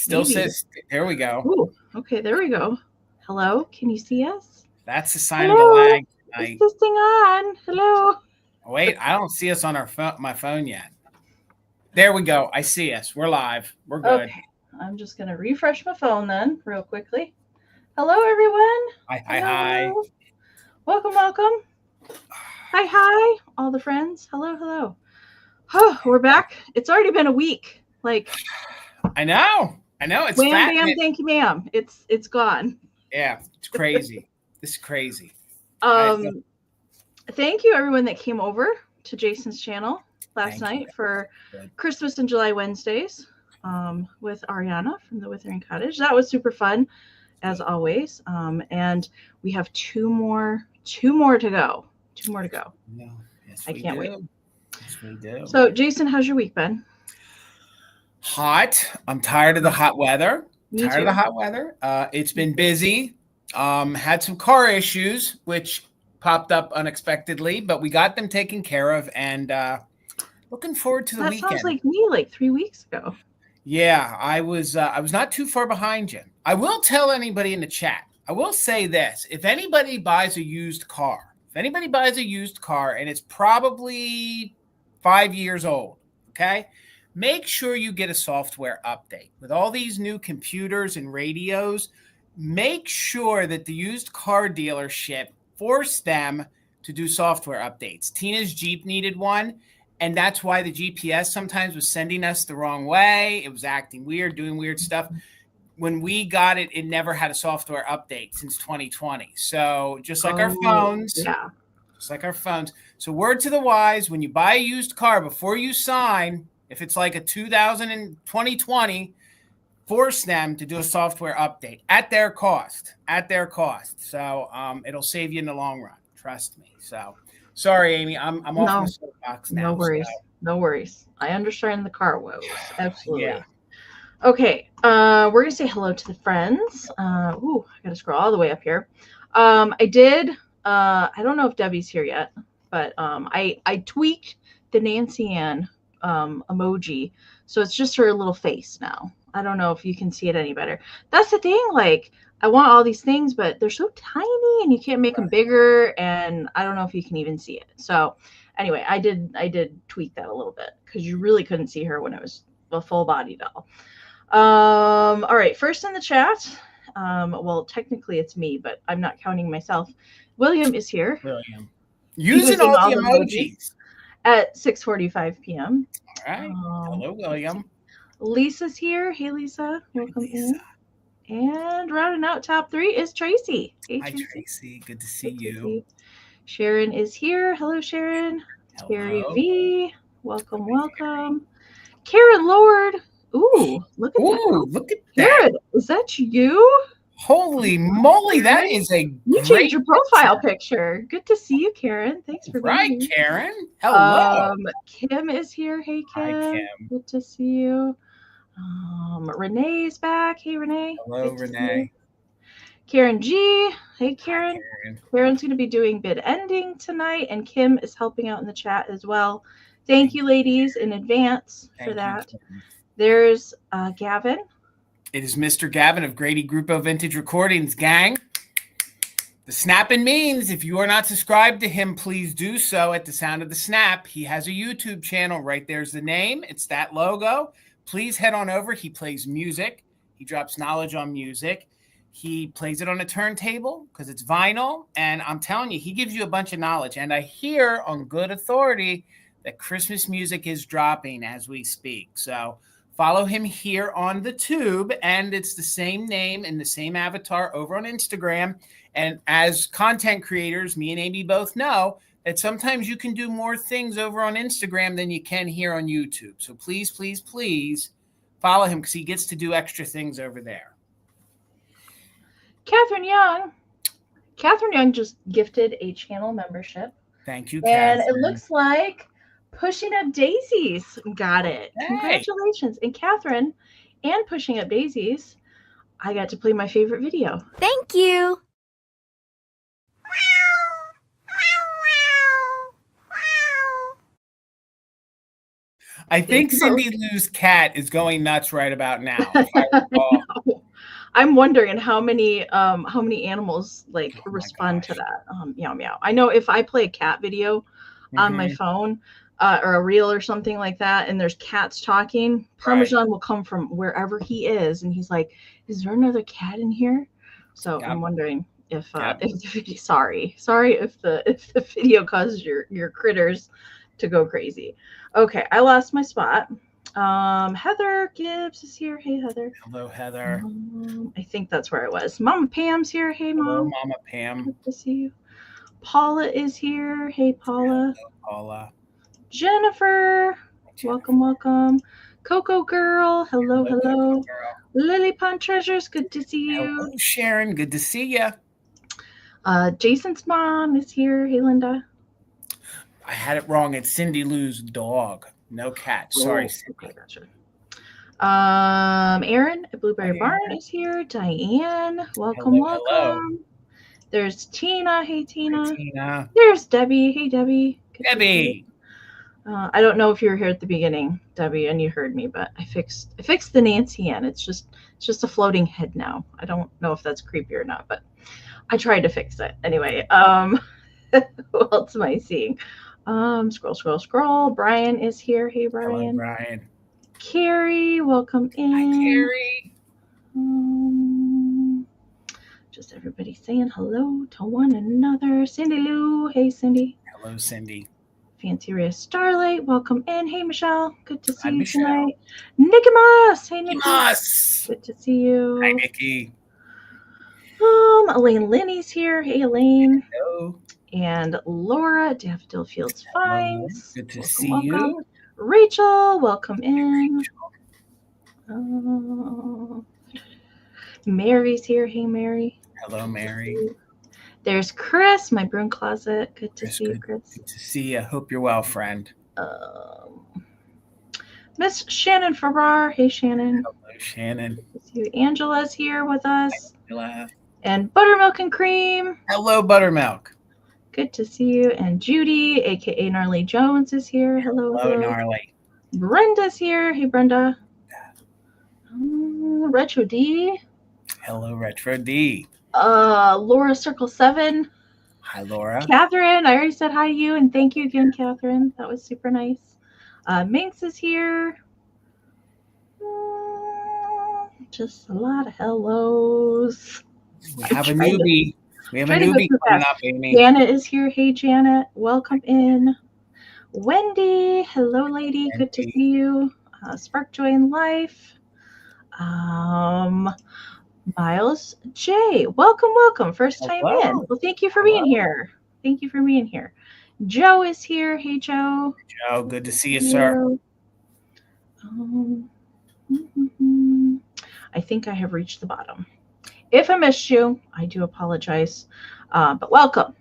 Still says, there we go. Ooh, okay, there we go. Hello, can you see us? That's a sign of the lag tonight. Is this thing on? Hello. Wait, I don't see us on my phone yet. There we go. I see us. We're live. We're good. Okay, I'm just going to refresh my phone then real quickly. Hello, everyone. Hi. Welcome. Hi, all the friends. Hello. Oh, we're back. It's already been a week. Like, I know. It's wham, bam, thank you, ma'am. It's gone. Yeah, it's crazy. This is crazy. Thank you, everyone that came over to Jason's channel last night for Christmas and July Wednesdays with Ariana from the Withering Cottage. That was super fun, as always. And we have two more to go. No. Yes, I can't wait. Yes, we do. So, Jason, how's your week been? Hot. I'm tired of the hot weather. Me too. It's been busy. Had some car issues, which popped up unexpectedly, but we got them taken care of, and looking forward to the weekend. That sounds like me, like 3 weeks ago. Yeah, I was not too far behind you. I will tell anybody in the chat. I will say this: if anybody buys a used car, and it's probably 5 years old, okay, make sure you get a software update. With all these new computers and radios, make sure that the used car dealership forced them to do software updates. Tina's Jeep needed one, and that's why the GPS sometimes was sending us the wrong way. It was acting weird, doing weird stuff. When we got it, it never had a software update since 2020. So just like our phones. Yeah. Just like our phones. So word to the wise, when you buy a used car, before you sign, if it's like a 2020, force them to do a software update at their cost. So it'll save you in the long run. Trust me. So sorry, Amy, I'm off the soapbox now. No worries. I understand the car woes. Absolutely. Yeah. Okay. We're going to say hello to the friends. I got to scroll all the way up here. I don't know if Debbie's here yet, but I tweaked the Nancy Ann emoji. So it's just her little face now. I don't know if you can see it any better. That's the thing. Like, I want all these things, but they're so tiny and you can't make them bigger. And I don't know if you can even see it. So anyway, I did tweak that a little bit because you really couldn't see her when it was a full body doll. All right. First in the chat. Well, technically it's me, but I'm not counting myself. William is here. Using all the emojis. At 6:45 p.m. All right. Hello, William. Lisa's here. Hey, Lisa. Welcome in. And rounding out top 3 is Tracy. Hey, Hi, Tracy. Good to see you. Sharon is here. Hello, Sharon. Hello. Terry V. Welcome. Karen Lord. Ooh, look at that. Look at Karen, is that you? Holy moly, that is a You changed your profile picture. Good to see you, Karen. Thanks for being here. Karen. Hello. Kim is here. Hey, Kim. Hi, Kim. Good to see you. Renee is back. Hey, Renee. Hello, Renee. Karen G. Hey, Karen. Hi, Karen. Karen's going to be doing bid ending tonight, and Kim is helping out in the chat as well. Thank you, ladies, in advance for that. There's Gavin. It is Mr. Gavin of Grady Grupo Vintage Recordings, gang. The snapping means if you are not subscribed to him, please do so at the sound of the snap. He has a YouTube channel. Right there's the name. It's that logo. Please head on over. He plays music. He drops knowledge on music. He plays it on a turntable because it's vinyl. And I'm telling you, he gives you a bunch of knowledge. And I hear on good authority that Christmas music is dropping as we speak. So follow him here on the tube, and it's the same name and the same avatar over on Instagram. And as content creators, me and Amy both know that sometimes you can do more things over on Instagram than you can here on YouTube. So please, please, please follow him because he gets to do extra things over there. Catherine Young just gifted a channel membership. Thank you, and Catherine. It looks like Pushing Up Daisies got it. Hey. Congratulations. And Catherine and Pushing Up Daisies, I got to play my favorite video. Thank you. I think Cindy Lou's cat is going nuts right about now. If I recall. I'm wondering how many animals like respond to that. Meow meow. I know if I play a cat video on my phone or a reel or something like that, and there's cats talking, Parmesan will come from wherever he is, and he's like, "Is there another cat in here?" So I'm wondering if the video, sorry if the video causes your critters to go crazy. Okay, I lost my spot. Heather Gibbs is here. Hey, Heather. Hello, Heather. I think that's where I was. Mama Pam's here. Hey, Mom. Hello, Mama Pam. Good to see you. Paula is here. Hey, Paula. Hello, Paula. Jennifer. Welcome. Coco Girl. Hello. Girl. Lily Pond Treasures. Good to see you. Hello, Sharon. Good to see you. Jason's mom is here. Hey, Linda. I had it wrong. It's Cindy Lou's dog. No cat. Sorry, Cindy. Okay, gotcha. Aaron at Blueberry Barn is here. Diane, welcome. Hello. There's Tina. Hey, Tina. Hi, Tina. There's Debbie. Hey, Debbie. Debbie. I don't know if you were here at the beginning, Debbie, and you heard me, but I fixed the Nancy Ann. It's just a floating head now. I don't know if that's creepy or not, but I tried to fix it anyway. Who else am I seeing? Scroll. Brian is here. Hey, Brian. Hello, Brian. Carrie, welcome in. Hi, Carrie. Just everybody saying hello to one another. Cindy Lou. Hey, Cindy. Hello, Cindy. Fancy Rhea Starlight, welcome in. Hey, Michelle. Good to see you Michelle. tonight. Nikki Moss. Hey, Nikki. Good to see you. Hi, Nikki. Elaine Linney's here. Hey, Elaine. Hello. And Laura, Daffodil Fields Finds. Good to see you. Rachel, welcome in. Mary's here. Hey, Mary. Hello, Mary. There's Chris, my broom closet. Good to see you, Chris. Good to see you. Hope you're well, friend. Miss Shannon Farrar. Hey, Shannon. Hello, Shannon. Good to see you. Angela's here with us. Angela. And Buttermilk and Cream. Hello, Buttermilk. Good to see you. And Judy, aka Gnarly Jones, is here. Hello. Gnarly. Brenda's here. Hey, Brenda. Retro D. Hello, Retro D. Laura Circle 7. Hi, Laura. Catherine, I already said hi to you, and thank you again, Catherine. That was super nice. Minx is here. Just a lot of hellos. We have a newbie. We have a newbie coming up, Amy. Janet is here. Hey, Janet. Welcome in. Wendy. Hello, lady. Good to see you. Spark Joy in Life. Miles J. Welcome. First time in. Well, thank you for being here. Joe is here. Hey, Joe. Joe, good to see you, sir. I think I have reached the bottom. If I missed you, I do apologize, but welcome.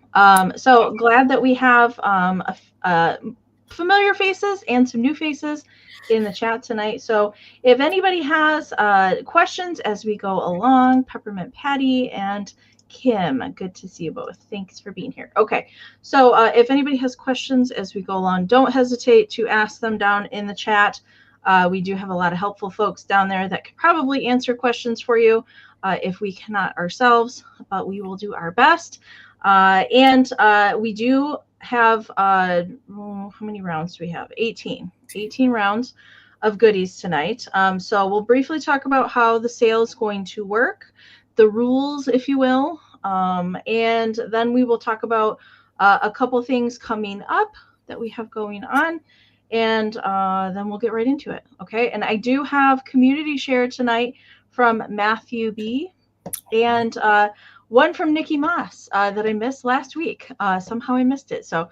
So glad that we have familiar faces and some new faces in the chat tonight. So if anybody has questions as we go along, Peppermint Patty and Kim, good to see you both. Thanks for being here. Okay, so if anybody has questions as we go along, don't hesitate to ask them down in the chat. We do have a lot of helpful folks down there that could probably answer questions for you if we cannot ourselves, but we will do our best. And we do have, how many rounds do we have? 18 rounds of goodies tonight. So we'll briefly talk about how the sale is going to work, the rules, if you will. And then we will talk about a couple things coming up that we have going on. And then we'll get right into it. Okay. And I do have community share tonight from Matthew B. and one from Nikki Moss that I missed last week. Somehow I missed it. So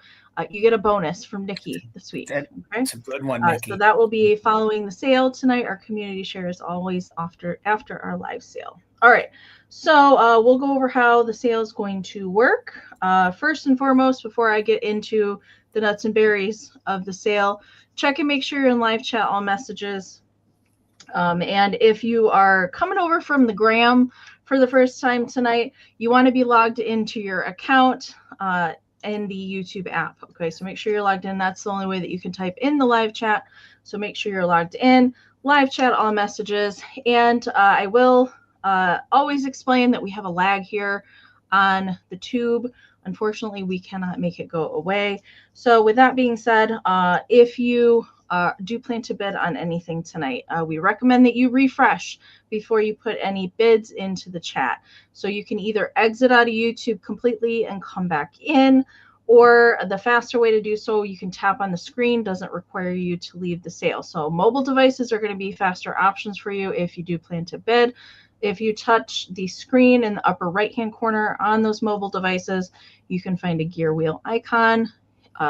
you get a bonus from Nikki this week. That's a good one, Nikki. So that will be following the sale tonight. Our community share is always after our live sale. All right. So we'll go over how the sale is going to work. First and foremost, before I get into the nuts and berries of the sale, check and make sure you're in live chat, all messages. And if you are coming over from the Gram for the first time tonight, you want to be logged into your account in the YouTube app. Okay, so make sure you're logged in. That's the only way that you can type in the live chat So make sure you're logged in, live chat all messages, and I will always explain that we have a lag here on the tube. Unfortunately, we cannot make it go away. So with that being said, if you do plan to bid on anything tonight, we recommend that you refresh before you put any bids into the chat. So you can either exit out of YouTube completely and come back in, or the faster way to do so, you can tap on the screen, doesn't require you to leave the sale. So mobile devices are going to be faster options for you if you do plan to bid. If you touch the screen in the upper right-hand corner on those mobile devices, you can find a gear wheel icon,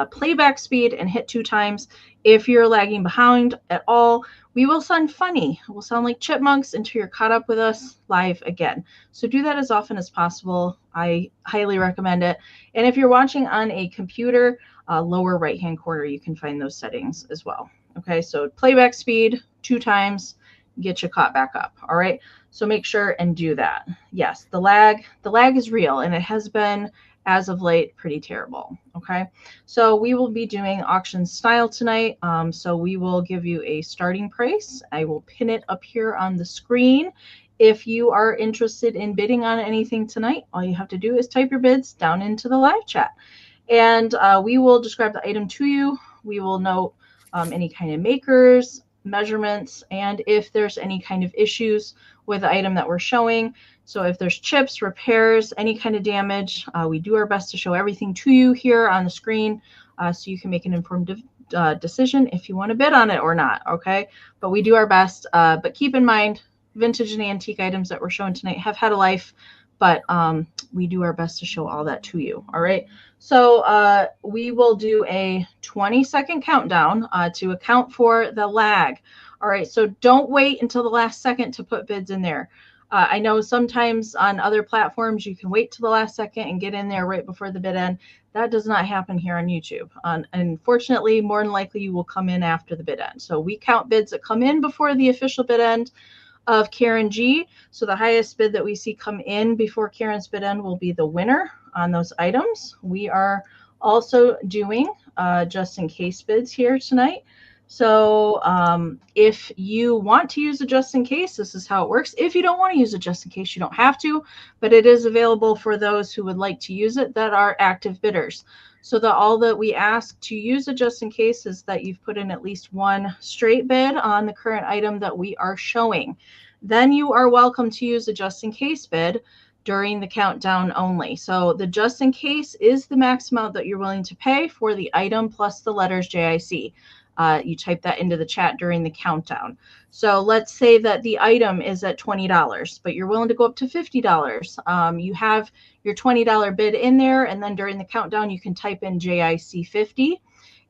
playback speed, and hit 2 times. If you're lagging behind at all, we will sound funny. We'll sound like chipmunks until you're caught up with us live again. So do that as often as possible. I highly recommend it. And if you're watching on a computer, lower right-hand corner, you can find those settings as well. Okay, so playback speed, 2 times, get you caught back up. All right, so make sure and do that. Yes, the lag is real, and it has been as of late pretty terrible. Okay, so we will be doing auction style tonight. So we will give you a starting price. I will pin it up here on the screen. If you are interested in bidding on anything tonight, all you have to do is type your bids down into the live chat, and we will describe the item to you. We will note any kind of makers, measurements, and if there's any kind of issues with the item that we're showing. So if there's chips, repairs, any kind of damage, we do our best to show everything to you here on the screen, so you can make an informed decision if you want to bid on it or not. Okay, but we do our best. But keep in mind, vintage and antique items that we're showing tonight have had a life, but we do our best to show all that to you. All right, so we will do a 20-second countdown to account for the lag. All right, so don't wait until the last second to put bids in there. I know sometimes on other platforms you can wait till the last second and get in there right before the bid end. That does not happen here on YouTube. Unfortunately, more than likely you will come in after the bid end. So we count bids that come in before the official bid end of Karen G. So the highest bid that we see come in before Karen's bid end will be the winner on those items. We are also doing just in case bids here tonight. So if you want to use a just in case, this is how it works. If you don't want to use a just in case, you don't have to, but it is available for those who would like to use it that are active bidders. So all that we ask to use a just in case is that you've put in at least one straight bid on the current item that we are showing. Then you are welcome to use a just in case bid during the countdown only. So the just in case is the max amount that you're willing to pay for the item plus the letters JIC. You type that into the chat during the countdown. So let's say that the item is at $20, but you're willing to go up to $50. You have your $20 bid in there, and then during the countdown, you can type in JIC 50.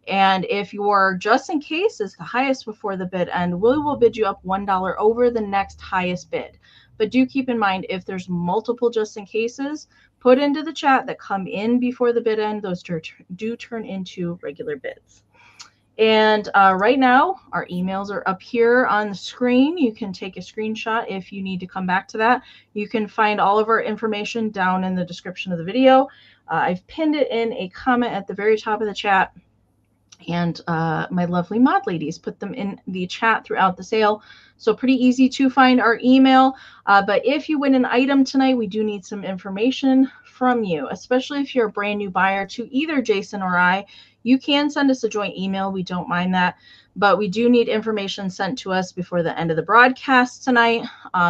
And if your just in case is the highest before the bid end, we will bid you up $1 over the next highest bid. But do keep in mind, if there's multiple just in cases, put into the chat that come in before the bid end, those do turn into regular bids. And right now, our emails are up here on the screen. You can take a screenshot if you need to come back to that. You can find all of our information down in the description of the video. I've pinned it in a comment at the very top of the chat. And my lovely mod ladies put them in the chat throughout the sale. So pretty easy to find our email. But if you win an item tonight, we do need some information from you, especially if you're a brand new buyer to either Jason or I. You can send us a joint email. We don't mind that. But we do need information sent to us before the end of the broadcast tonight.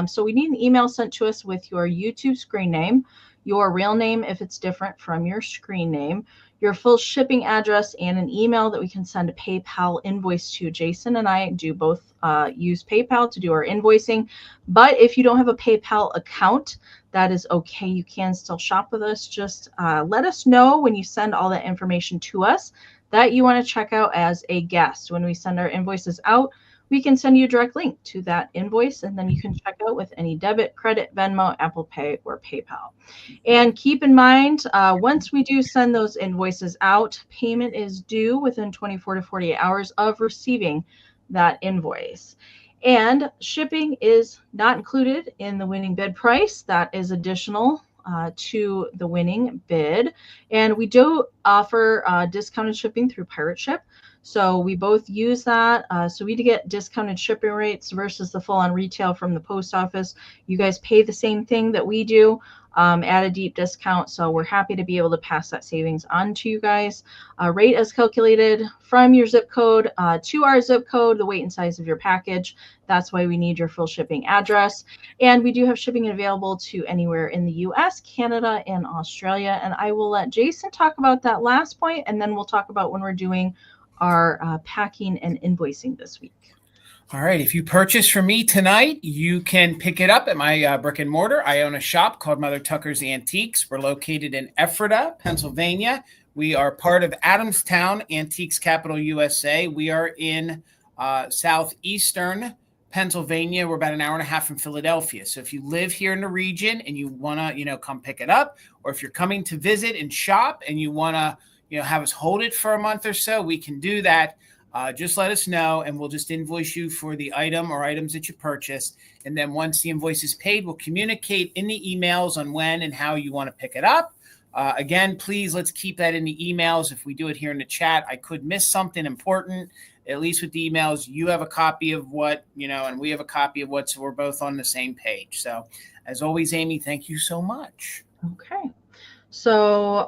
So we need an email sent to us with your YouTube screen name, your real name if it's different from your screen name, your full shipping address, and an email that we can send a PayPal invoice to. Jason and I do both use PayPal to do our invoicing. But if you don't have a PayPal account, that is okay. You can still shop with us. Just let us know when you send all that information to us that you want to check out as a guest. When we send our invoices out, we can send you a direct link to that invoice, and then you can check out with any debit, credit, Venmo, Apple Pay, or PayPal. And keep in mind, once we do send those invoices out, payment is due within 24 to 48 hours of receiving that invoice. And shipping is not included in the winning bid price. That is additional to the winning bid. And we do offer discounted shipping through Pirate Ship. So we both use that. So we get discounted shipping rates versus the full on retail from the post office. You guys pay the same thing that we do at a deep discount. So we're happy to be able to pass that savings on to you guys. Rate is calculated from your zip code to our zip code, the weight and size of your package. That's why we need your full shipping address. And we do have shipping available to anywhere in the US, Canada, and Australia. And I will let Jason talk about that last point, and then we'll talk about when we're doing our packing and invoicing this week. All right. If you purchase from me tonight, you can pick it up at my brick and mortar. I own a shop called Mother Tucker's Antiques. We're located in Ephrata, Pennsylvania. We are part of Adamstown, Antiques Capital USA. We are in southeastern Pennsylvania. We're about an hour and a half from Philadelphia. So if you live here in the region and you want to, come pick it up, or if you're coming to visit and shop and you want to, have us hold it for a month or so, we can do that. Just let us know, and we'll just invoice you for the item or items that you purchased. And then once the invoice is paid, we'll communicate in the emails on when and how you want to pick it up. Again, please, let's keep that in the emails. If we do it here in the chat, I could miss something important. At least with the emails, you have a copy of what, and we have a copy of what, so we're both on the same page. So as always, Amy, thank you so much. Okay. So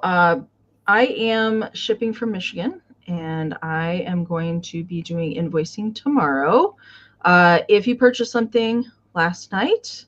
I am shipping from Michigan, and I am going to be doing invoicing tomorrow. If you purchased something last night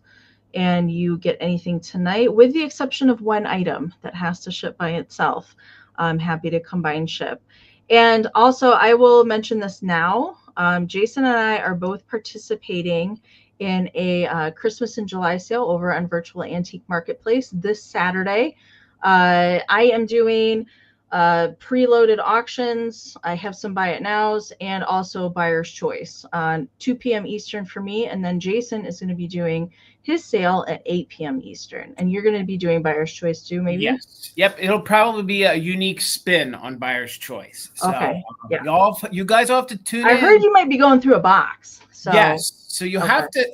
and you get anything tonight, with the exception of one item that has to ship by itself, I'm happy to combine ship. And also, I will mention this now. Jason and I are both participating in a Christmas in July sale over on Virtual Antique Marketplace this Saturday. I am doing preloaded auctions. I have some buy it nows and also buyer's choice on 2 p.m. Eastern for me. And then Jason is going to be doing his sale at 8 p.m. Eastern. And you're going to be doing buyer's choice too, maybe? Yes. Yep. It'll probably be a unique spin on buyer's choice. So, okay. Yeah. You guys all have to tune in. I heard you might be going through a box. So. Yes. So you have to.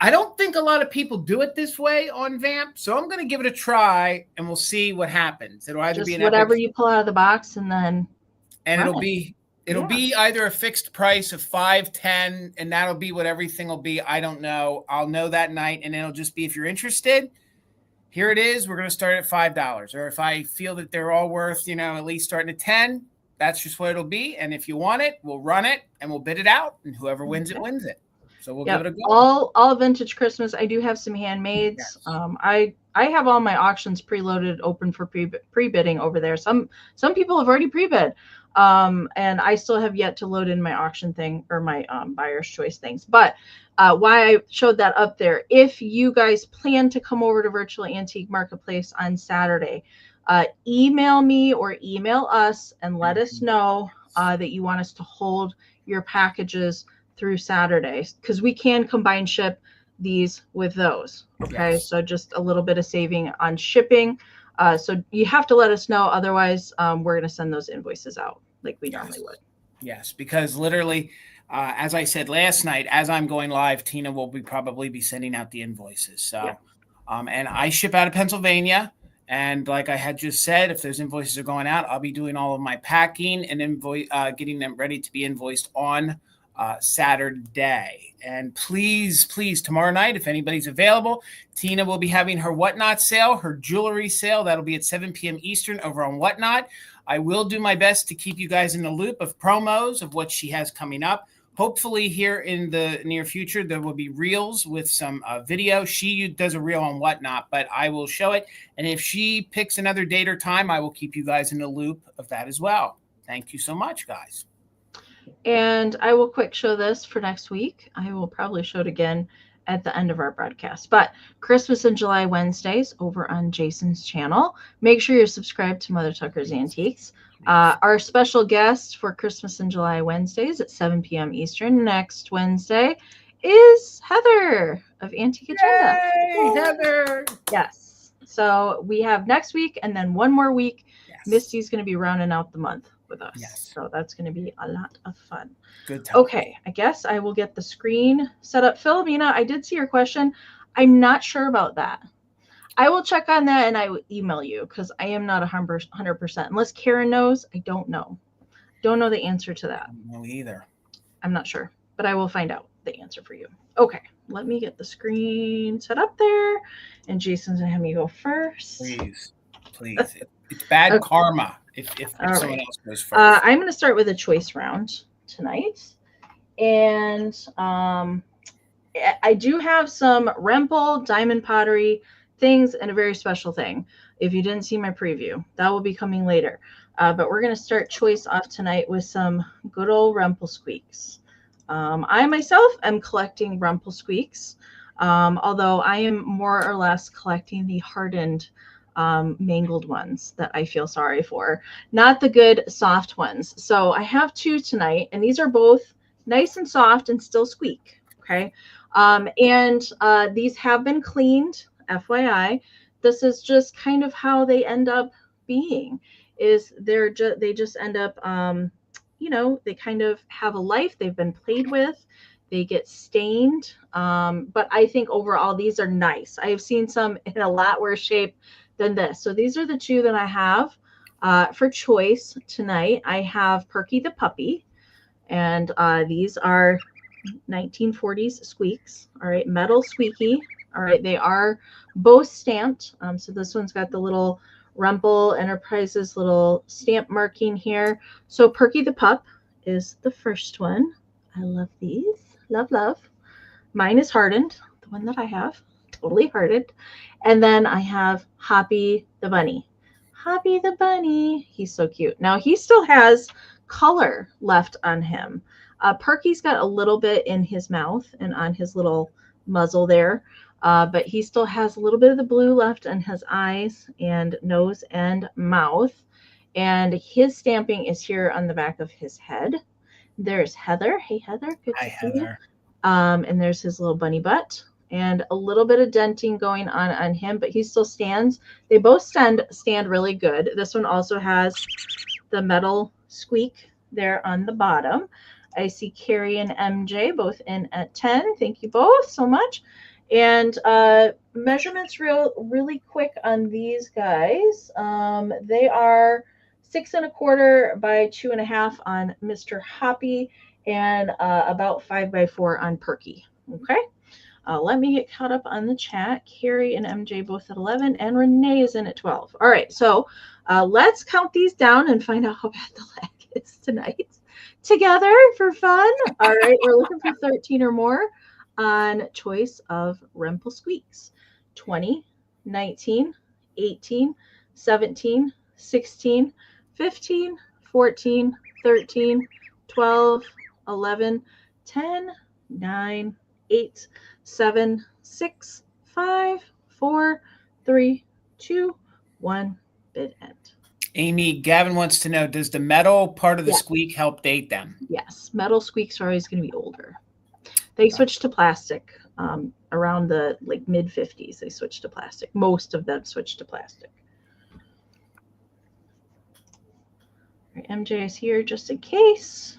I don't think a lot of people do it this way on Vamp, so I'm going to give it a try, and we'll see what happens. It'll either just be an whatever you pull out of the box, and then it'll be either a fixed price of $5, $10, and that'll be what everything will be. I don't know. I'll know that night, and it'll just be, if you're interested, here it is. We're going to start at $5, or if I feel that they're all worth, at least starting at 10, that's just what it'll be. And if you want it, we'll run it and we'll bid it out, and whoever wins it wins it. So we'll give it a go. All vintage Christmas. I do have some handmades. Yes. I have all my auctions preloaded, open for pre-bidding over there. Some people have already pre-bid, and I still have yet to load in my auction thing or my buyer's choice things. But why I showed that up there, if you guys plan to come over to Virtual Antique Marketplace on Saturday, email me or email us and let us know that you want us to hold your packages through Saturday, because we can combine ship these with those. Okay. Yes. So just a little bit of saving on shipping. So you have to let us know. Otherwise, we're going to send those invoices out like we normally would. Yes. Because literally, as I said last night, as I'm going live, Tina will probably be sending out the invoices. So, yeah. And I ship out of Pennsylvania. And like I had just said, if those invoices are going out, I'll be doing all of my packing and getting them ready to be invoiced on Saturday. And please, tomorrow night, if anybody's available, Tina will be having her Whatnot sale, her jewelry sale. That'll be at 7 p.m. Eastern over on Whatnot. I will do my best to keep you guys in the loop of promos of what she has coming up. Hopefully here in the near future, there will be reels with some video. She does a reel on Whatnot, but I will show it. And if she picks another date or time, I will keep you guys in the loop of that as well. Thank you so much, guys. And I will quick show this for next week. I will probably show it again at the end of our broadcast. But Christmas in July Wednesdays over on Jason's channel. Make sure you're subscribed to Mother Tucker's Antiques. Our special guest for Christmas in July Wednesdays at 7 p.m. Eastern next Wednesday is Heather of Antique Agenda. Yay, Heather! Yes. So we have next week and then one more week. Yes. Misty's going to be rounding out the month with us. Yes. So that's going to be a lot of fun. Good time. Okay. I guess I will get the screen set up. Philomena, I did see your question. I'm not sure about that. I will check on that and I will email you because I am not 100%. Unless Karen knows, I don't know. don't know the answer to that. I don't know either. I'm not sure, but I will find out the answer for you. Okay, let me get the screen set up there, and Jason's gonna have me go first. Please, please. It's bad karma if someone else goes first. I'm gonna start with a choice round tonight, and I do have some Rempel diamond pottery things and a very special thing. If you didn't see my preview, that will be coming later. But we're going to start choice off tonight with some good old Rempel squeaks. I myself am collecting Rempel squeaks, although I am more or less collecting the hardened, mangled ones that I feel sorry for, not the good soft ones. So I have two tonight, and these are both nice and soft and still squeak. Okay. These have been cleaned, FYI. This is just kind of how they end up being, is they just end up, you know, they kind of have a life. They've been played with. They get stained. But I think overall these are nice. I have seen some in a lot worse shape than this. So these are the two that I have for choice tonight. I have Perky the puppy, and these are 1940s squeaks. All right, metal squeaky. All right, they are both stamped. So this one's got the little Rempel Enterprises little stamp marking here. So Perky the pup is the first one. I love these. Love, love. Mine is hardened, the one that I have, totally hardened. And then I have Hoppy the bunny. Hoppy the bunny. He's so cute. Now he still has color left on him. Perky's got a little bit in his mouth and on his little muzzle there, but he still has a little bit of the blue left in his eyes and nose and mouth. And his stamping is here on the back of his head. There's Heather. Hey, Heather. Good to see you. And there's his little bunny butt and a little bit of denting going on him, but he still stands. They both stand really good. This one also has the metal squeak there on the bottom. I see Carrie and MJ both in at 10. Thank you both so much. And measurements really quick on these guys. They are 6 1/4 by 2 1/2 on Mr. Hoppy, and about 5 by 4 on Perky. Okay. Let me get caught up on the chat. Carrie and MJ both at 11, and Renee is in at 12. All right. So let's count these down and find out how bad the lag is tonight together for fun. All right, we're looking for 13 or more on choice of Rempel squeaks. 20, 19, 18, 17, 16, 15, 14, 13, 12, 11, 10, 9, 8, 7, 6, 5, 4, 3, 2, 1, bid end. Amy, Gavin wants to know, does the metal part of the squeak help date them? Yes, metal squeaks are always going to be older. They switched to plastic around the mid 50s. They switched to plastic. Most of them switched to plastic. All right, MJ is here just in case.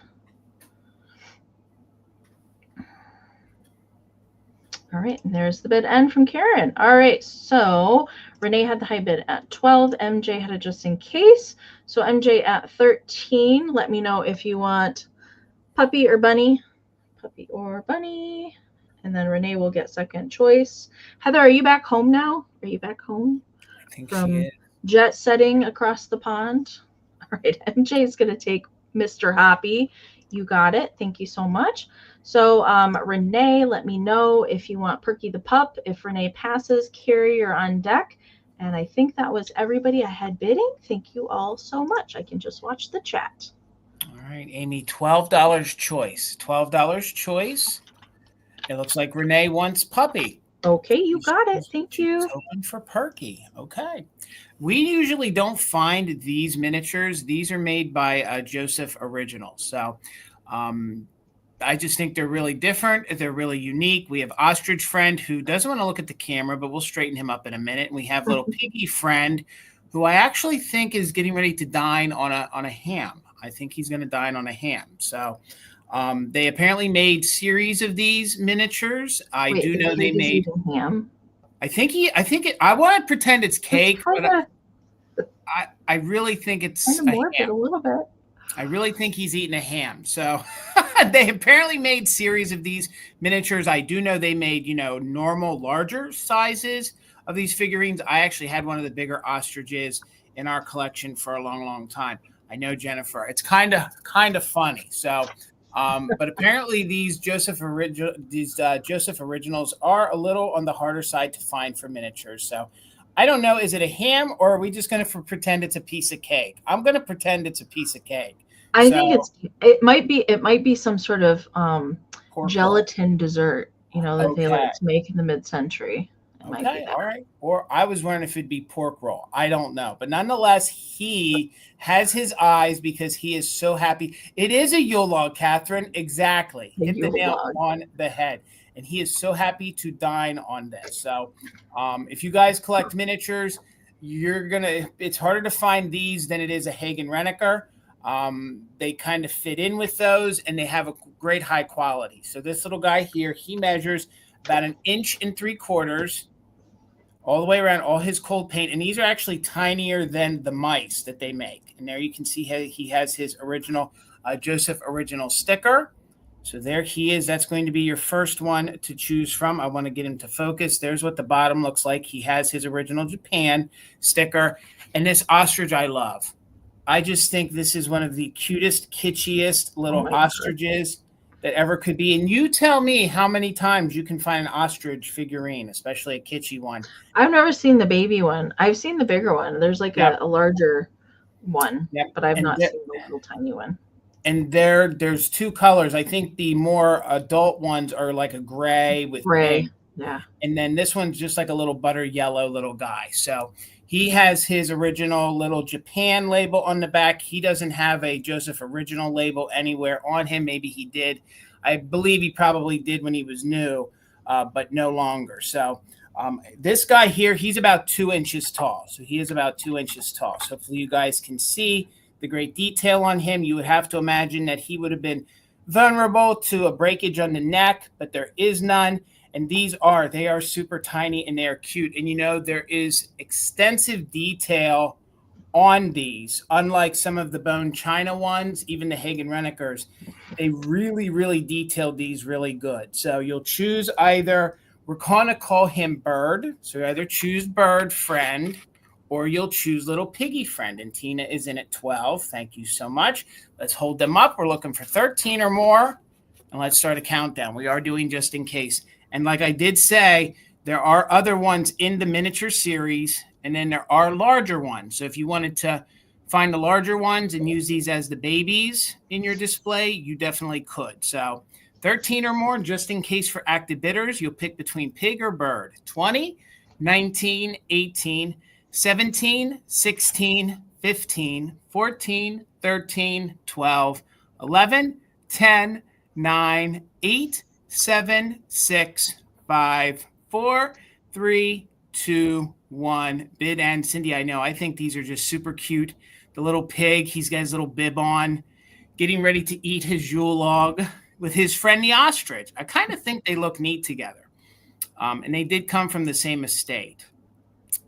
All right, and there's the bid end from Karen. All right, so Renee had the high bid at 12. MJ had it just in case. So MJ at 13. Let me know if you want puppy or bunny. Puppy or bunny. And then Renee will get second choice. Heather, are you back home now? Are you back home? I think from she is. Jet setting across the pond? All right, MJ is going to take Mr. Hoppy. You got it. Thank you so much. So Renee, let me know if you want Perky the pup. If Renee passes, Carrie, you're on deck. And I think that was everybody I had bidding. Thank you all so much. I can just watch the chat. All right, Amy, $12 choice. $12 choice. It looks like Renee wants puppy. Okay, you got it. Thank you. She's hoping for Perky. Okay. We usually don't find these miniatures. These are made by Joseph Original. So I just think they're really different. They're really unique. We have Ostrich Friend, who doesn't want to look at the camera, but we'll straighten him up in a minute. And we have Little Piggy Friend, who I actually think is getting ready to dine on a ham. I think he's going to dine on a ham. So they apparently made series of these miniatures. I do know they made ham. I want to pretend it's cake, but I really think it's kind of morbid, a little bit. I really think he's eating a ham. So they apparently made series of these miniatures. I do know they made, you know, normal, larger sizes of these figurines. I actually had one of the bigger ostriches in our collection for a long, long time. I know, Jennifer. It's kind of funny. So, but apparently these Joseph originals are a little on the harder side to find for miniatures. So I don't know. Is it a ham, or are we just going to pretend it's a piece of cake? I'm going to pretend it's a piece of cake. I think it might be some sort of gelatin dessert, you know, that they like to make in the mid-century. Okay, all right. Or I was wondering if it'd be pork roll. I don't know. But nonetheless, he has his eyes because he is so happy. It is a Yule log, Catherine. Exactly. Hit the nail on the head. And he is so happy to dine on this. So if you guys collect miniatures, it's harder to find these than it is a Hagen Renneker. They kind of fit in with those, and they have a great high quality. So this little guy here, he measures about 1 3/4 inches all the way around, all his cold paint. And these are actually tinier than the mice that they make. And there you can see he has his original Joseph original sticker. So there he is. That's going to be your first one to choose from. I want to get him to focus. There's what the bottom looks like. He has his original Japan sticker. And this ostrich I love. I just think this is one of the cutest, kitschiest little ostriches that ever could be. And you tell me how many times you can find an ostrich figurine, especially a kitschy one. I've never seen the baby one. I've seen the bigger one. There's like a larger one, but I've not seen the little tiny one. And there's two colors. I think the more adult ones are like a gray with pink. Yeah. And then this one's just like a little butter yellow little guy. So he has his original little Japan label on the back. He doesn't have a Joseph original label anywhere on him. Maybe he did. I believe he probably did when he was new, but no longer. So this guy here, he's about 2 inches tall. So he is about 2 inches tall. So hopefully you guys can see the great detail on him. You would have to imagine that he would have been vulnerable to a breakage on the neck, but there is none. And they are super tiny and they are cute. And you know, there is extensive detail on these, unlike some of the bone china ones, even the Hagen Rennekers. They really, really detailed these really good. So you'll choose either, we're going to call him Bird. So you either choose Bird Friend, or you'll choose Little Piggy Friend. And Tina is in at 12. Thank you so much. Let's hold them up. We're looking for 13 or more. And let's start a countdown. We are doing just in case. And like I did say, there are other ones in the miniature series, and then there are larger ones. So if you wanted to find the larger ones and use these as the babies in your display, you definitely could. So 13 or more, just in case for active bidders, you'll pick between pig or bird. 20, 19, 18, 17, 16, 15, 14, 13, 12, 11, 10, 9, 8, 7, 6, 5, 4, 3, 2, 1. Bid and Cindy, I know. I think these are just super cute. The little pig, he's got his little bib on, getting ready to eat his Yule log with his friend the ostrich. I kind of think they look neat together. And they did come from the same estate.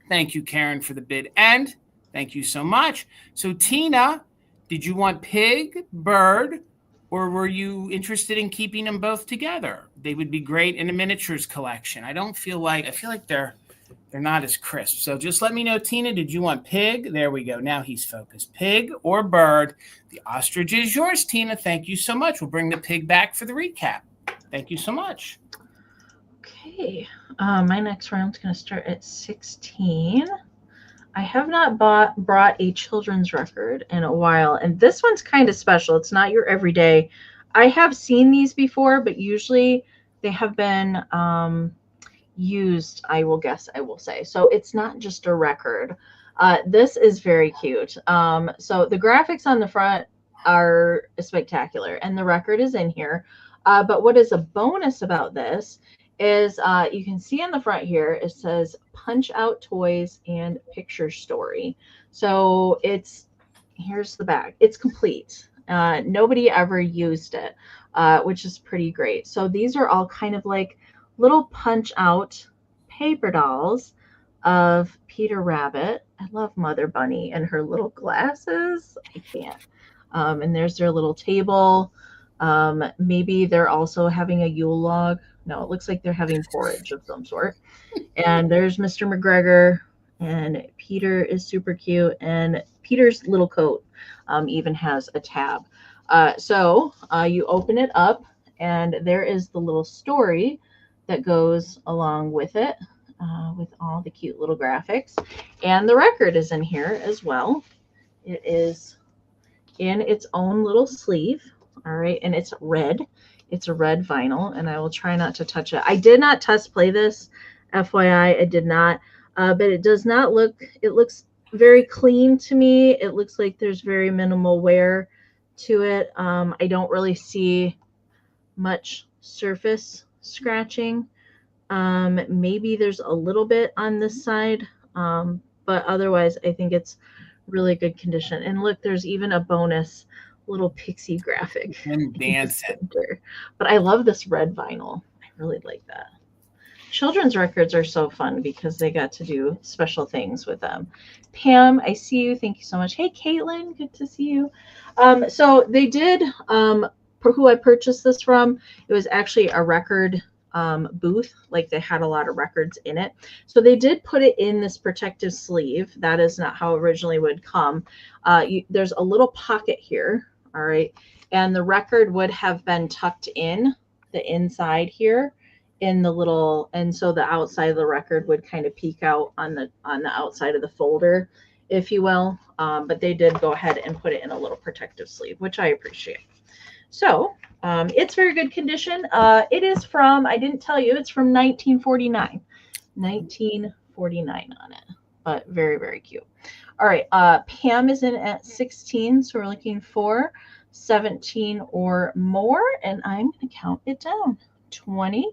Thank you, Karen, for the bid and thank you so much. So, Tina, did you want pig, bird, or were you interested in keeping them both together? They would be great in a miniatures collection. I feel like they're not as crisp. So just let me know, Tina, did you want pig? There we go. Now he's focused. Pig or bird? The ostrich is yours, Tina. Thank you so much. We'll bring the pig back for the recap. Thank you so much. Okay. My next round's going to start at 16. I have not brought a children's record in a while, and this one's kind of special. It's not your everyday. I have seen these before, but usually they have been used, I will say. So it's not just a record. This is very cute. So the graphics on the front are spectacular, and the record is in here. But what is a bonus about this is you can see on the front here, it says Punch Out Toys and Picture Story. So here's the back. It's complete. Nobody ever used it, which is pretty great. So these are all kind of like little punch out paper dolls of Peter Rabbit. I love Mother Bunny and her little glasses. I can't. And there's their little table. Maybe they're also having a Yule log. No, it looks like they're having porridge of some sort. And there's Mr. McGregor, and Peter is super cute. And Peter's little coat even has a tab. So you open it up, and there is the little story that goes along with it, with all the cute little graphics. And the record is in here as well. It is in its own little sleeve. All right. And it's red. It's a red vinyl, and I will try not to touch it. I did not test play this. FYI, I did not. But it does not look, it looks very clean to me. It looks like there's very minimal wear to it. I don't really see much surface scratching. Maybe there's a little bit on this side, but otherwise I think it's really good condition. And look, there's even a bonus little pixie graphic. And dancing. But I love this red vinyl. I really like that. Children's records are so fun because they got to do special things with them. Pam, I see you. Thank you so much. Hey, Caitlin, good to see you. So they did, for who I purchased this from, it was actually a record booth. Like they had a lot of records in it. So they did put it in this protective sleeve. That is not how originally would come. There's a little pocket here. All right. And the record would have been tucked in the inside here in the little, and so the outside of the record would kind of peek out on the outside of the folder, if you will. But they did go ahead and put it in a little protective sleeve, which I appreciate. So it's very good condition. It is from, I didn't tell you, it's from 1949. 1949 on it, but very, very cute. All right, Pam is in at 16, so we're looking for 17 or more, and I'm going to count it down. 20,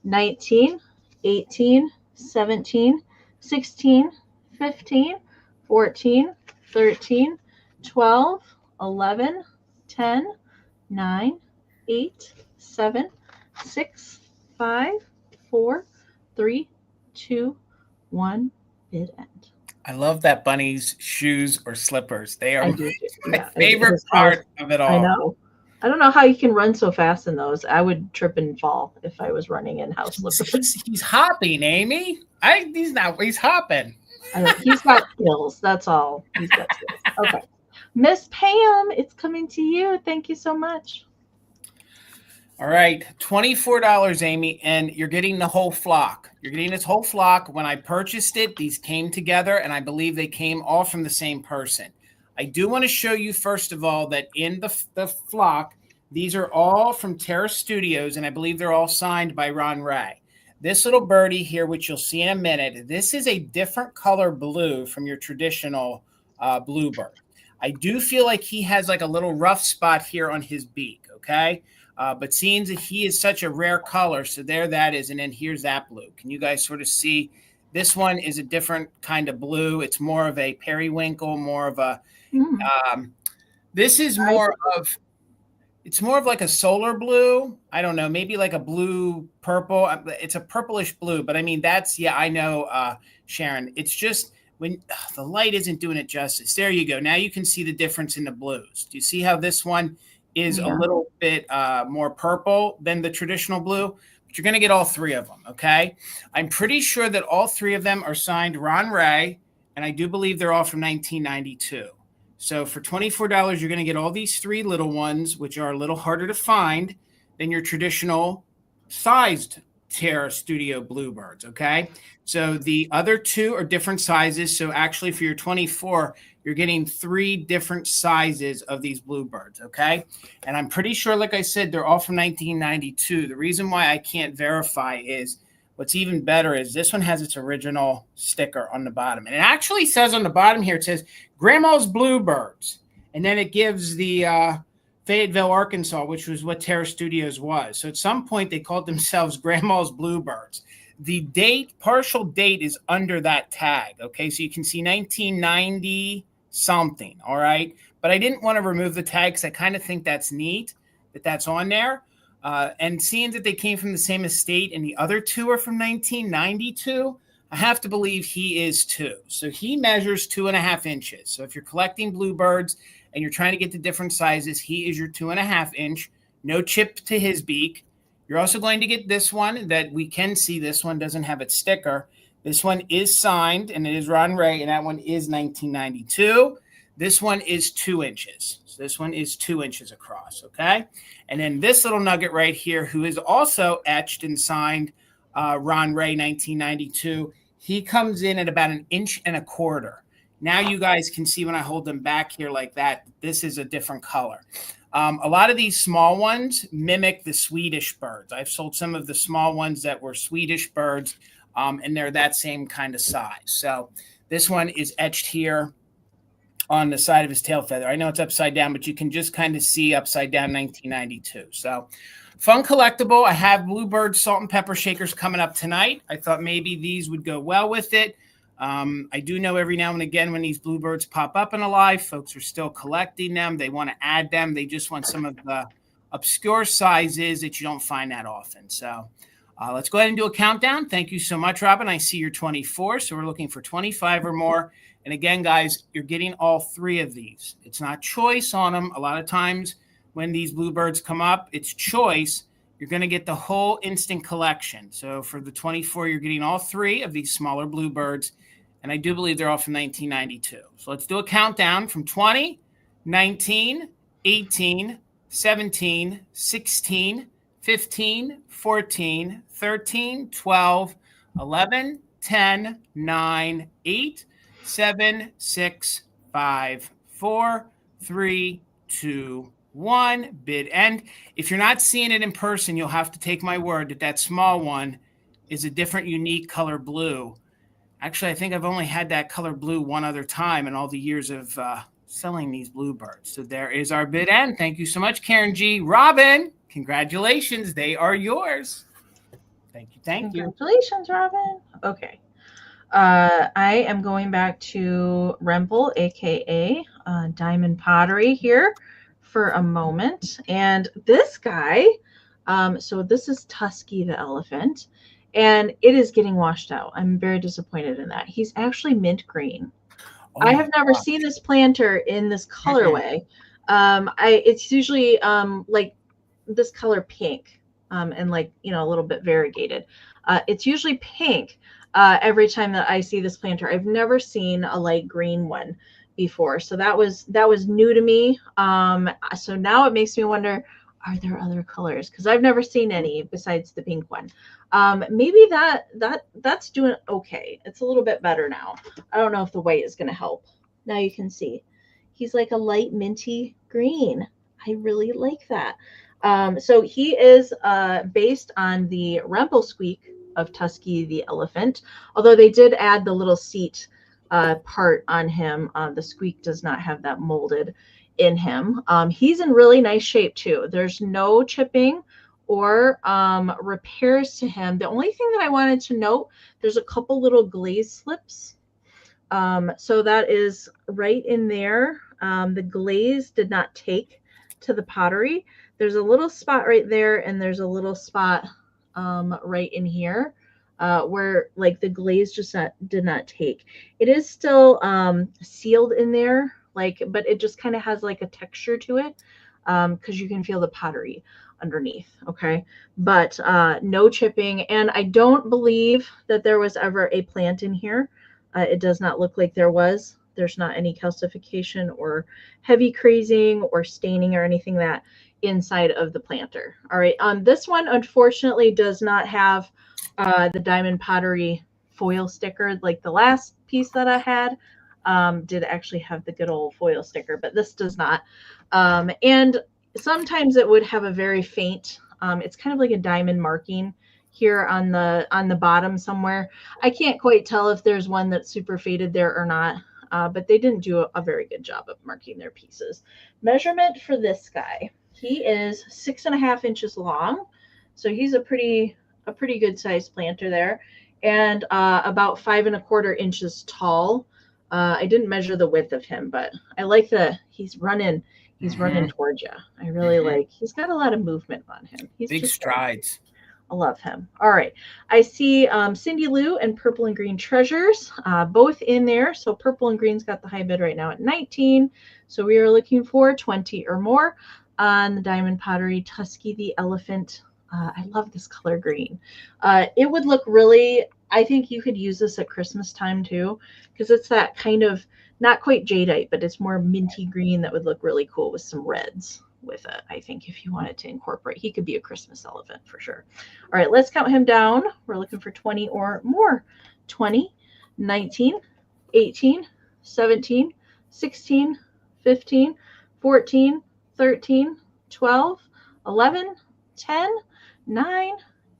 19, 18, 17, 16, 15, 14, 13, 12, 11, 10, 9, 8, 7, 6, 5, 4, 3, 2, 1, bid end. I love that bunny's shoes or slippers. They are my favorite part of it all. I know. I don't know how you can run so fast in those. I would trip and fall if I was running in house slippers. He's hopping, Amy. He's hopping. He's got skills. That's all. He's got skills. Okay. Miss Pam, it's coming to you. Thank you so much. All right. $24, Amy, and you're getting the whole flock. You're getting this whole flock. When I purchased it, these came together, and I believe they came all from the same person. I do want to show you, first of all, that in the flock, these are all from Terara Studios, and I believe they're all signed by Ron Ray. This little birdie here, which you'll see in a minute, this is a different color blue from your traditional bluebird. I do feel like he has like a little rough spot here on his beak, okay? But seeing that he is such a rare color, so there that is, and then here's that blue. Can you guys sort of see? This one is a different kind of blue. It's more of a periwinkle, more of a this is more of, it's more of like a solar blue. I don't know, maybe like a blue purple. It's a purplish blue, but I mean, that's, yeah, I know, Sharon. It's just when the light isn't doing it justice. There you go. Now you can see the difference in the blues. Do you see how this one is a little bit more purple than the traditional blue? But you're going to get all three of them, okay? I'm pretty sure that all three of them are signed Ron Ray, and I do believe they're all from 1992. So for $24, you're going to get all these three little ones, which are a little harder to find than your traditional sized Terara Studio Bluebirds, okay? So the other two are different sizes. So actually for your 24, you're getting three different sizes of these Bluebirds, okay? And I'm pretty sure, like I said, they're all from 1992. The reason why I can't verify is what's even better is this one has its original sticker on the bottom. And it actually says on the bottom here, it says Grandma's Bluebirds. And then it gives the Fayetteville, Arkansas, which was what Terara Studios was. So at some point they called themselves Grandma's Bluebirds. The date, partial date, is under that tag, okay? So you can see 1990 something, all right? But I didn't want to remove the tag because I kind of think that's neat that that's on there. And seeing that they came from the same estate and the other two are from 1992, I have to believe he is too. So he measures 2.5 inches. So if you're collecting Bluebirds and you're trying to get the different sizes, he is your 2.5 inch. No chip to his beak. You're also going to get this one that we can see. This one doesn't have its sticker. This one is signed, and it is Ron Ray, and that one is 1992. This one is 2 inches. So this one is 2 inches across, okay? And then this little nugget right here, who is also etched and signed Ron Ray, 1992. He comes in at about 1.25 inches. Now you guys can see when I hold them back here like that, this is a different color. A lot of these small ones mimic the Swedish birds. I've sold some of the small ones that were Swedish birds, and they're that same kind of size. So this one is etched here on the side of his tail feather. I know it's upside down, but you can just kind of see upside down 1992. So fun collectible. I have Bluebird salt and pepper shakers coming up tonight. I thought maybe these would go well with it. I do know every now and again when these Bluebirds pop up in a live, folks are still collecting them. They want to add them. They just want some of the obscure sizes that you don't find that often. So let's go ahead and do a countdown. Thank you so much, Robin. I see you're 24, so we're looking for 25 or more. And again, guys, you're getting all 3 of these. It's not choice on them. A lot of times when these Bluebirds come up, it's choice. You're going to get the whole instant collection. So for the 24, you're getting all 3 of these smaller Bluebirds. And I do believe they're all from 1992. So let's do a countdown from 20, 19, 18, 17, 16, 15, 14, 13, 12, 11, 10, 9, 8, 7, 6, 5, 4, 3, 2, 1. Bid end. If you're not seeing it in person, you'll have to take my word that that small one is a different, unique color blue. Actually, I think I've only had that color blue one other time in all the years of selling these Bluebirds. So there is our bid end. Thank you so much, Karen G. Robin, congratulations. They are yours. Thank you. Thank you. Congratulations, Robin. Okay. I am going back to Rempel, a.k.a. Diamond Pottery here for a moment. And this guy, so this is Tusky the elephant. And it is getting washed out. I'm very disappointed in that. He's actually mint green. Oh, I have never seen this planter in this colorway. It's usually like this color pink and like, you know, a little bit variegated. It's usually pink every time that I see this planter. I've never seen a light green one before. So that was new to me. So now it makes me wonder, are there other colors? Because I've never seen any besides the pink one. Maybe that's doing okay. It's a little bit better now. I don't know if the white is going to help. Now you can see he's like a light minty green. I really like that. So he is based on the Rempel squeak of Tusky the elephant, although they did add the little seat part on him. The squeak does not have that molded in him. He's in really nice shape too. There's no chipping or repairs to him. The only thing that I wanted to note, there's a couple little glaze slips. So that is right in there. The glaze did not take to the pottery. There's a little spot right there, and there's a little spot right in here where like the glaze just did not take. It is still sealed in there, but it just kind of has like a texture to it because you can feel the pottery underneath. Okay, but no chipping, and I don't believe that there was ever a plant in here. It does not look like there was. There's not any calcification or heavy crazing or staining or anything that inside of the planter. All right, this one unfortunately does not have the Diamond Pottery foil sticker. Like the last piece that I had did actually have the good old foil sticker, but this does not. And sometimes it would have a very faint, it's kind of like a diamond marking here on the bottom somewhere. I can't quite tell if there's one that's super faded there or not, but they didn't do a very good job of marking their pieces. Measurement for this guy, he is 6.5 inches long, so he's a pretty good sized planter there, and about 5.25 inches tall. I didn't measure the width of him, but I like he's running towards you. I really like, he's got a lot of movement on him. He's big strides. I love him. All right. I see Cindy Lou and Purple and Green Treasures, both in there. So Purple and Green's got the high bid right now at 19. So we are looking for 20 or more on the Diamond Pottery Tusky the Elephant. I love this color green. It would look really, I think you could use this at Christmas time too, because it's that kind of, not quite jadeite, but it's more minty green that would look really cool with some reds with it. I think if you wanted to incorporate, he could be a Christmas elephant for sure. All right, let's count him down. We're looking for 20 or more. 20, 19, 18, 17, 16, 15, 14, 13, 12, 11, 10, 9,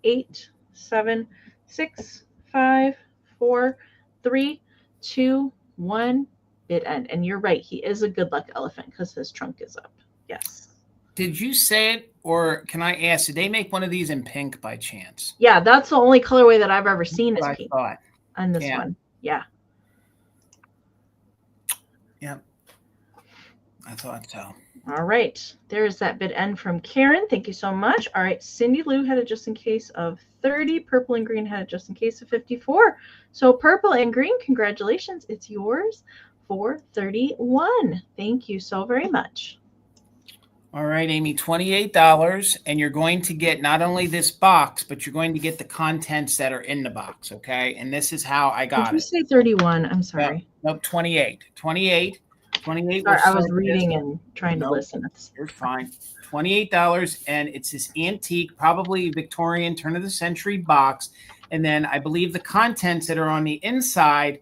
8, 7, 6, 5, 4, 3, 2, 1. Bid end. And you're right. He is a good luck elephant because his trunk is up. Yes. Did you say it, or can I ask, did they make one of these in pink by chance? Yeah, that's the only colorway that I've ever seen is pink on this one. Yeah. Yep. I thought so. All right. There's that bid end from Karen. Thank you so much. All right. Cindy Lou had it just in case of 30. Purple and Green had it just in case of 54. So Purple and Green, congratulations. It's yours for 31. Thank you so very much. All right, Amy, $28, and you're going to get not only this box, but you're going to get the contents that are in the box, okay? And this is how I got it. Did you say 31? I'm sorry. Nope, 28. 28. Sorry, I was reading and trying to listen. You're fine. $28, and it's this antique, probably Victorian, turn of the century box. And then I believe the contents that are on the inside,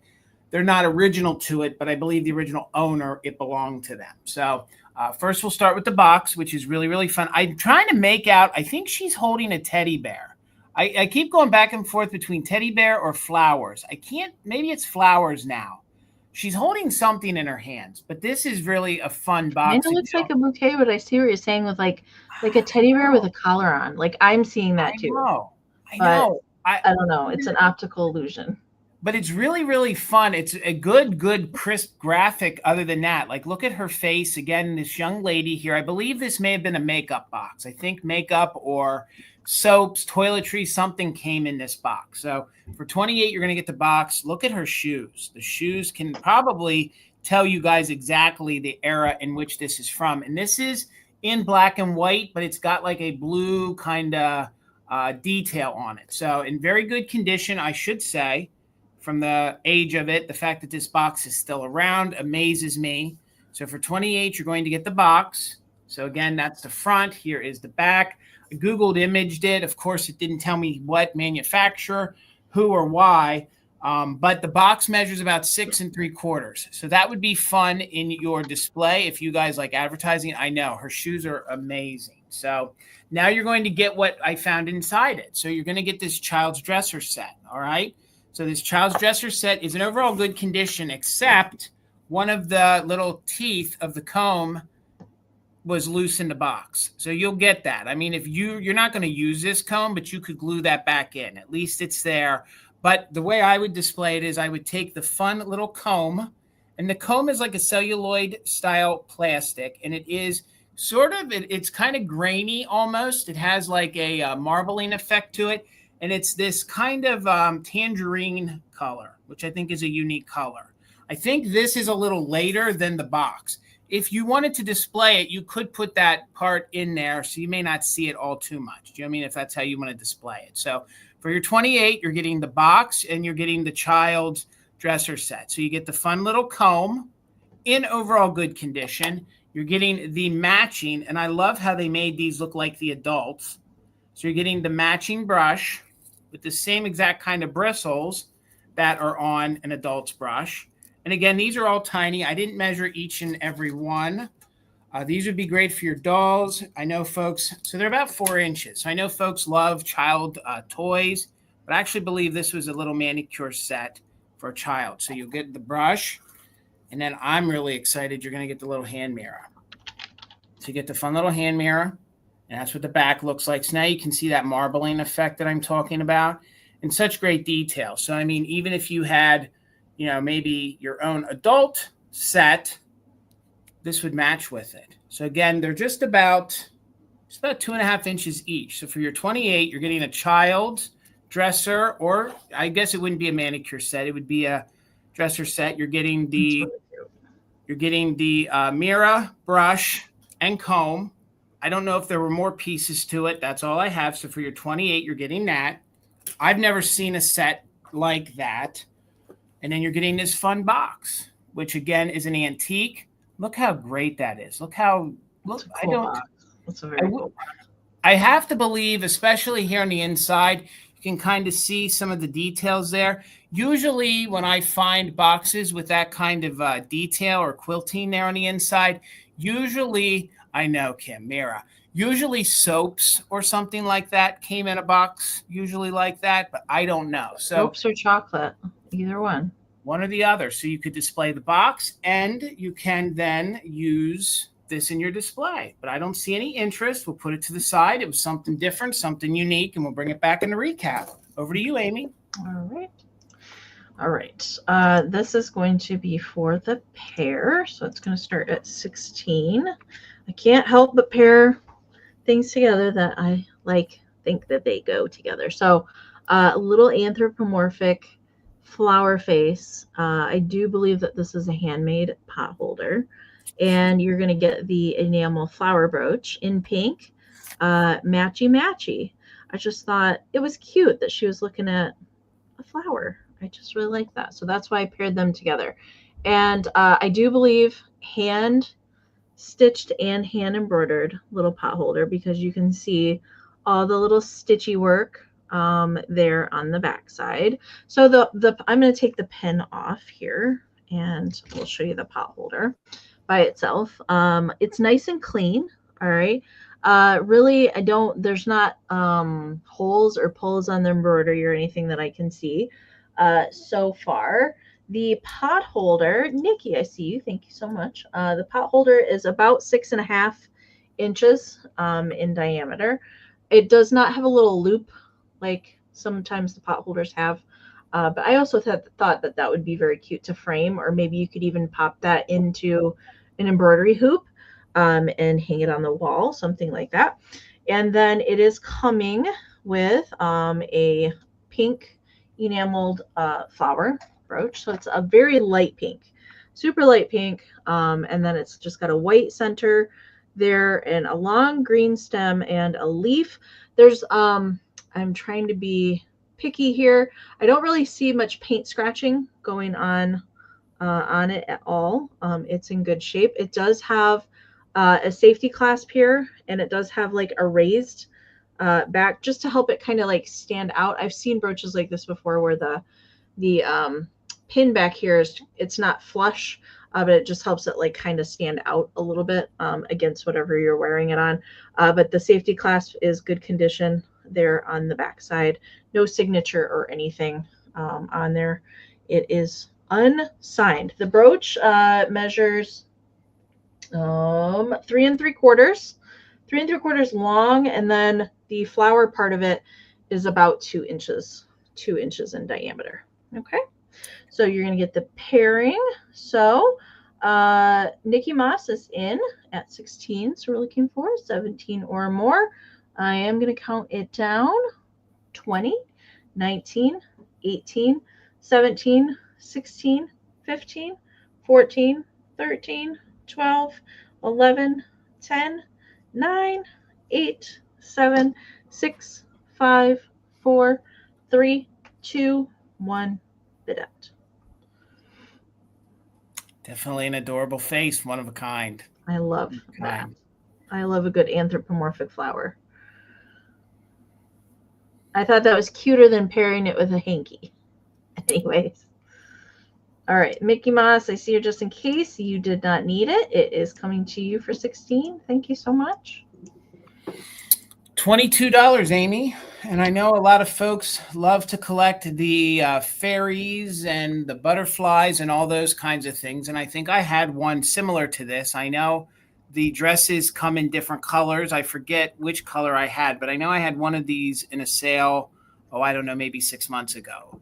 they're not original to it, but I believe the original owner, it belonged to them. So first, we'll start with the box, which is really, really fun. I'm trying to make out, I think she's holding a teddy bear. I keep going back and forth between teddy bear or flowers. I can't, maybe it's flowers now. She's holding something in her hands, but this is really a fun box. It looks like a bouquet, but I see what you're saying with like a teddy bear with a collar on. Like I'm seeing that too. I know. I don't know. It's an optical illusion. But it's really, really fun. It's a good, crisp graphic other than that. Like, look at her face. Again, this young lady here. I believe this may have been a makeup box. I think makeup or soaps, toiletries, something came in this box. So for 28, you're going to get the box. Look at her shoes. The shoes can probably tell you guys exactly the era in which this is from. And this is in black and white, but it's got like a blue kind of detail on it. So in very good condition, I should say. From the age of it, the fact that this box is still around amazes me. So for 28, you're going to get the box. So again, that's the front. Here is the back. I Googled imaged it. Of course, it didn't tell me what manufacturer, who or why, but the box measures about 6 3/4. So that would be fun in your display if you guys like advertising. I know her shoes are amazing. So now you're going to get what I found inside it. So you're going to get this child's dresser set. All right. So this child's dresser set is in overall good condition, except one of the little teeth of the comb was loose in the box. So you'll get that. I mean, if you're not going to use this comb, but you could glue that back in. At least it's there. But the way I would display it is I would take the fun little comb, and the comb is like a celluloid style plastic, and it is sort of, it's kind of grainy almost. It has like a marbling effect to it. And it's this kind of tangerine color, which I think is a unique color. I think this is a little later than the box. If you wanted to display it, you could put that part in there so you may not see it all too much. Do you know what I mean? If that's how you want to display it. So for your 28, you're getting the box and you're getting the child's dresser set. So you get the fun little comb in overall good condition. You're getting the matching, and I love how they made these look like the adults. So you're getting the matching brush with the same exact kind of bristles that are on an adult's brush. And again, these are all tiny. I didn't measure each and every one. These would be great for your dolls. I know folks, so they're about 4 inches. So I know folks love child toys, but I actually believe this was a little manicure set for a child. So you'll get the brush, and then I'm really excited. You're going to get the little hand mirror. So you get the fun little hand mirror. And that's what the back looks like. So now you can see that marbling effect that I'm talking about in such great detail. So, I mean, even if you had, you know, maybe your own adult set, this would match with it. So, again, they're just about It's about 2.5 inches each. So for your 28, you're getting a child's dresser, or I guess it wouldn't be a manicure set. It would be a dresser set. You're getting the mirror, brush, and comb. I don't know if there were more pieces to it. That's all I have. So for your 28, you're getting that. I've never seen a set like that. And then you're getting this fun box, which again is an antique. Look how great that is. Look how look. Cool I don't. box. That's a very cool box. I have to believe, especially here on the inside, you can kind of see some of the details there. Usually when I find boxes with that kind of detail or quilting there on the inside, usually, I know, Kim, Mira, usually soaps or something like that came in a box, usually like that, but I don't know. So soaps or chocolate, either one. One or the other. So you could display the box and you can then use this in your display. But I don't see any interest. We'll put it to the side. It was something different, something unique, and we'll bring it back in the recap. Over to you, Amy. All right. All right. This is going to be for the pair. So it's going to start at 16. I can't help but pair things together that I think that they go together. So a little anthropomorphic flower face. I do believe that this is a handmade pot holder. And you're going to get the enamel flower brooch in pink, matchy. I just thought it was cute that she was looking at a flower. I just really like that. So that's why I paired them together. And I do believe hand stitched and hand embroidered little pot holder, because you can see all the little stitchy work there on the back side. So I'm going to take the pin off here and we'll show you the pot holder by itself. It's nice and clean. All right. Really, there's not holes or pulls on the embroidery or anything that I can see so far. The pot holder, Nikki, I see you. Thank you so much. The pot holder is about 6.5 inches in diameter. It does not have a little loop like sometimes the pot holders have. But I also thought that would be very cute to frame, or maybe you could even pop that into an embroidery hoop and hang it on the wall, something like that. And then it is coming with a pink enameled flower brooch. So it's a very light pink, super light pink. And then it's just got a white center there and a long green stem and a leaf. There's, I'm trying to be picky here. I don't really see much paint scratching going on it at all. It's in good shape. It does have a safety clasp here, and it does have like a raised back just to help it kind of like stand out. I've seen brooches like this before where the pin back here it's not flush, but it just helps it like kind of stand out a little bit against whatever you're wearing it on. But the safety clasp is good condition there on the back side. No signature or anything on there. It is unsigned. The brooch measures 3 3/4 long, and then the flower part of it is about 2 inches in diameter. Okay, so you're going to get the pairing. So Nikki Moss is in at 16, so we're looking for 17 or more. I am going to count it down: 20, 19, 18, 17, 16, 15, 14, 13, 12, 11, 10, 9, 8, 7, 6, 5, 4, 3, 2, 1, bidet. Definitely an adorable face, one of a kind. I love that. I love a good anthropomorphic flower. I thought that was cuter than pairing it with a hanky. Anyways. All right, Mickey Mouse, I see you just in case you did not need it. It is coming to you for 16. Thank you so much. $22, Amy. And I know a lot of folks love to collect the fairies and the butterflies and all those kinds of things. And I think I had one similar to this. I know the dresses come in different colors. I forget which color I had, but I know I had one of these in a sale oh, I don't know, maybe 6 months ago.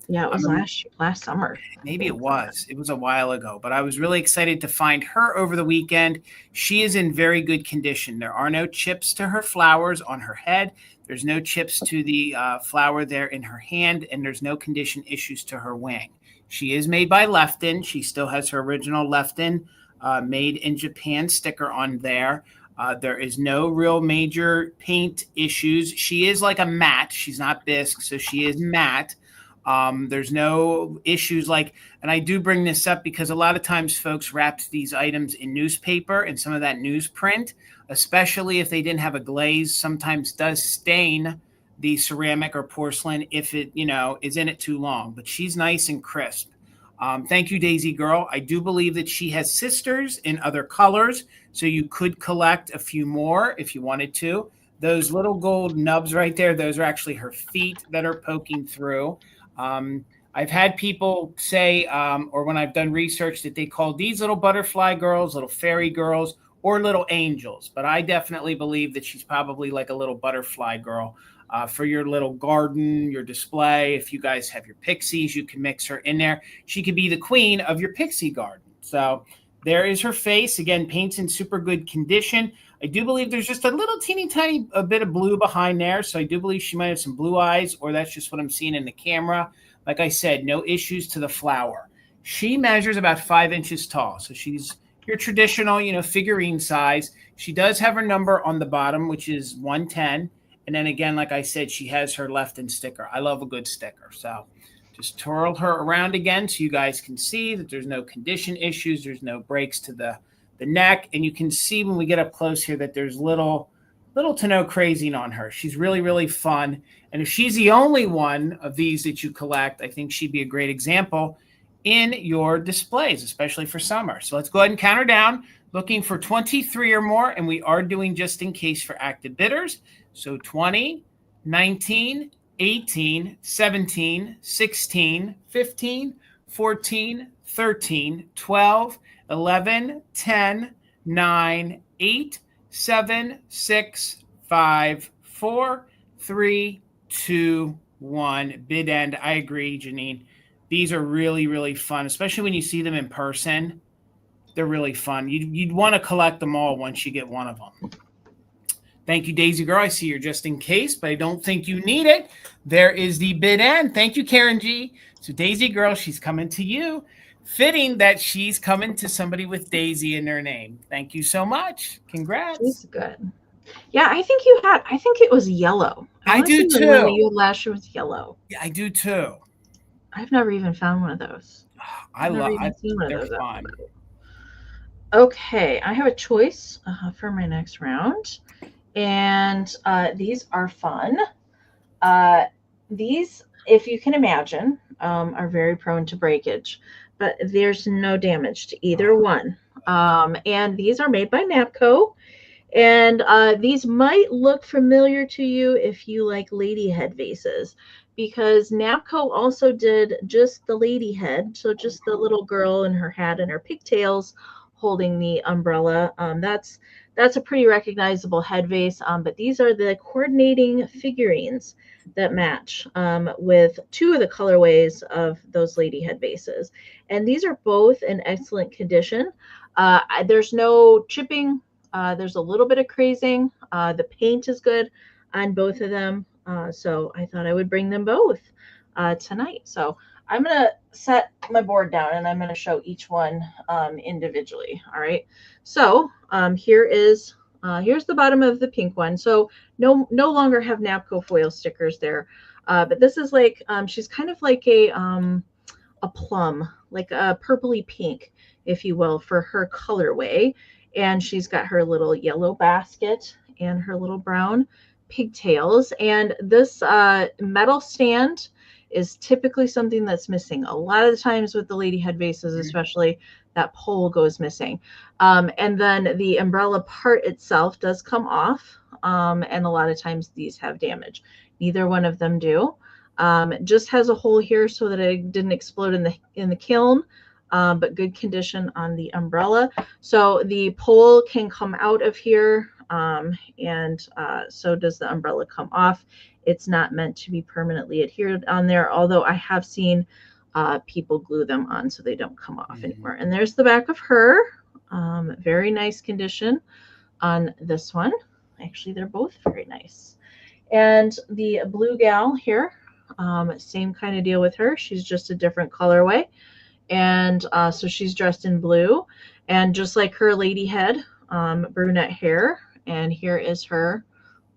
Yeah, it was last summer. Maybe it was. It was a while ago, but I was really excited to find her over the weekend. She is in very good condition. There are no chips to her flowers on her head. There's no chips to the flower there in her hand, and there's no condition issues to her wing. She is made by Lefton. She still has her original Lefton made in Japan sticker on there. There is no real major paint issues. She is like a matte. She's not bisque, so she is matte. There's no issues and I do bring this up because a lot of times folks wrapped these items in newspaper, and some of that newsprint, especially if they didn't have a glaze, sometimes does stain the ceramic or porcelain if it, is in it too long. But she's nice and crisp. Thank you, Daisy Girl. I do believe that she has sisters in other colors, so you could collect a few more if you wanted to. Those little gold nubs right there, those are actually her feet that are poking through. I've had people say, or when I've done research, that they call these little butterfly girls, little fairy girls, or little angels. But I definitely believe that she's probably like a little butterfly girl. For your little garden, your display. If you guys have your pixies, you can mix her in there. She could be the queen of your pixie garden. So there is her face. Again, paint's in super good condition. I do believe there's just a little teeny tiny bit of blue behind there. So I do believe she might have some blue eyes, or that's just what I'm seeing in the camera. Like I said, no issues to the flower. She measures about 5 inches tall. So she's your traditional, figurine size. She does have her number on the bottom, which is 110. And then again, like I said, she has her Lefton sticker. I love a good sticker. So just twirl her around again so you guys can see that there's no condition issues. There's no breaks to the neck. And you can see when we get up close here that there's little to no crazing on her. She's really, really fun. And if she's the only one of these that you collect, I think she'd be a great example in your displays, especially for summer. So let's go ahead and count her down. Looking for 23 or more, and we are doing just in case for active bidders. So 20, 19, 18, 17, 16, 15, 14, 13, 12, 11, 10, 9, 8, 7, 6, 5, 4, 3, 2, 1. Bid end. I agree, Janine. These are really, really fun, especially when you see them in person. They're really fun. You'd want to collect them all once you get one of them. Thank you, Daisy Girl. I see you're just in case, but I don't think you need it. There is the bid end. Thank you, Karen G. So Daisy Girl, she's coming to you. Fitting that she's coming to somebody with Daisy in their name. Thank you so much. Congrats. She's good. Yeah, I think it was yellow. I do too. The one that you had last year was yellow. Yeah, I do too. I've never even found one of those. I love it. They're fun. Okay, I have a choice for my next round. And these are fun. These, if you can imagine, are very prone to breakage, but there's no damage to either one. And these are made by Napco. And these might look familiar to you if you like lady head vases, because Napco also did just the lady head. So just the little girl in her hat and her pigtails holding the umbrella. That's a pretty recognizable head vase, but these are the coordinating figurines that match with 2 of the colorways of those lady head vases. And these are both in excellent condition. There's no chipping. There's a little bit of crazing. The paint is good on both of them. So I thought I would bring them both tonight. So I'm going to set my board down and I'm going to show each one individually. All right. So here's the bottom of the pink one. So no longer have Napco foil stickers there. But this is like, she's kind of like a plum, like a purpley pink, if you will, for her colorway. And she's got her little yellow basket and her little brown pigtails. And this metal stand is typically something that's missing. A lot of the times with the lady head vases, especially, that pole goes missing. And then the umbrella part itself does come off. And a lot of times these have damage. Neither one of them do. It just has a hole here so that it didn't explode in the kiln. But good condition on the umbrella. So the pole can come out of here, and so does the umbrella come off. It's not meant to be permanently adhered on there, although I have seen people glue them on so they don't come off anymore. And there's the back of her. Very nice condition on this one. Actually, they're both very nice. And the blue gal here, same kind of deal with her. She's just a different colorway. And so she's dressed in blue. And just like her lady head, brunette hair. And here is her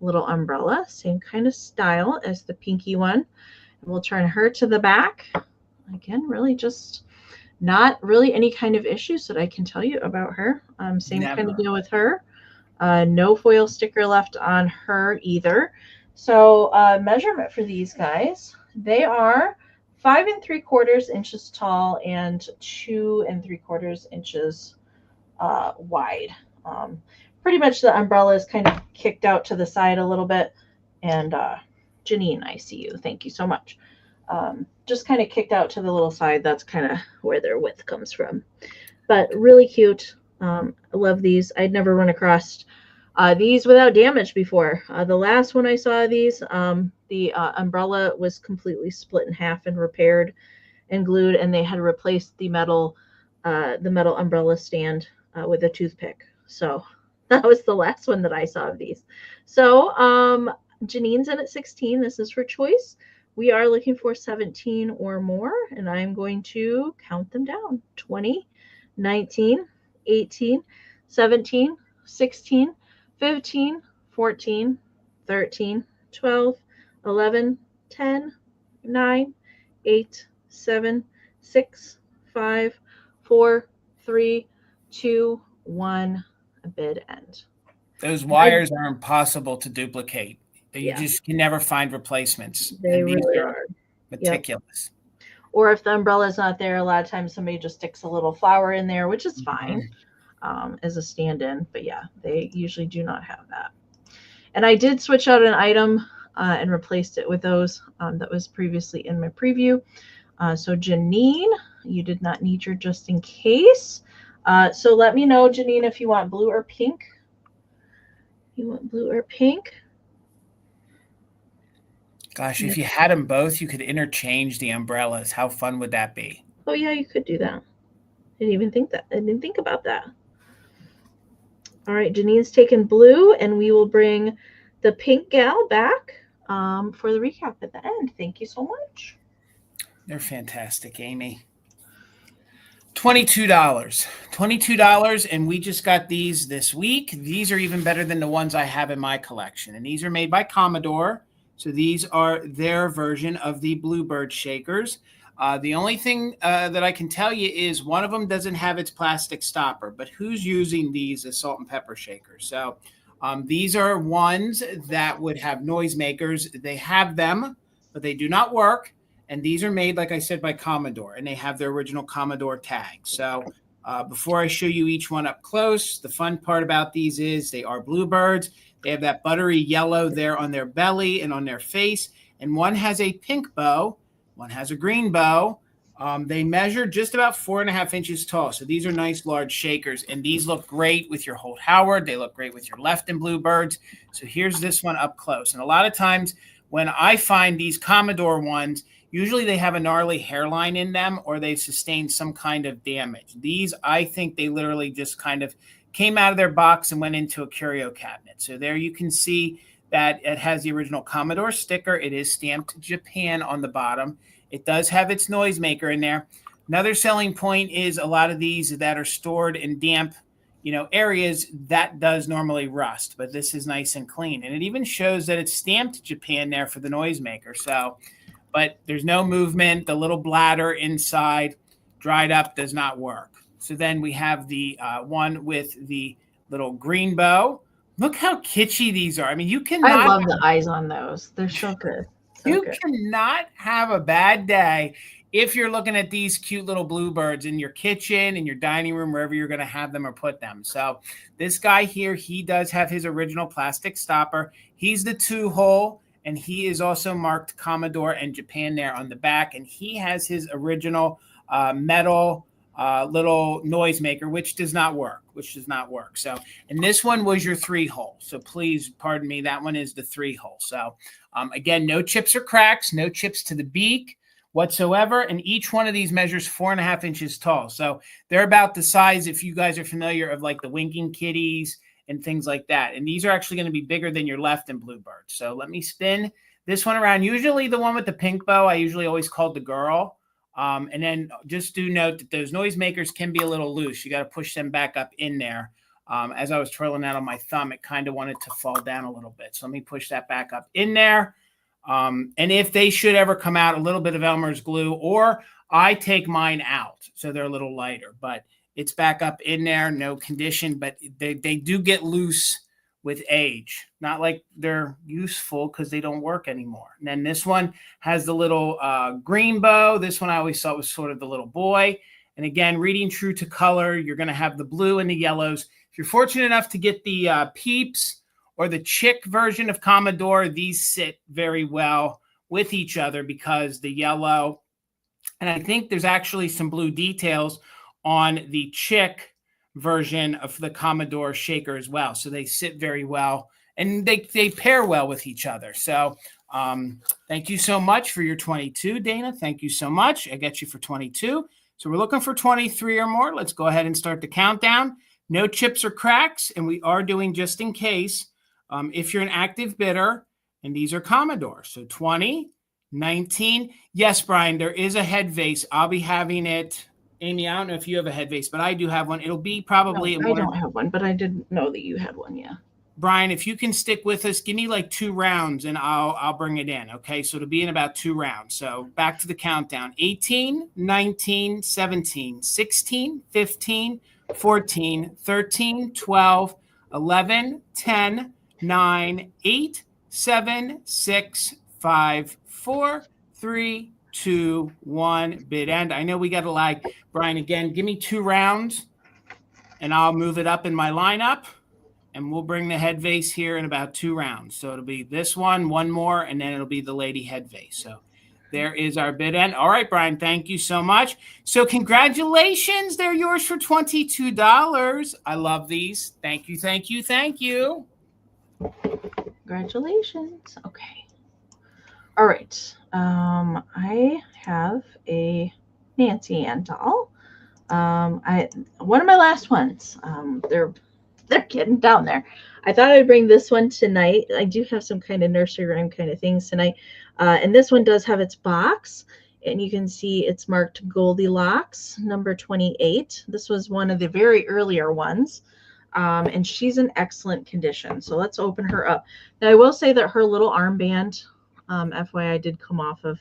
little umbrella. Same kind of style as the pinky one. We'll turn her to the back. Again, really just not really any kind of issues that I can tell you about her. Same kind of deal with her. No foil sticker left on her either. So measurement for these guys, they are 5 3/4 inches tall and 2 3/4 inches wide. Pretty much the umbrella is kind of kicked out to the side a little bit. And Janine, I see you. Thank you so much. Just kind of kicked out to the little side. That's kind of where their width comes from. But really cute. I love these. I'd never run across these without damage before. The last one I saw these, the umbrella was completely split in half and repaired and glued, and they had replaced the metal umbrella stand with a toothpick. So that was the last one that I saw of these. So Janine's in at 16. This is her choice. We are looking for 17 or more, and I'm going to count them down. 20, 19, 18, 17, 16, 15, 14, 13, 12, 11, 10, 9, 8, 7, 6, 5, 4, 3, 2, 1. A bid end. Those wires are impossible to duplicate. You just can never find replacements. They really are meticulous. Yep. Or if the umbrella is not there, a lot of times somebody just sticks a little flower in there, which is fine as a stand-in. But yeah, they usually do not have that. And I did switch out an item and replaced it with those that was previously in my preview. So Janine, you did not need your just in case. So let me know, Janine, if you want blue or pink. You want blue or pink? Gosh, if you had them both, you could interchange the umbrellas. How fun would that be? Oh yeah, you could do that. I didn't even think that. I didn't think about that. All right, Janine's taken blue, and we will bring the pink gal back for the recap at the end. Thank you so much. They're fantastic, Amy. $22, and we just got these this week. These are even better than the ones I have in my collection, and these are made by Commodore. So these are their version of the Bluebird shakers. The only thing that I can tell you is one of them doesn't have its plastic stopper, but who's using these as salt and pepper shakers? So these are ones that would have noisemakers. They have them, but they do not work. And these are made, like I said, by Commodore, and they have their original Commodore tag. So before I show you each one up close, the fun part about these is they are Bluebirds. They have that buttery yellow there on their belly and on their face. And one has a pink bow. One has a green bow. They measure just about 4.5 inches tall. So these are nice, large shakers. And these look great with your Holt Howard. They look great with your Lefton Bluebirds. So here's this one up close. And a lot of times when I find these Commodore ones, usually they have a gnarly hairline in them or they've sustained some kind of damage. These, I think they literally just kind of came out of their box and went into a curio cabinet. So there you can see that it has the original Commodore sticker. It is stamped Japan on the bottom. It does have its noisemaker in there. Another selling point is a lot of these that are stored in damp, areas that does normally rust, but this is nice and clean. And it even shows that it's stamped Japan there for the noisemaker. So, but there's no movement. The little bladder inside dried up does not work. So then we have the one with the little green bow. Look how kitschy these are. I mean, you cannot. I love the eyes on those. They're so good. You cannot have a bad day if you're looking at these cute little Bluebirds in your kitchen, in your dining room, wherever you're going to have them or put them. So this guy here, he does have his original plastic stopper. He's the 2-hole, and he is also marked Commodore and Japan there on the back. And he has his original metal little noisemaker, which does not work, So, and this one was your 3-hole. So please pardon me. That one is the 3-hole. So again, no chips or cracks, no chips to the beak whatsoever. And each one of these measures 4.5 inches tall. So they're about the size, if you guys are familiar, of like the winking kitties and things like that. And these are actually going to be bigger than your Lefton Bluebird. So let me spin this one around. Usually the one with the pink bow, I usually always called the girl. And then just do note that those noisemakers can be a little loose. You got to push them back up in there. As I was twirling that on my thumb, it kind of wanted to fall down a little bit. So let me push that back up in there. And if they should ever come out, a little bit of Elmer's glue, or I take mine out so they're a little lighter. But it's back up in there, no condition. But they do get loose with age. Not like they're useful because they don't work anymore. And then this one has the little green bow. This one I always thought was sort of the little boy. And again, reading true to color, you're going to have the blue and the yellows. If you're fortunate enough to get the Peeps or the Chick version of Commodore, these sit very well with each other because the yellow, and I think there's actually some blue details on the Chick version of the Commodore shaker as well. So they sit very well and they pair well with each other. So thank you so much for your 22, Dana. Thank you so much. I got you for 22. So we're looking for 23 or more. Let's go ahead and start the countdown. No chips or cracks. And we are doing just in case if you're an active bidder, and these are Commodore. So 20, 19. Yes, Brian, there is a head vase. I'll be having it. Amy, I don't know if you have a head vase, but I do have one. It'll be probably. No, I don't have one, but I didn't know that you had one. Yeah. Brian, if you can stick with us, give me like 2 rounds and I'll bring it in. Okay. So it'll be in about 2 rounds. So back to the countdown. 18, 19, 17, 16, 15, 14, 13, 12, 11, 10, 9, 8, 7, 6, 5, 4, 3, 2, 1, bid end. I know we got to lag. Brian, again, give me 2 rounds and I'll move it up in my lineup and we'll bring the head vase here in about 2 rounds. So it'll be this one more, and then it'll be the lady head vase. So there is our bid end. All right, Brian, thank you so much. So congratulations. They're yours for $22. I love these. Thank you, thank you, thank you. Congratulations. Okay. All right. I have a Nancy Ann doll. One of my last ones. They're getting down there. I thought I'd bring this one tonight. I do have some kind of nursery rhyme kind of things tonight. And this one does have its box, and you can see it's marked Goldilocks, number 28. This was one of the very earlier ones. And she's in excellent condition. So let's open her up. Now I will say that her little armband, FYI, did come off of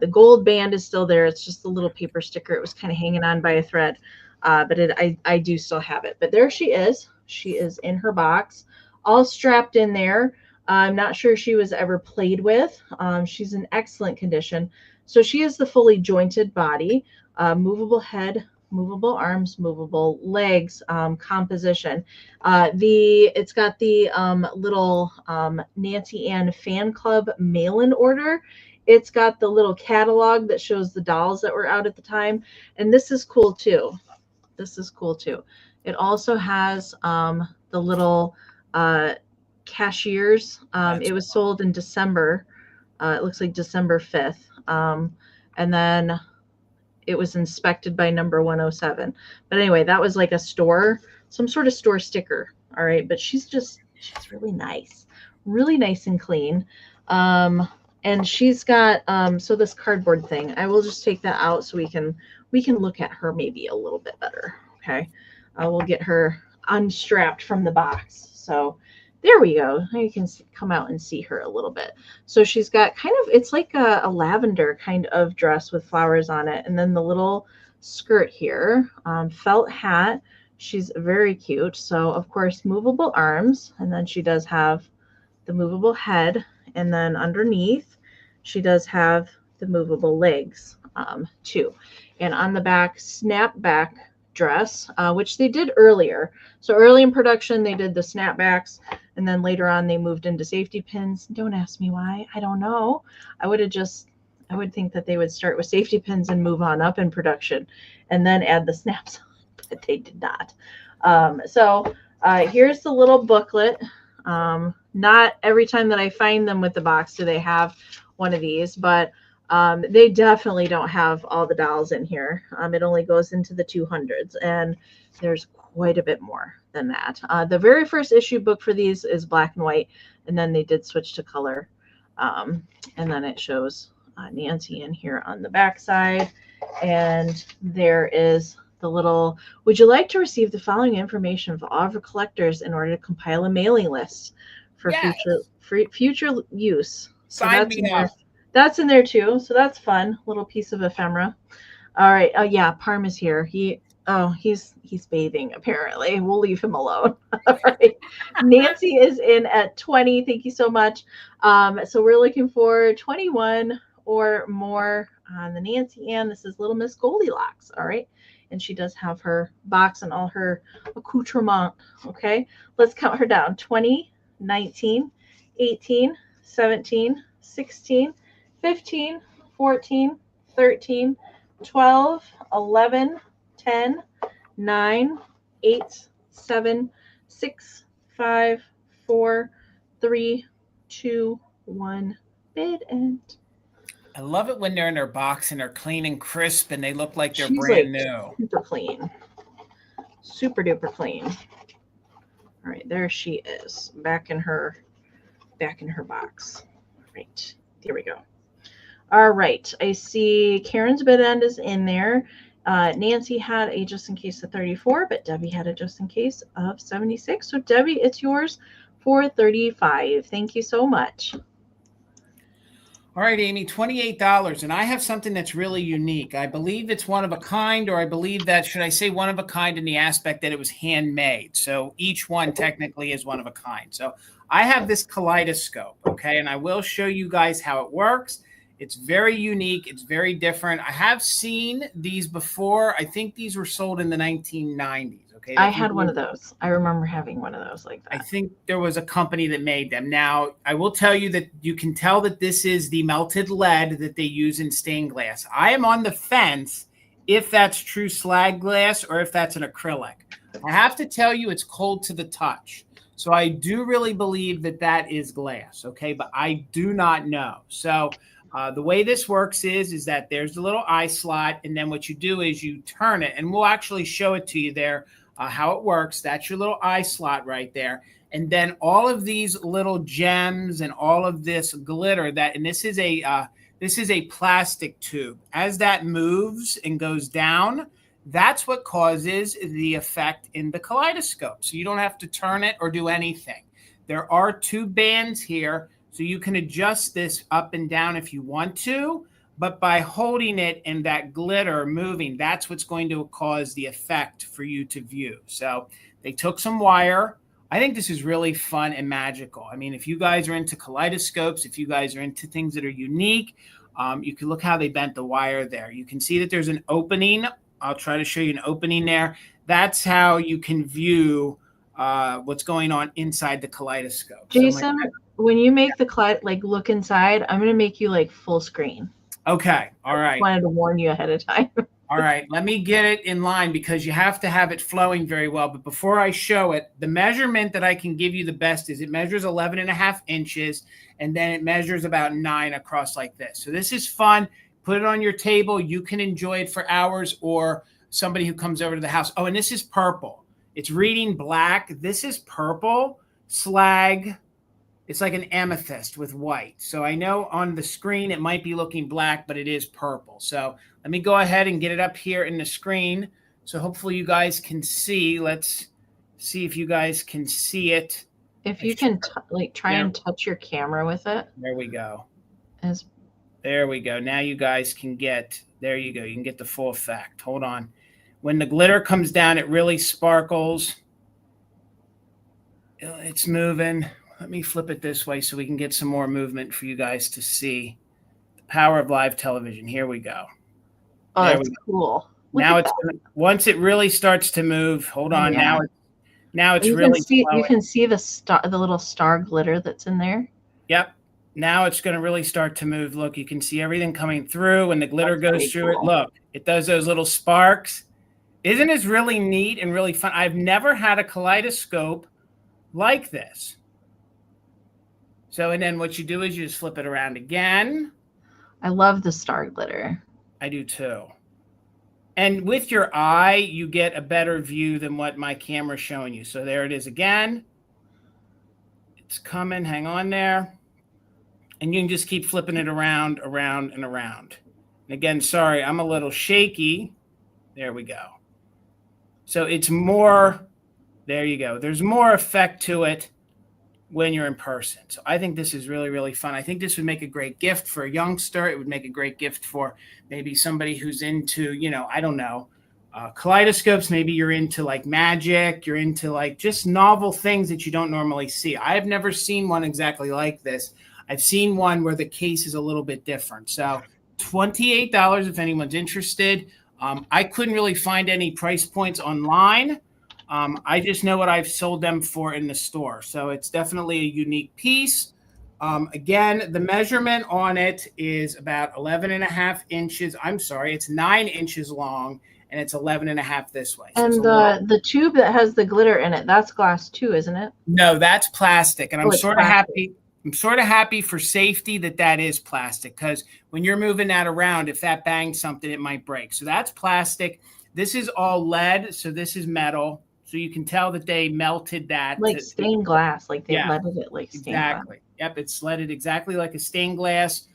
the gold band is still there. It's just a little paper sticker. It was kind of hanging on by a thread, but I do still have it. But there she is. She is in her box, all strapped in there. I'm not sure she was ever played with. She's in excellent condition. So she is the fully jointed body, movable head, movable arms, movable legs, composition. It's got the little Nancy Ann fan club mail-in order. It's got the little catalog that shows the dolls that were out at the time. And this is cool too. This is cool too. It also has the little cashiers. It was sold in December. It looks like December 5th. And then it was inspected by number 107. But anyway, that was like a store, some sort of store sticker. All right. But she's really nice and clean. And she's got, so this cardboard thing, I will just take that out so we can look at her maybe a little bit better. Okay. We'll get her unstrapped from the box. So there we go. Now you can come out and see her a little bit. So she's got kind of, it's like a lavender kind of dress with flowers on it. And then the little skirt here, felt hat. She's very cute. So of course, movable arms. And then she does have the movable head. And then underneath, she does have the movable legs too. And on the back, snapback dress, which they did earlier. So early in production, they did the snapbacks, and then later on they moved into safety pins. Don't ask me why. I don't know. I would have just I would think that they would start with safety pins and move on up in production and then add the snaps on, but they did not. So here's the little booklet. Not every time that I find them with the box do they have one of these, but they definitely don't have all the dolls in here. It only goes into the 200s, and there's quite a bit more than that. The very first issue book for these is black and white, and then they did switch to color. And then it shows Nancy in here on the back side, and there is the little, would you like to receive the following information of all of your collectors in order to compile a mailing list for future use? So that's in there too. So that's fun. Little piece of ephemera. All right. Oh yeah, Parm is here. He's bathing apparently. We'll leave him alone. All right. Nancy is in at 20. Thank you so much. So we're looking for 21 or more on the Nancy Ann. This is Little Miss Goldilocks. All right. And she does have her box and all her accoutrement. Okay. Let's count her down. 20, 19, 18, 17, 16, 15, 14, 13, 12, 11, 10, 9, 8, 7, 6, 5, 4, 3, 2, 1. Bid end. I love it when they're in their box and they're clean and crisp and they look like they're brand new. Super clean. Super duper clean. All right, there she is. Back in her box. All right. There we go. All right. I see Karen's bid end is in there. Nancy had a just in case of 34, but Debbie had a just in case of 76. So Debbie, it's yours for 35. Thank you so much. All right, Amy, $28. And I have something that's really unique. I believe it's one of a kind, or I believe that, should I say one of a kind in the aspect that it was handmade. So each one technically is one of a kind. So I have this kaleidoscope, okay, and I will show you guys how it works. It's very unique. It's very different. I have seen these before. I think these were sold in the 1990s. Okay, I had one of those. I remember having one of those like that. I think there was a company that made them. Now, I will tell you that you can tell that this is the melted lead that they use in stained glass. I am on the fence if that's true slag glass or if that's an acrylic. I have to tell you it's cold to the touch. So I do really believe that that is glass, okay? But I do not know. So the way this works is that there's the little eye slot, and then what you do is you turn it, and we'll actually show it to you there. How it works. That's your little eye slot right there. And then all of these little gems and all of this glitter and this is a plastic tube. As that moves and goes down, that's what causes the effect in the kaleidoscope. So you don't have to turn it or do anything. There are two bands here, so you can adjust this up and down if you want to. But by holding it and that glitter moving, that's what's going to cause the effect for you to view. So they took some wire. I think this is really fun and magical. I mean, if you guys are into kaleidoscopes, if you guys are into things that are unique, you can look how they bent the wire there. You can see that there's an opening. I'll try to show you an opening there. That's how you can view what's going on inside the kaleidoscope. Jason, when you make the look inside, I'm going to make you like full screen. Okay. All right. I wanted to warn you ahead of time. All right. Let me get it in line because you have to have it flowing very well. But before I show it, the measurement that I can give you the best is it measures 11.5 inches, and then it measures about 9 across like this. So this is fun. Put it on your table. You can enjoy it for hours, or somebody who comes over to the house. Oh, and this is purple. It's reading black. This is purple slag. It's like an amethyst with white. So I know on the screen it might be looking black, but it is purple. So let me go ahead and get it up here in the screen. So hopefully you guys can see. Let's see if you guys can see it. If you can try and touch your camera with it. There we go. There we go. Now you guys can get, there you go. You can get the full effect. Hold on. When the glitter comes down, it really sparkles. It's moving. Let me flip it this way so we can get some more movement for you guys to see. The power of live television. Here we go. Oh, that's cool. Now it's once it really starts to move. Hold on. Yeah. Now it's really you can see the little star glitter that's in there. Yep. Now it's going to really start to move. Look, you can see everything coming through when the glitter That's goes through it. cool. Look, it does those little sparks. Isn't this really neat and really fun? I've never had a kaleidoscope like this. So, and then what you do is you just flip it around again. I love the star glitter. I do too. And with your eye, you get a better view than what my camera's showing you. So there it is again. It's coming. Hang on there. And you can just keep flipping it around, around, and around. And again, sorry, I'm a little shaky. There we go. So it's more, there you go. There's more effect to it when you're in person. So I think this is really, really fun. I think this would make a great gift for a youngster. It would make a great gift for maybe somebody who's into, you know, I don't know, kaleidoscopes. Maybe you're into like magic. You're into like just novel things that you don't normally see. I've never seen one exactly like this. I've seen one where the case is a little bit different. So $28 if anyone's interested. I couldn't really find any price points online. I just know what I've sold them for in the store. So it's definitely a unique piece. Again, the measurement on it is about 11.5 inches. I'm sorry, it's 9 inches long and it's 11.5 this way. So and the tube that has the glitter in it, that's glass too, isn't it? No, that's plastic. And I'm sort of plastic. happy. I'm sort of happy for safety that is plastic, because when you're moving that around, if that bangs something, it might break. So that's plastic. This is all lead. So this is metal. So you can tell that they melted that. Like stained glass, like they leaded it like stained glass. Yep, it's leaded exactly like a stained glass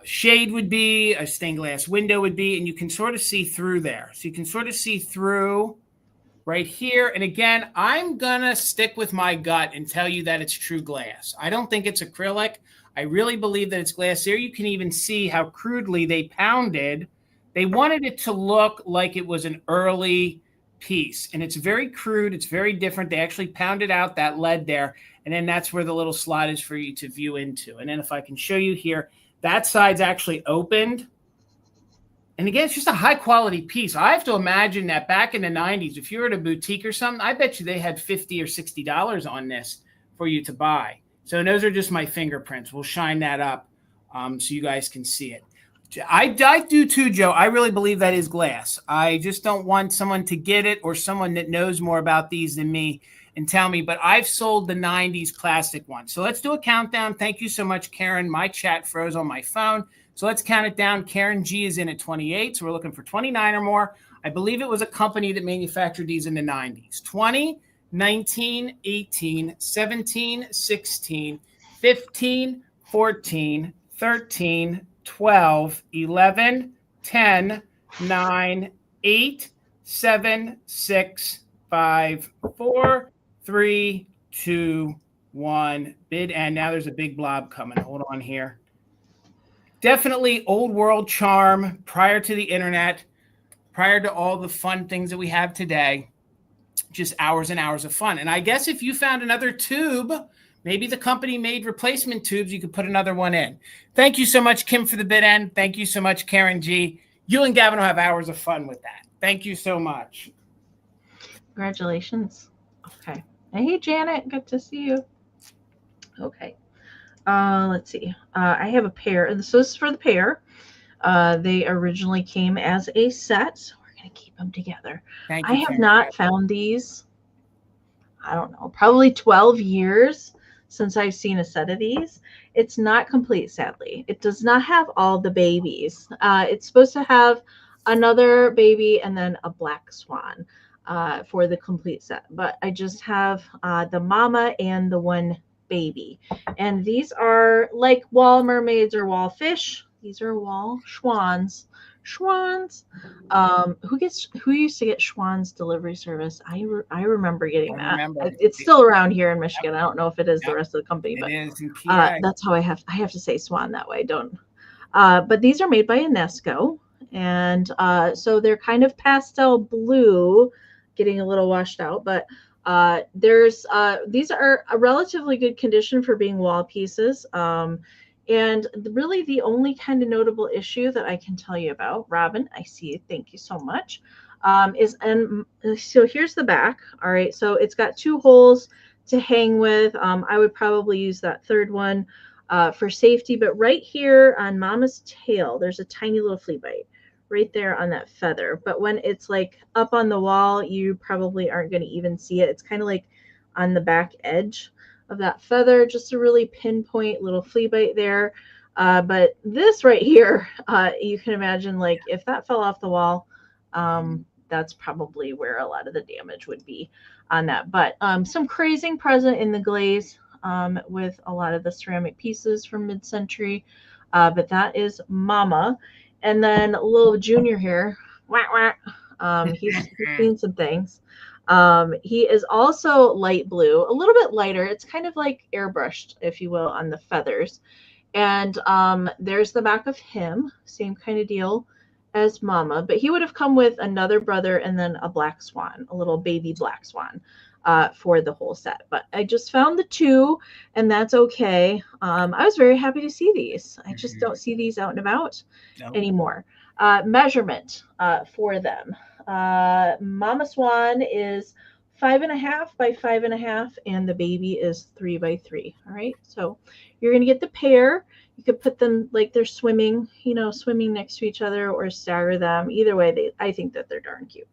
shade would be, a stained glass window would be, and you can sort of see through there. So you can sort of see through right here. And again, I'm going to stick with my gut and tell you that it's true glass. I don't think it's acrylic. I really believe that it's glass. There you can even see how crudely they pounded. They wanted it to look like it was an early piece. And it's very crude. It's very different. They actually pounded out that lead there. And then that's where the little slot is for you to view into. And then if I can show you here, that side's actually opened. And again, it's just a high quality piece. I have to imagine that back in the 90s, if you were at a boutique or something, I bet you they had $50 or $60 on this for you to buy. So those are just my fingerprints. We'll shine that up so you guys can see it. I do too, Joe. I really believe that is glass. I just don't want someone to get it or someone that knows more about these than me and tell me, but I've sold the 90s plastic one. So let's do a countdown. Thank you so much, Karen. My chat froze on my phone. So let's count it down. Karen G is in at 28. So we're looking for 29 or more. I believe it was a company that manufactured these in the 90s. 20, 19, 18, 17, 16, 15, 14, 13, 12, 11, 10, 9, 8, 7, 6, 5, 4, 3, 2, 1. Bid end. Now there's a big blob coming. Hold on here. Definitely old world charm prior to the internet, prior to all the fun things that we have today. Just hours and hours of fun. And I guess if you found another tube, maybe the company made replacement tubes, you could put another one in. Thank you so much, Kim, for the bid end. Thank you so much, Karen G. You and Gavin will have hours of fun with that. Thank you so much. Congratulations. Okay. Hey, Janet. Good to see you. Okay. Let's see. I have a pair. So this is for the pair. They originally came as a set. So we're going to keep them together. Thank you, I have not found these, I don't know, probably 12 years since I've seen a set of these. It's not complete, sadly. It does not have all the babies. It's supposed to have another baby and then a black swan for the complete set. But I just have the mama and the one baby. And these are like wall mermaids or wall fish. These are wall swans. Schwann's. Who used to get Schwann's delivery service? I remember getting that. It's still around here in Michigan. Yep. I don't know if it is the rest of the company, but that's how I have to say Swan that way. But these are made by Napco, and so they're kind of pastel blue, getting a little washed out, but these are a relatively good condition for being wall pieces. And really the only kind of notable issue that I can tell you about, Robin, I see you, thank you so much, so here's the back. All right, so it's got 2 holes to hang with. I would probably use that third one for safety. But right here on Mama's tail, there's a tiny little flea bite right there on that feather. But when it's like up on the wall, you probably aren't going to even see it. It's kind of like on the back edge of that feather, just a really pinpoint little flea bite there. But this right here, you can imagine, like, if that fell off the wall, that's probably where a lot of the damage would be on that. But some crazing present in the glaze with a lot of the ceramic pieces from mid-century. But that is Mama. And then little Junior here, he's seen some things. He is also light blue, a little bit lighter. It's kind of like airbrushed, if you will, on the feathers. And there's the back of him, same kind of deal as Mama, but he would have come with another brother and then a black swan, a little baby black swan for the whole set. But I just found the two, and that's okay. I was very happy to see these. I just don't see these out and about anymore. Measurement for them. Mama Swan is 5.5 by 5.5, and the baby is 3 by 3. All right, so you're gonna get the pair. You could put them like they're swimming, swimming next to each other, or stagger them. Either way, I think that they're darn cute.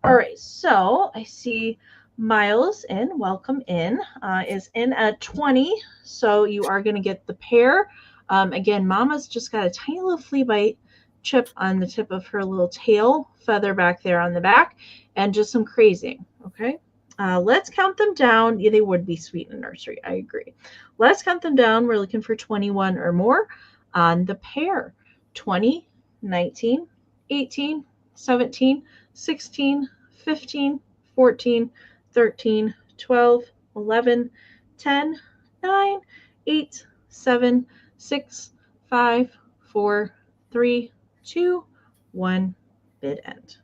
All right, so I see Miles in, welcome in, is in at 20. So you are gonna get the pair. Again, Mama's just got a tiny little flea bite chip on the tip of her little tail feather back there on the back, and just some crazing. Okay, let's count them down. Yeah, they would be sweet in nursery, I agree. Let's count them down. We're looking for 21 or more on the pair. 20, 19, 18, 17, 16, 15, 14, 13, 12, 11, 10, 9, 8, 7, 6, 5, 4, 3, 2, 1, bid end.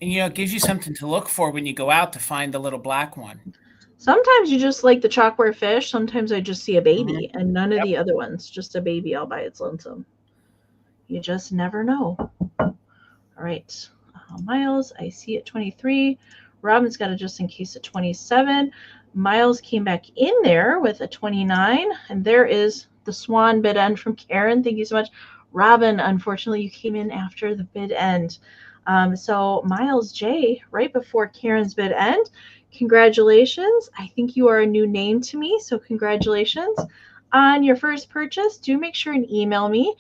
And, it gives you something to look for when you go out to find the little black one. Sometimes you just like the chalkware fish. Sometimes I just see a baby and none of the other ones, just a baby all by its lonesome. You just never know. All right. Miles, I see at 23. Robin's got a just in case at 27. Miles came back in there with a 29. And there is the swan bid end from Karen. Thank you so much. Robin, unfortunately, you came in after the bid end. So Miles J, right before Karen's bid end, congratulations. I think you are a new name to me, so congratulations on your first purchase. Do make sure and email me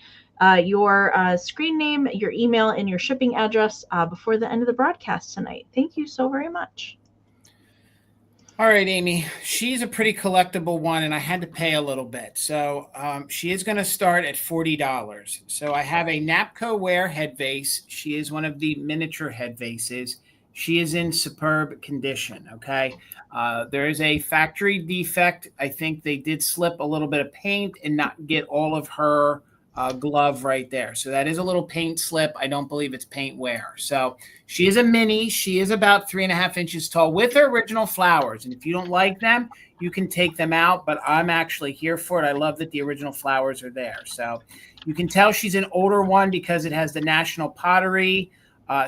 your screen name, your email, and your shipping address before the end of the broadcast tonight. Thank you so very much. All right, Amy, she's a pretty collectible one, and I had to pay a little bit. So she is going to start at $40. So I have a Napco ware head vase. She is one of the miniature head vases. She is in superb condition, okay? There is a factory defect. I think they did slip a little bit of paint and not get all of her glove right there. So that is a little paint slip. I don't believe it's paint wear. So she is a mini. She is about 3.5 inches tall with her original flowers. And if you don't like them, you can take them out, but I'm actually here for it. I love that the original flowers are there. So you can tell she's an older one because it has the National Pottery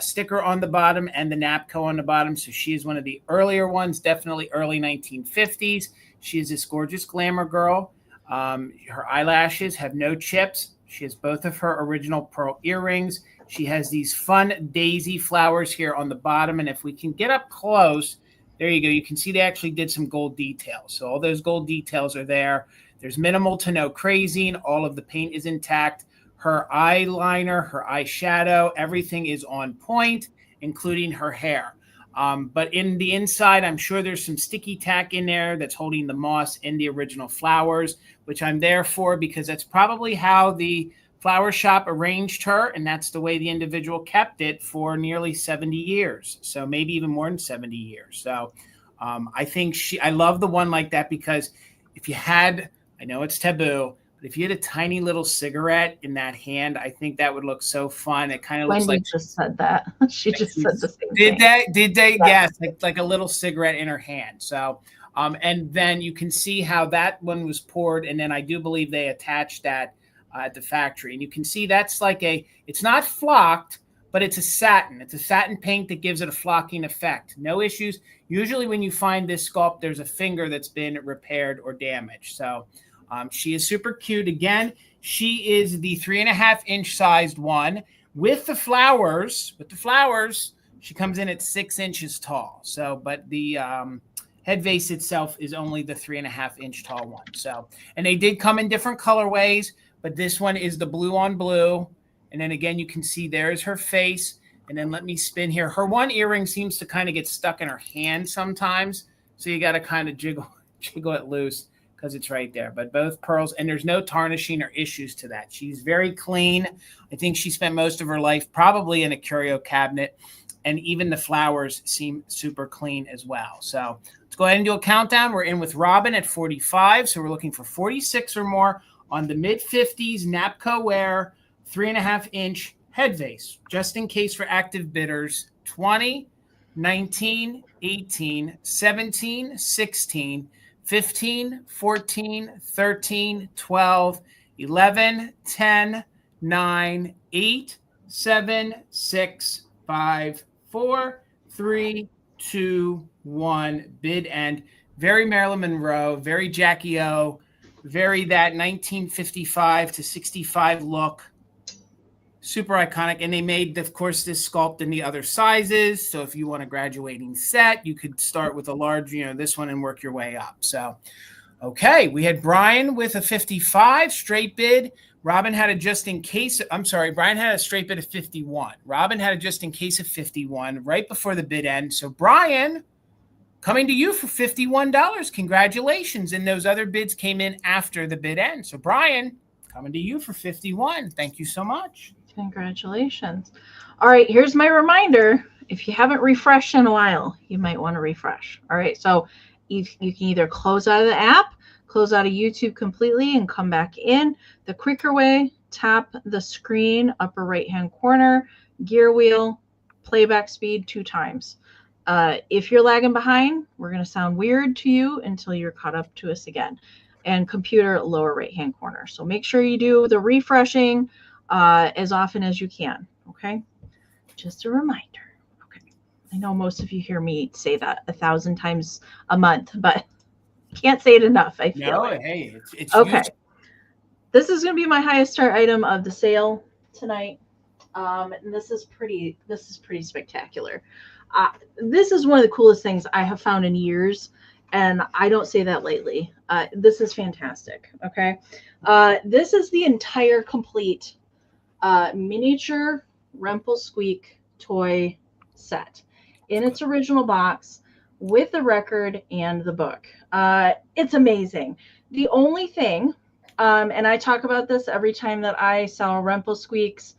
sticker on the bottom and the Napco on the bottom. So she is one of the earlier ones, definitely early 1950s. She is this gorgeous glamour girl. Her eyelashes have no chips. She has both of her original pearl earrings. She has these fun daisy flowers here on the bottom. And if we can get up close, there you go. You can see they actually did some gold details. So all those gold details are there. There's minimal to no crazing. All of the paint is intact. Her eyeliner, her eyeshadow, everything is on point, including her hair. But in the inside, I'm sure there's some sticky tack in there that's holding the moss and the original flowers, which I'm there for because that's probably how the flower shop arranged her, and that's the way the individual kept it for nearly 70 years. So maybe even more than 70 years. So I think I love the one like that because if you had, I know it's taboo, but if you had a tiny little cigarette in that hand, I think that would look so fun. It kind of looks like just said that. She just said the same thing. Did they? Yeah. Yes, like a little cigarette in her hand. So, and then you can see how that one was poured, and then I do believe they attached that at the factory, and you can see that's like it's not flocked, but it's a satin. It's a satin paint that gives it a flocking effect. No issues. Usually when you find this sculpt, there's a finger that's been repaired or damaged. So she is super cute. Again, she is the 3.5-inch sized one with the flowers. She comes in at 6 inches tall. So, but the head vase itself is only the 3.5-inch tall one. So, and they did come in different colorways, but this one is the blue on blue. And then again, you can see there's her face. And then let me spin here. Her one earring seems to kind of get stuck in her hand sometimes. So you got to kind of jiggle it loose because it's right there. But both pearls, and there's no tarnishing or issues to that. She's very clean. I think she spent most of her life probably in a curio cabinet. And even the flowers seem super clean as well. So let's go ahead and do a countdown. We're in with Robin at 45. So we're looking for 46 or more on the mid-50s Napco Wear 3.5-inch head vase. Just in case for active bidders, 20, 19, 18, 17, 16, 15, 14, 13, 12, 11, 10, 9, 8, 7, 6, 5, 4, 3, 2, 1. Bid end. Very Marilyn Monroe, very Jackie O, very that 1955 to 65 look. Super iconic. And they made, of course, this sculpt in the other sizes. So if you want a graduating set, you could start with a large, this one and work your way up. So, okay. We had Brian with a 55 straight bid. Robin had a just in case. I'm sorry. Brian had a straight bid of 51. Robin had a just in case of 51 right before the bid end. So Brian, coming to you for $51. Congratulations. And those other bids came in after the bid end. So Brian, coming to you for 51. Thank you so much. Congratulations. All right, here's my reminder. If you haven't refreshed in a while, you might want to refresh. All right, so you can either close out of the app, close out of YouTube completely and come back in. The quicker way, tap the screen, upper right-hand corner, gear wheel, playback speed 2 times. If you're lagging behind, we're going to sound weird to you until you're caught up to us again. And computer, lower right-hand corner. So make sure you do the refreshing as often as you can, okay? Just a reminder, okay? I know most of you hear me say that 1,000 times a month, but can't say it enough, I feel like. Hey, it's okay. useful. This is going to be my highest start item of the sale tonight. And this is pretty spectacular. This is one of the coolest things I have found in years, and I don't say that lightly. This is fantastic, okay? This is the entire complete miniature Squeak toy set in its original box with the record and the book. It's amazing. The only thing, and I talk about this every time that I sell Squeaks,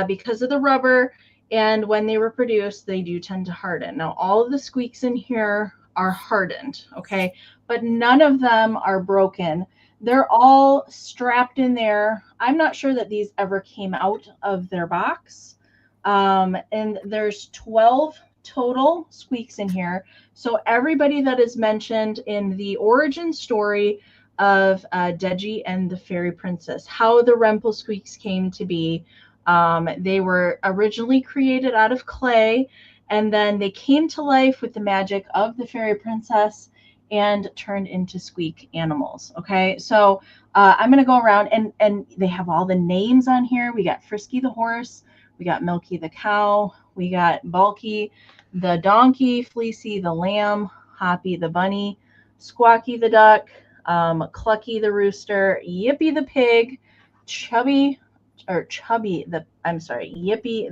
because of the rubber, and when they were produced, they do tend to harden. Now, all of the squeaks in here are hardened, okay? But none of them are broken. They're all strapped in there. I'm not sure that these ever came out of their box. And there's 12 total squeaks in here. So everybody that is mentioned in the origin story of Deji and the Fairy Princess, how the Squeaks came to be. They were originally created out of clay, and then they came to life with the magic of the Fairy Princess and turned into squeak animals. Okay, so I'm going to go around, and they have all the names on here. We got Frisky the horse, we got Milky the cow, we got Bulky the donkey, Fleecy the lamb, Hoppy the bunny, Squawky the duck, Clucky the rooster, Yippy the pig, Yippy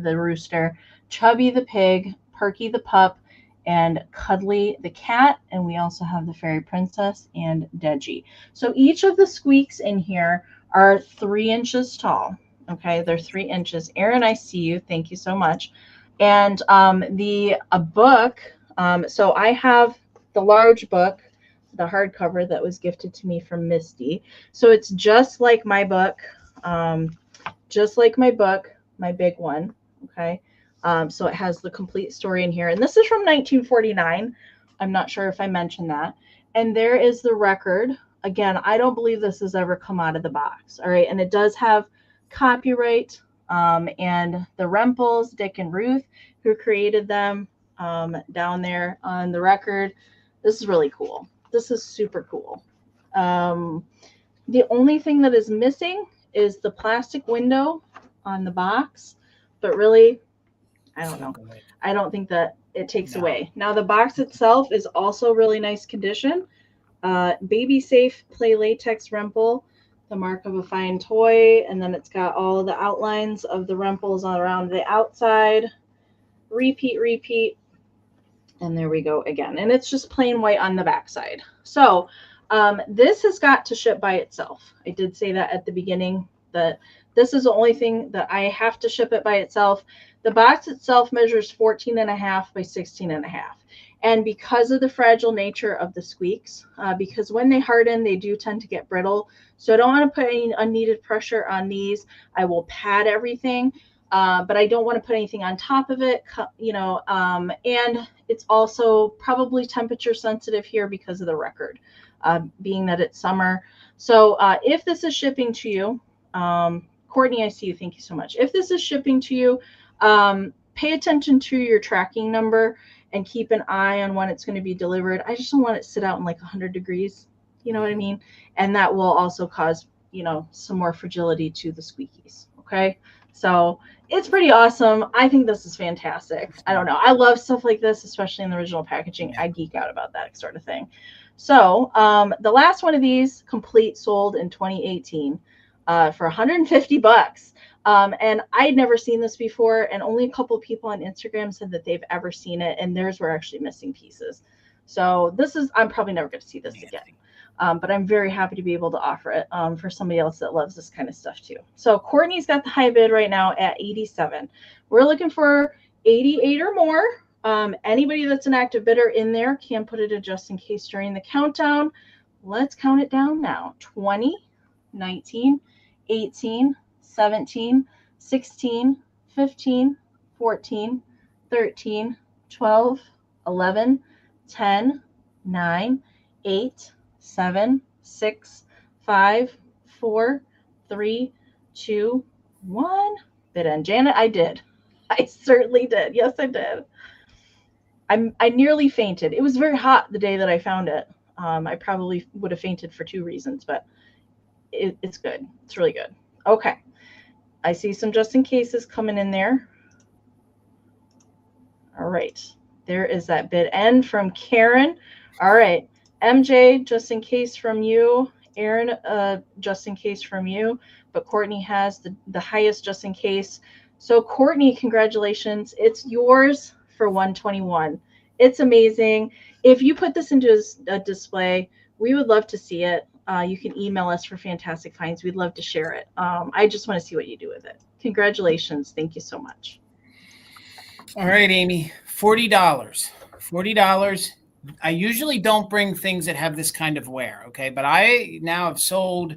the rooster, Chubby the pig, Perky the pup, and Cuddly the cat. And we also have the Fairy Princess and Deji. So each of the squeaks in here are 3 inches tall. Okay, they're 3 inches. Aaron, I see you. Thank you so much. And the book, so I have the large book, the hardcover that was gifted to me from Misty. So it's just like my book, my big one. Okay. So it has the complete story in here. And this is from 1949. I'm not sure if I mentioned that. And there is the record. Again, I don't believe this has ever come out of the box. All right. And it does have copyright And the Rempels, Dick and Ruth, who created them, down there on the record. This is really cool. This is super cool. The only thing that is missing is the plastic window on the box, but really, I don't know. I don't think that it takes away. Now, the box itself is also really nice condition. Baby safe play latex Rempel, the mark of a fine toy, and then it's got all the outlines of the Rempels around the outside. Repeat, and there we go again. And it's just plain white on the back side. So this has got to ship by itself. I did say that at the beginning, that this is the only thing that I have to ship it by itself. The box itself measures 14.5 by 16.5. And because of the fragile nature of the squeaks, because when they harden, they do tend to get brittle. So I don't want to put any unneeded pressure on these. I will pad everything, but I don't want to put anything on top of it, you know, and it's also probably temperature sensitive here because of the record, being that it's summer. So if this is shipping to you, Courtney, I see you. Thank you so much. If this is shipping to you, pay attention to your tracking number and keep an eye on when it's going to be delivered. I just don't want it to sit out in like 100 degrees. You know what I mean? And that will also cause, you know, some more fragility to the squeakies. Okay. So it's pretty awesome. I think this is fantastic. I don't know. I love stuff like this, especially in the original packaging. I geek out about that sort of thing. So the last one of these complete sold in 2018 for 150 bucks. And I'd never seen this before, and only a couple of people on Instagram said that they've ever seen it, and theirs were actually missing pieces. So this is, I'm probably never going to see this again. But I'm very happy to be able to offer it for somebody else that loves this kind of stuff too. So Courtney's got the high bid right now at 87. We're looking for 88 or more. Anybody that's an active bidder in there can put it in just in case during the countdown. Let's count it down now. 20, 19, 18, 17, 16, 15, 14, 13, 12, 11, 10, 9, 8, 7, 6, 5, 4, 3, 2, 1. Bid end. Janet, I did. I certainly did. Yes, I did. I nearly fainted. It was very hot the day that I found it. I probably would have fainted for 2 reasons, but it's good. It's really good. Okay. I see some just in cases coming in there. All right. There is that bid end from Karen. All right. MJ, just in case from you. Aaron, just in case from you. But Courtney has the highest just in case. So Courtney, congratulations. It's yours for 121. It's amazing. If you put this into a display, we would love to see it. You can email us for fantastic finds. We'd love to share it. I just want to see what you do with it. Congratulations. Thank you so much. All right, Amy, $40. $40. I usually don't bring things that have this kind of wear, okay? But I now have sold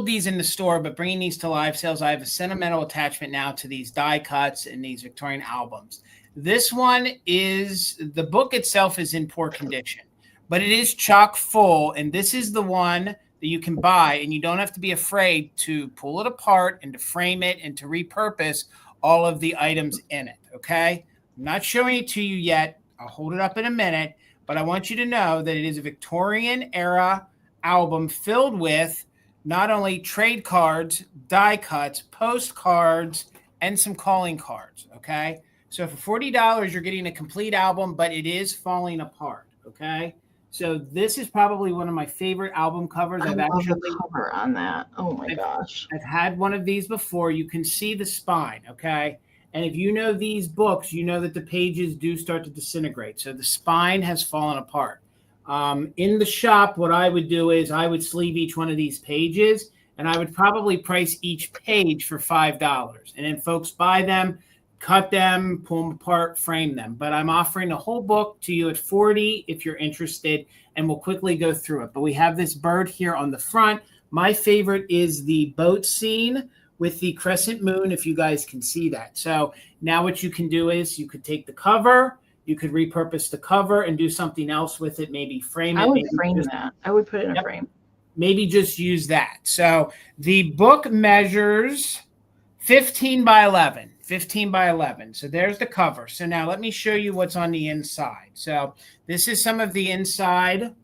these in the store, but bringing these to live sales, I have a sentimental attachment now to these die cuts and these Victorian albums. This one is, the book itself is in poor condition, but it is chock full, and this is the one that you can buy, and you don't have to be afraid to pull it apart and to frame it and to repurpose all of the items in it, okay? I'm not showing it to you yet. I'll hold it up in a minute, but I want you to know that it is a Victorian era album filled with not only trade cards, die cuts, postcards, and some calling cards, okay? So for $40, you're getting a complete album, but it is falling apart, okay? So this is probably one of my favorite album covers. I've actually the cover on that. Oh my gosh. I've had one of these before. You can see the spine, okay? And if you know these books, you know that the pages do start to disintegrate. So the spine has fallen apart. In the shop, what I would do is I would sleeve each one of these pages, and I would probably price each page for $5. And then folks buy them, cut them, pull them apart, frame them. But I'm offering the whole book to you at $40 if you're interested, and we'll quickly go through it. But we have this bird here on the front. My favorite is the boat scene with the crescent moon, if you guys can see that. So now what you can do is you could take the cover, you could repurpose the cover and do something else with it, maybe frame it. I would frame that. I would put it in a frame. Maybe just use that. So the book measures 15 by 11. 15 by 11. So there's the cover. So now let me show you what's on the inside. So this is some of the inside.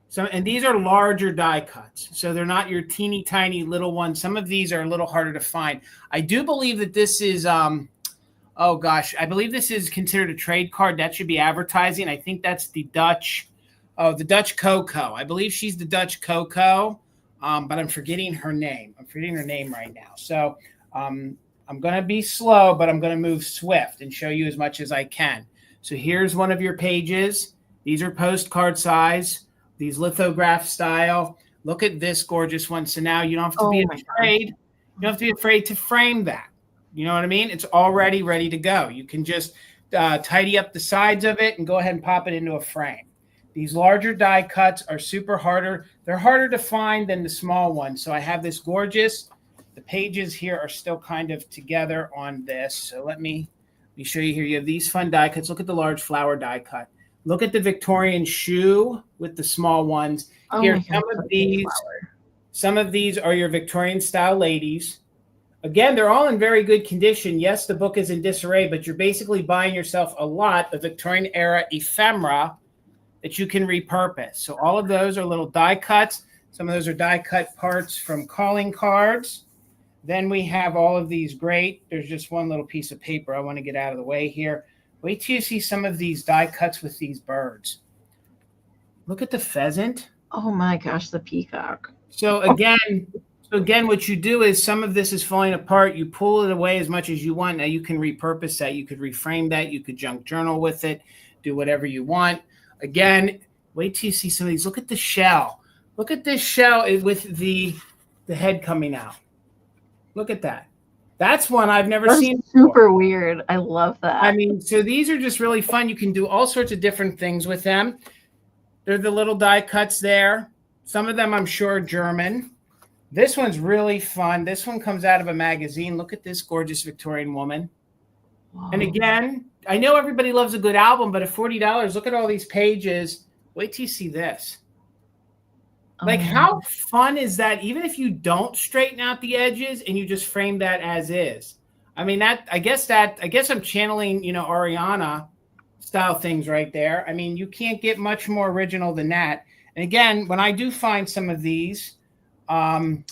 So, and these are larger die cuts. So they're not your teeny tiny little ones. Some of these are a little harder to find. I do believe that this is, oh gosh, I believe this is considered a trade card. That should be advertising. I think that's the Dutch, the Dutch Coco. I believe she's the Dutch Coco, but I'm forgetting her name. I'm forgetting her name right now. So I'm going to be slow, but I'm going to move swift and show you as much as I can. So here's one of your pages. These are postcard size, these lithograph style. Look at this gorgeous one. So now you don't have to be afraid. You don't have to be afraid to frame that. You know what I mean? It's already ready to go. You can just tidy up the sides of it and go ahead and pop it into a frame. These larger die cuts are super harder. They're harder to find than the small ones. So I have this gorgeous. The pages here are still kind of together on this. So let me show you here. You have these fun die cuts. Look at the large flower die cut. Look at the Victorian shoe with the small ones. Here, some of these are your Victorian style ladies. Again, they're all in very good condition. Yes, the book is in disarray, but you're basically buying yourself a lot of Victorian era ephemera that you can repurpose. So all of those are little die cuts. Some of those are die cut parts from calling cards. Then we have all of these great. There's just one little piece of paper I want to get out of the way here. Wait till you see some of these die cuts with these birds. Look at the pheasant. Oh my gosh, the peacock. So again, what you do is some of this is falling apart. You pull it away as much as you want. Now you can repurpose that. You could reframe that. You could junk journal with it. Do whatever you want. Again, wait till you see some of these. Look at the shell. Look at this shell with the head coming out. Look at that. That's one I've never seen before. Super weird. I love that. I mean, so these are just really fun. You can do all sorts of different things with them. They're the little die cuts there. Some of them I'm sure are German. This one's really fun. This one comes out of a magazine. Look at this gorgeous Victorian woman. Wow. And again, I know everybody loves a good album, but at $40, look at all these pages. Wait till you see this. Like, how fun is that? Even if you don't straighten out the edges and you just frame that as is. I mean, I guess I'm channeling, Ariana style things right there. I mean, you can't get much more original than that. And again, when I do find some of these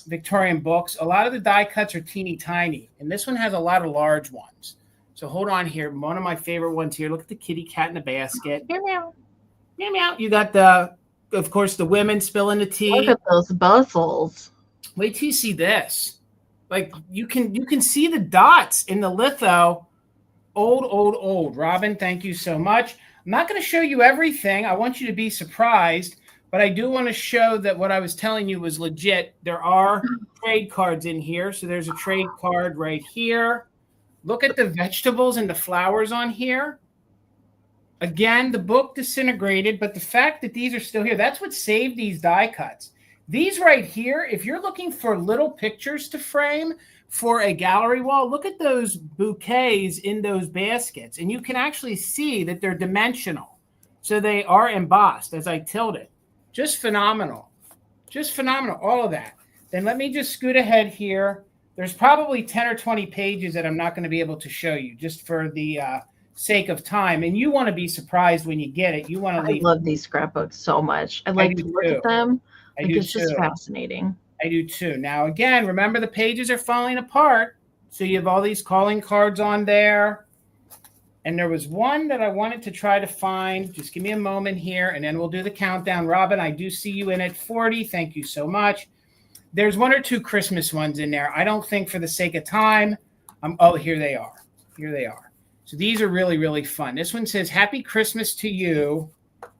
Victorian books, a lot of the die cuts are teeny tiny. And this one has a lot of large ones. So hold on here. One of my favorite ones here. Look at the kitty cat in the basket. Meow, meow. Meow, meow. You got of course, the women spilling the tea. Look at those bustles. Wait till you see this. Like you can see the dots in the litho. Old. Robin, thank you so much. I'm not going to show you everything. I want you to be surprised, but I do want to show that what I was telling you was legit. There are trade cards in here. So there's a trade card right here. Look at the vegetables and the flowers on here. Again, the book disintegrated, but the fact that these are still here, that's what saved these die cuts. These right here, if you're looking for little pictures to frame for a gallery wall, look at those bouquets in those baskets, and you can actually see that they're dimensional. So they are embossed as I tilt it. Just phenomenal. Just phenomenal, all of that. Then let me just scoot ahead here. There's probably 10 or 20 pages that I'm not going to be able to show you just for the sake of time, and you want to be surprised when you get it. You want to leave. I love these scrapbooks so much. I like to look at them. It's just fascinating. I do too. Now again, remember the pages are falling apart, so you have all these calling cards on there. And there was one that I wanted to try to find. Just give me a moment here, and then we'll do the countdown. Robin, I do see you in at 40. Thank you so much. There's one or two Christmas ones in there. I don't think for the sake of time. Oh, here they are. Here they are. So these are really, really fun. This one says, Happy Christmas to you.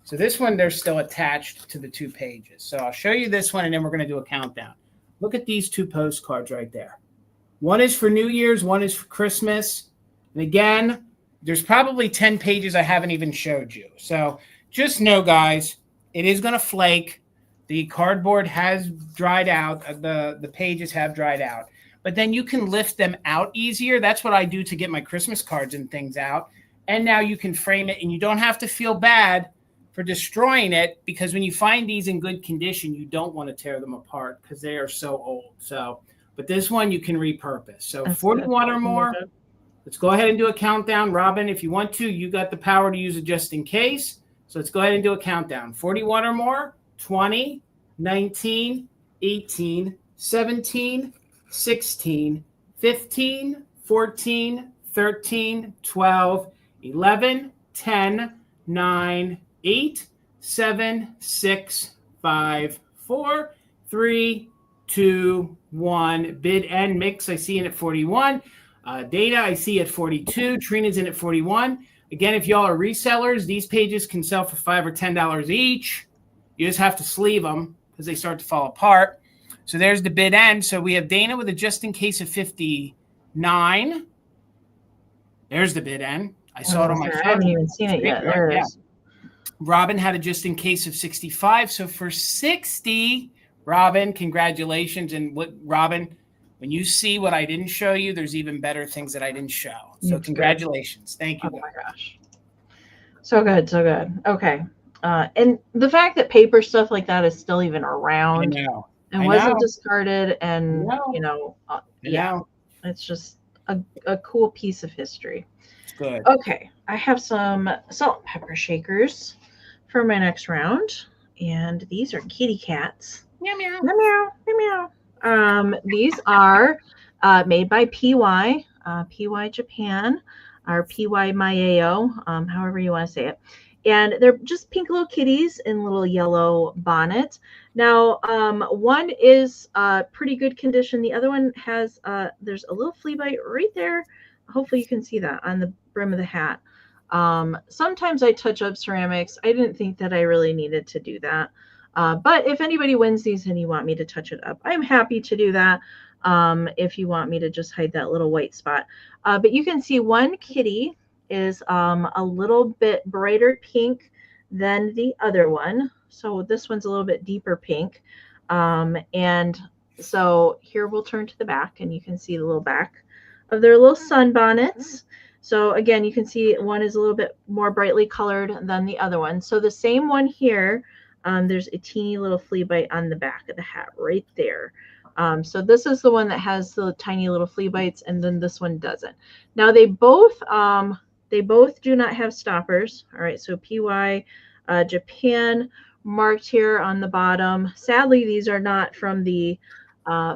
So this one, they're still attached to the two pages. So I'll show you this one, and then we're going to do a countdown. Look at these two postcards right there. One is for New Year's. One is for Christmas. And again, there's probably 10 pages I haven't even showed you. So just know, guys, it is going to flake. The cardboard has dried out. The pages have dried out. But then you can lift them out easier. That's what I do to get my Christmas cards and things out. And now you can frame it, and you don't have to feel bad for destroying it, because when you find these in good condition, you don't want to tear them apart because they are so old. So, but this one you can repurpose. So That's 41 good. or more. Let's go ahead and do a countdown. Robin, if you want to, you got the power to use it just in case. So let's go ahead and do a countdown. 41 or more, 20, 19, 18, 17, 16, 15, 14, 13, 12, 11, 10, 9, 8, 7, 6, 5, 4, 3, 2, 1. Bid and mix, I see in at 41. Dana, I see at 42. Trina's in at 41. Again, if y'all are resellers, these pages can sell for $5 or $10 each. You just have to sleeve them because they start to fall apart. So there's the bid end. So we have Dana with a just in case of 59. There's the bid end. I saw it on my phone. I haven't even seen it yet. There it is. Robin had a just in case of 65. So for 60, Robin, congratulations. And what, Robin, when you see what I didn't show you, there's even better things that I didn't show. So congratulations. Thank you. Oh my gosh. So good. So good. Okay. And the fact that paper stuff like that is still even around and wasn't discarded and, it's just a cool piece of history. It's good. Okay. I have some salt and pepper shakers for my next round. And these are kitty cats. Meow, meow. Meow, meow. Meow, meow. These are made by PY Japan, or PY Maeo, however you want to say it. And they're just pink little kitties in little yellow bonnets. Now, one is pretty good condition. The other one has, there's a little flea bite right there. Hopefully you can see that on the brim of the hat. Sometimes I touch up ceramics. I didn't think that I really needed to do that. But if anybody wins these and you want me to touch it up, I'm happy to do that. If you want me to just hide that little white spot. But you can see one kitty is a little bit brighter pink than the other one. So this one's a little bit deeper pink. And so here we'll turn to the back and you can see the little back of their little sunbonnets. So again, you can see one is a little bit more brightly colored than the other one. So the same one here, there's a teeny little flea bite on the back of the hat right there. So this is the one that has the tiny little flea bites, and then this one doesn't. Now they both do not have stoppers. All right, so PY Japan marked here on the bottom. Sadly, these are not from the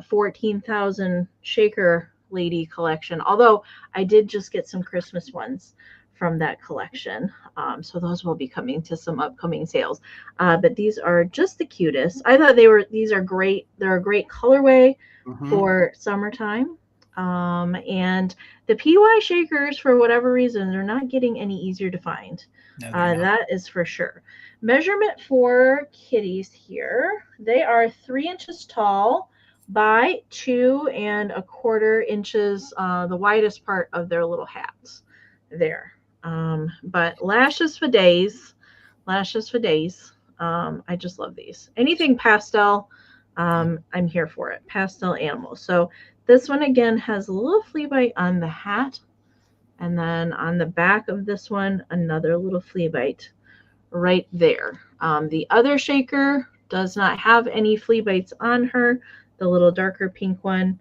14,000 shaker lady collection, although I did just get some Christmas ones from that collection. So those will be coming to some upcoming sales. But these are just the cutest. I thought these are great. They're a great colorway for summertime. And the PY shakers, for whatever reason, they're not getting any easier to find. No, that is for sure. Measurement for kitties here. They are 3 inches tall by 2 1/4 inches, the widest part of their little hats there. But lashes for days. Lashes for days. I just love these. Anything pastel, I'm here for it. Pastel animals. So this one again has a little flea bite on the hat. And then on the back of this one, another little flea bite right there. The other shaker does not have any flea bites on her, the little darker pink one.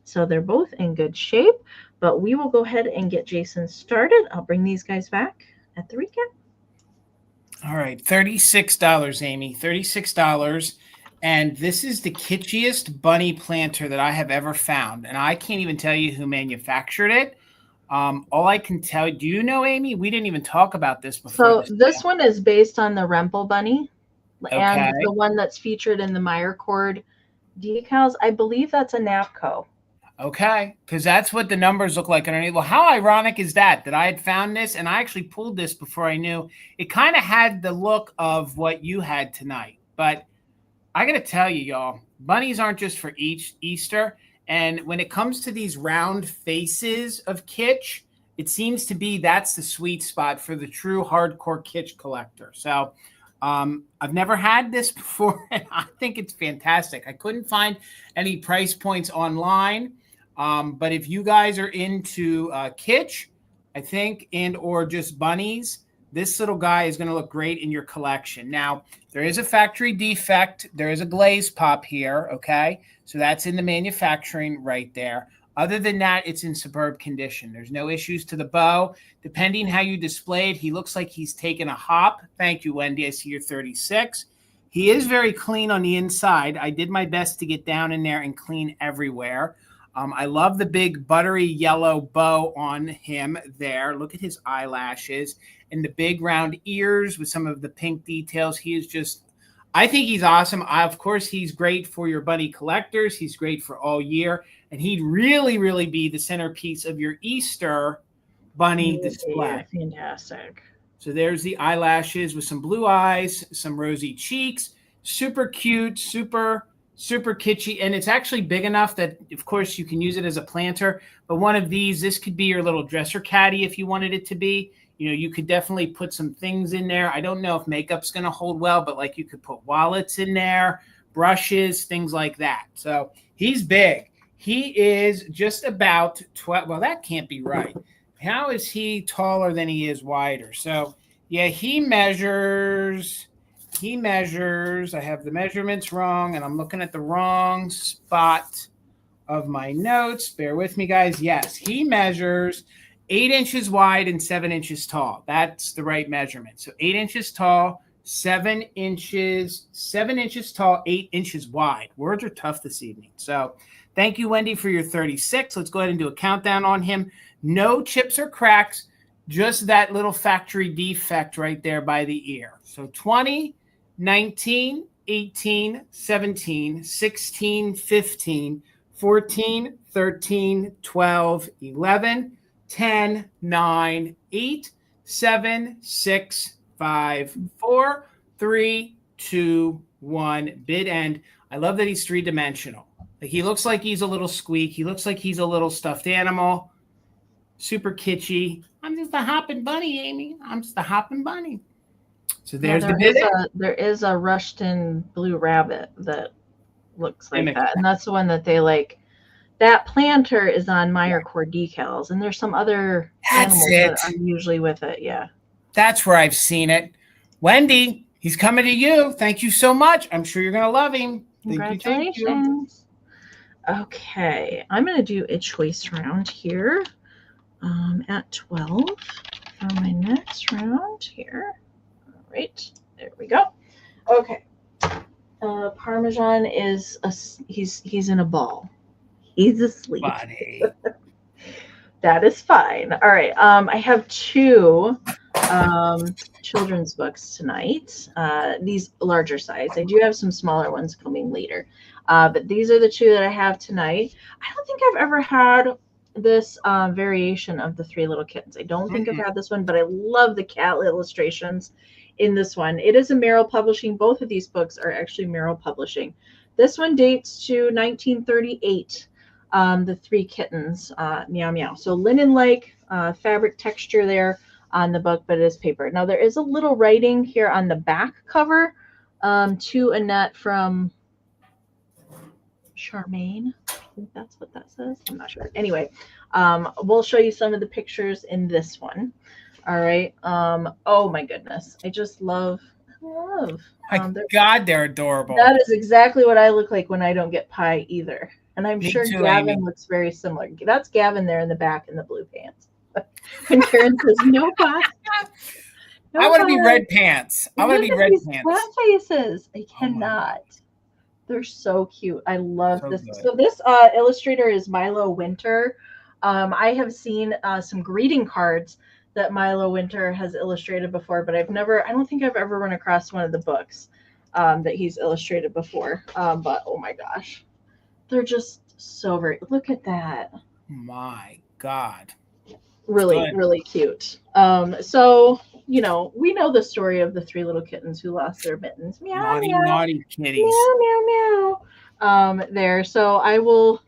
So they're both in good shape, but we will go ahead and get Jason started. I'll bring these guys back at the recap. All right, $36, Amy, $36. And this is the kitschiest bunny planter that I have ever found. And I can't even tell you who manufactured it. All I can tell you, do you know, Amy? We didn't even talk about this before. So this one is based on the Rempel bunny. Okay. And the one that's featured in the Meyer cord decals, I believe that's a Napco. Okay, because that's what the numbers look like underneath. Well, how ironic is that I had found this and I actually pulled this before I knew. It kind of had the look of what you had tonight. But I got to tell you, y'all, bunnies aren't just for Easter. And when it comes to these round faces of kitsch, it seems to be that's the sweet spot for the true hardcore kitsch collector. So I've never had this before, and I think it's fantastic. I couldn't find any price points online, but if you guys are into kitsch, I think, and or just bunnies, this little guy is going to look great in your collection. Now, there is a factory defect. There is a glaze pop here, okay? So that's in the manufacturing right there. Other than that, it's in superb condition. There's no issues to the bow. Depending how you display it, he looks like he's taken a hop. Thank you, Wendy. I see you're 36. He is very clean on the inside. I did my best to get down in there and clean everywhere. I love the big buttery yellow bow on him there. Look at his eyelashes and the big round ears with some of the pink details. He is just, I think he's awesome. Of course, he's great for your bunny collectors. He's great for all year. And he'd really, really be the centerpiece of your Easter bunny display. Fantastic. So there's the eyelashes with some blue eyes, some rosy cheeks. Super cute, super kitschy. And it's actually big enough that, of course, you can use it as a planter. But one of these, this could be your little dresser caddy if you wanted it to be. You know, you could definitely put some things in there. I don't know if makeup's going to hold well, but like you could put wallets in there, brushes, things like that. So he's big. He is just about 12. Well, that can't be right. How is he taller than he is wider? So, yeah, he measures. I have the measurements wrong, and I'm looking at the wrong spot of my notes. Bear with me, guys. Yes, he measures 8 inches wide and 7 inches tall. That's the right measurement. So 8 inches tall, 7 inches tall, 8 inches wide. Words are tough this evening. So thank you, Wendy, for your 36. Let's go ahead and do a countdown on him. No chips or cracks, just that little factory defect right there by the ear. So 20, 19, 18, 17, 16, 15, 14, 13, 12, 11, 10, 9, 8, 7, 6, 5, 4, 3, 2, 1. Bid end. I love that he's three-dimensional. Like he looks like he's a little squeak. He looks like he's a little stuffed animal. Super kitschy. I'm just a hopping bunny, Amy. I'm just a hopping bunny. So there's the bid. There is a Rushton blue rabbit that looks like that. And that's the one that they like. That planter is on Meyercore decals. And there's some other animals that are usually with it. Yeah. That's where I've seen it. Wendy, he's coming to you. Thank you so much. I'm sure you're going to love him. Congratulations. Thank you. Okay. I'm going to do a choice round here. At 12 for my next round here. All right, there we go. Okay, Parmesan is he's in a ball. He's asleep. Buddy. That is fine. All right. I have two children's books tonight. These larger size. I do have some smaller ones coming later, but these are the two that I have tonight. I don't think I've ever had this variation of the Three Little Kittens. I don't think I've had this one, but I love the cat illustrations in this one. It is a Merrill Publishing. Both of these books are actually Merrill Publishing. This one dates to 1938. The Three Kittens, meow meow. So linen-like fabric texture there on the book, but it is paper. Now there is a little writing here on the back cover to Annette from Charmaine. I think that's what that says. I'm not sure. Anyway, we'll show you some of the pictures in this one. All right. Oh my goodness. I just love. God, they're adorable. That is exactly what I look like when I don't get pie either. And I'm sure too, Gavin Amy. looks very similar. That's Gavin there in the back in the blue pants. And Karen says, no pie. No I want to be pie. red pants. I want to be red pants. Cat faces. I cannot. They're so cute. I love this. Good. So this illustrator is Milo Winter. I have seen some greeting cards that Milo Winter has illustrated before, but I don't think I've ever run across one of the books that he's illustrated before. But oh my gosh, they're just so very, look at that. My God. Really cute. So, you know, we know the story of the Three Little Kittens who lost their mittens. Meow, meow. Naughty kitties. Meow, meow, meow. There. So I will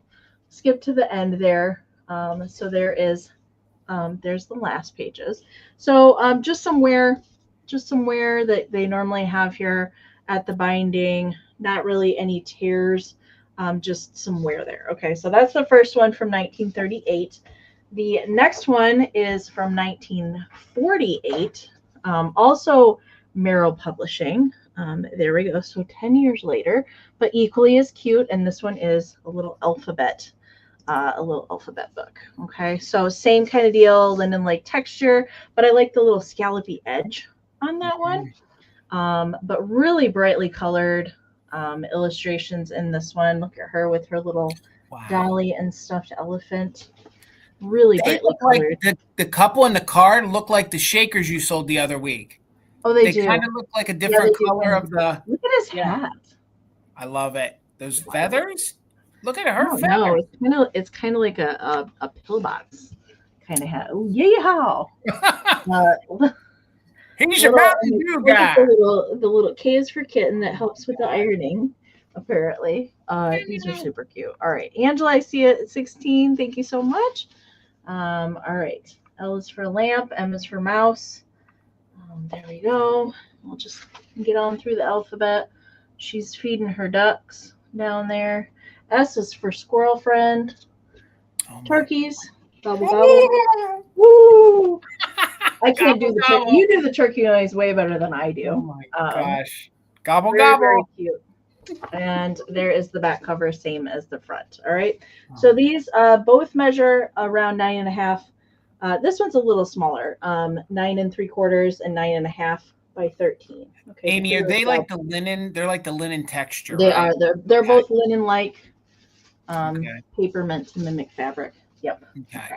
skip to the end there. So there is, there's the last pages. So just somewhere that they normally have here at the binding, not really any tears, just some wear there. Okay, so that's the first one from 1938. The next one is from 1948. Also, Merrill Publishing. There we go. So 10 years later, but equally as cute. And this one is a little alphabet book. Okay, so same kind of deal, linen-like texture, but I like the little scallopy edge on that one. But really brightly colored illustrations in this one. Look at her with her little dolly and stuffed elephant. Really brightly colored. Like the couple in the card look like the shakers you sold the other week. Oh, they do. They kind of look like a different color of the. Look at his hat. I love it. Those feathers. Look at her feathers. No, it's kind of like a pillbox kind of hat. Oh, yeehaw! He's your Mountain Dew guy. The little K is for kitten that helps with the ironing, apparently. These are super cute. All right, Angela, I see it at 16. Thank you so much. All right, L is for lamp, M is for mouse. There we go. We'll just get on through the alphabet. She's feeding her ducks down there. S is for squirrel friend. Turkeys. Gobble, gobble. Woo! I can't do the turkey. You do the turkey noise way better than I do. Oh my gosh. Gobble, very, gobble. Very cute. And there is the back cover, same as the front. All right. So these both measure around 9.5. This one's a little smaller, 9 3/4 and 9.5 by 13. Okay. Amie, are they like the linen? They're like the linen texture. They are. They're both linen-like, paper meant to mimic fabric. Yep. Okay.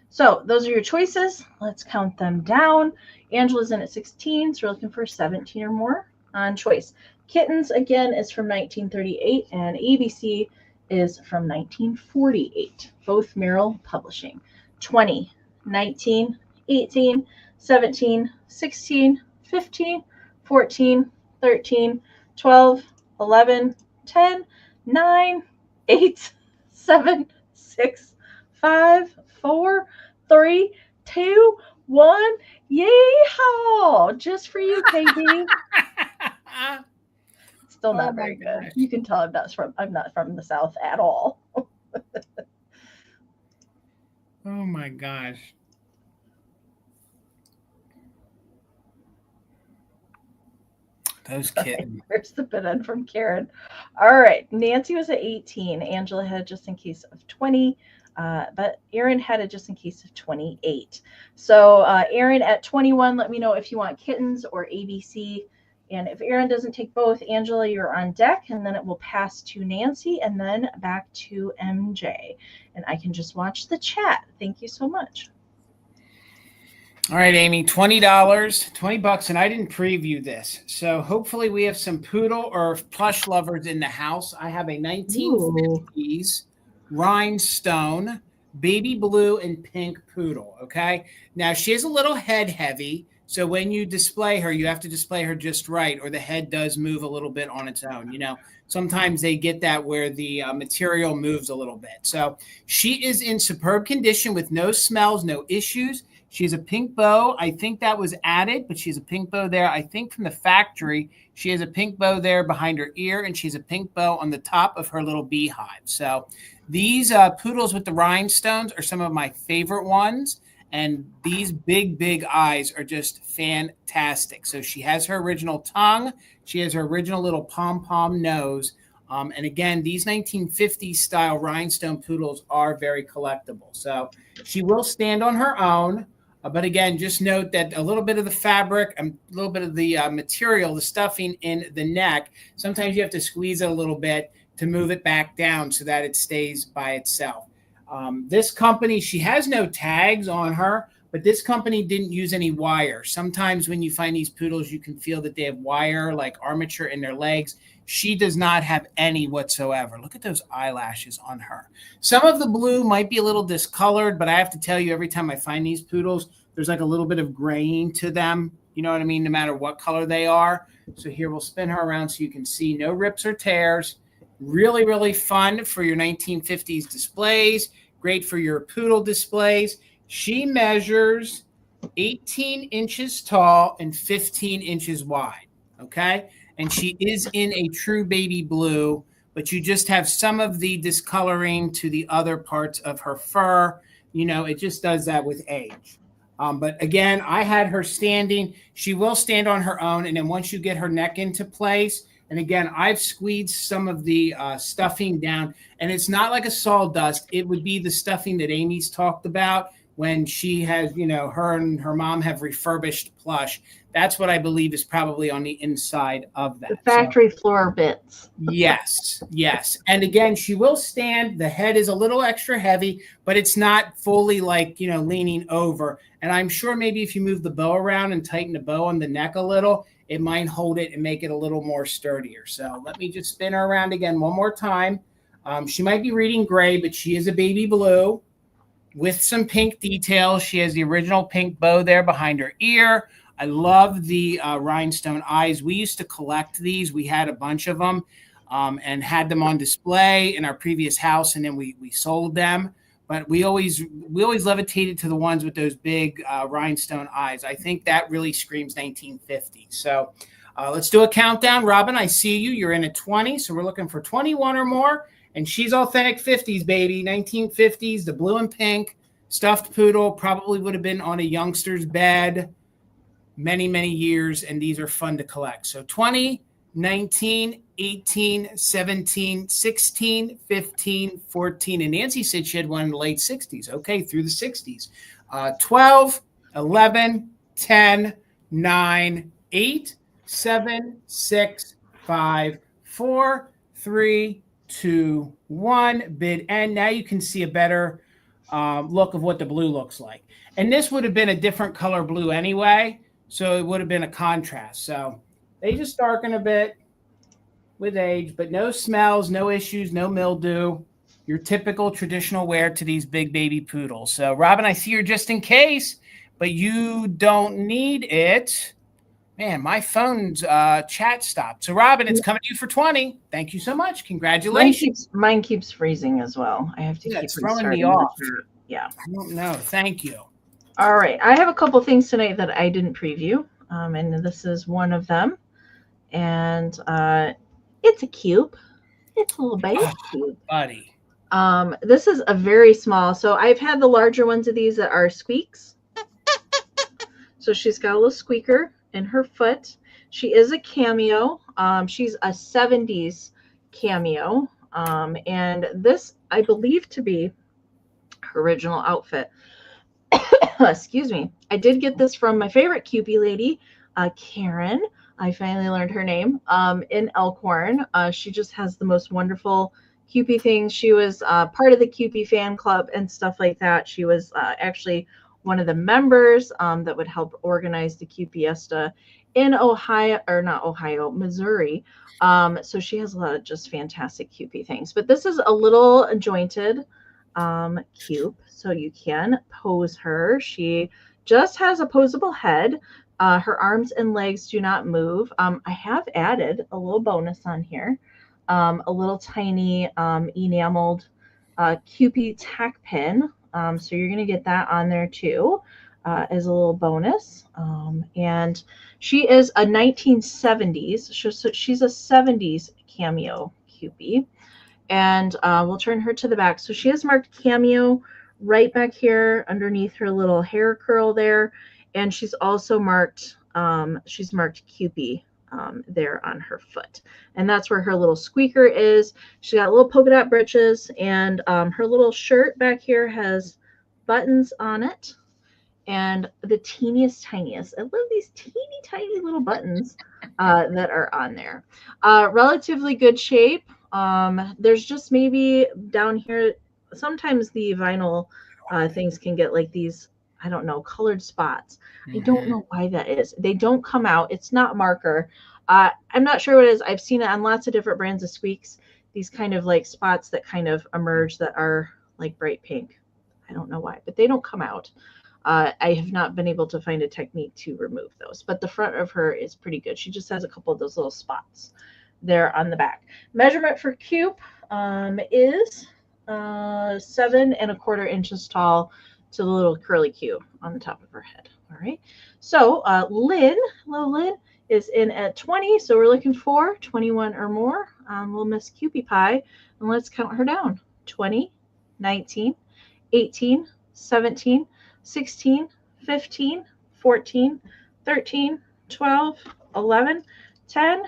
So those are your choices. Let's count them down. Angela's in at 16, so we're looking for 17 or more on choice. Kittens, again, is from 1938, and ABC is from 1948, both Merrill Publishing. 20, 19, 18, 17, 16, 15, 14, 13, 12, 11, 10, 9, 8, 7, 6, 5, 4, 3, 2, 1. Yeehaw! Just for you, KB. Still not very good. You can tell I'm not from the South at all. Oh my gosh. Those kittens. There's the bid end from Karen. All right. Nancy was at 18. Angela had just in case of 20. But Erin had it just in case of 28. So Erin at 21, let me know if you want kittens or ABC. And if Erin doesn't take both, Angela, you're on deck, and then it will pass to Nancy and then back to MJ. And I can just watch the chat. Thank you so much. All right, Amie, $20, $20, and I didn't preview this. So hopefully we have some poodle or plush lovers in the house. I have a 1950s rhinestone, baby blue and pink poodle, okay? Now, she is a little head heavy, so when you display her, you have to display her just right, or the head does move a little bit on its own. You know, sometimes they get that where the material moves a little bit. So she is in superb condition with no smells, no issues. She has a pink bow. I think that was added, but she has a pink bow there. I think from the factory, she has a pink bow there behind her ear, and she has a pink bow on the top of her little beehive. So these poodles with the rhinestones are some of my favorite ones. And these big, big eyes are just fantastic. So she has her original tongue. She has her original little pom-pom nose. And again, these 1950s style rhinestone poodles are very collectible. So she will stand on her own. But again, just note that a little bit of the fabric, a little bit of the material, the stuffing in the neck, sometimes you have to squeeze it a little bit to move it back down so that it stays by itself. This company, she has no tags on her, but this company didn't use any wire. Sometimes when you find these poodles, you can feel that they have wire, like armature in their legs. She does not have any whatsoever. Look at those eyelashes on her. Some of the blue might be a little discolored, but I have to tell you, every time I find these poodles, there's like a little bit of graying to them. You know what I mean? No matter what color they are. So here, we'll spin her around so you can see no rips or tears. Really, really fun for your 1950s displays. Great for your poodle displays. She measures 18 inches tall and 15 inches wide. Okay. And she is in a true baby blue, but you just have some of the discoloring to the other parts of her fur. You know, it just does that with age. But again, I had her standing. She will stand on her own. And then once you get her neck into place, and again, I've squeezed some of the stuffing down, and it's not like a sawdust. It would be the stuffing that Amy's talked about when she has, you know, her and her mom have refurbished plush. That's what I believe is probably on the inside of that. The factory floor bits. Yes, yes. And again, she will stand. The head is a little extra heavy, but it's not fully like, you know, leaning over. And I'm sure maybe if you move the bow around and tighten the bow on the neck a little, it might hold it and make it a little more sturdier. So let me just spin her around again one more time. She might be reading gray, but she is a baby blue with some pink details. She has the original pink bow there behind her ear. I love the rhinestone eyes. We used to collect these. We had a bunch of them and had them on display in our previous house, and then we sold them. But we always levitated to the ones with those big rhinestone eyes. I think that really screams 1950. So let's do a countdown. Robin, I see you. You're in at 20, so we're looking for 21 or more. And she's authentic 50s, baby, 1950s, the blue and pink, stuffed poodle, probably would have been on a youngster's bed many, many years, and these are fun to collect. So 20, 19, 18, 17, 16, 15, 14, and Nancy said she had one in the late 60s. Okay, through the 60s. 12, 11, 10, 9, 8, 7, 6, 5, 4, 3, 2, 1. Bid end. Now you can see a better look of what the blue looks like. And this would have been a different color blue anyway, so it would have been a contrast. So they just darken a bit with age, but no smells, no issues, no mildew. Your typical traditional wear to these big baby poodles. So Robin, I see you're just in case, but you don't need it. Man, my phone's chat stopped. So Robin, it's coming to you for 20. Thank you so much. Congratulations. Mine keeps freezing as well. I have to keep throwing me off. Yeah. I don't know. Thank you. All right. I have a couple things tonight that I didn't preview. And this is one of them. And it's a cube. It's a little baby cube. Buddy. This is a very small. So I've had the larger ones of these that are squeaks. So she's got a little squeaker in her foot. She is a cameo. She's a 70s cameo. And this, I believe, to be her original outfit. Excuse me. I did get this from my favorite Cupie lady, Karen. I finally learned her name in Elkhorn. She just has the most wonderful Cupie things. She was part of the Cupie fan club and stuff like that. She was actually one of the members that would help organize the Cupiesta in Missouri. So she has a lot of just fantastic Cupie things. But this is a little jointed cube, so you can pose her. She just has a posable head. Her arms and legs do not move. I have added a little bonus on here, a little tiny enameled Cupie tack pin. So you're going to get that on there too as a little bonus. And she is a 1970s. She's a 70s cameo Cupie. And we'll turn her to the back. So she has marked cameo right back here underneath her little hair curl there. And she's also marked, Cupie there on her foot. And that's where her little squeaker is. She got little polka dot breeches, and her little shirt back here has buttons on it. And the tiniest. I love these teeny tiny little buttons that are on there. Relatively good shape. There's just maybe down here, sometimes the vinyl things can get like these, I don't know, colored spots. I don't know why that is. They don't come out. It's not marker. I'm not sure what it is. I've seen it on lots of different brands of squeaks. These kind of like spots that kind of emerge that are like bright pink. I don't know why, but they don't come out. I have not been able to find a technique to remove those, but the front of her is pretty good. She just has a couple of those little spots there on the back. Measurement for cube is 7 1/4 inches tall to the little curly Q on the top of her head. All right. So Lynn, little Lynn, is in at 20. So we're looking for 21 or more. Little Miss Cupie Pie. And let's count her down. 20, 19, 18, 17, 16, 15, 14, 13, 12, 11, 10,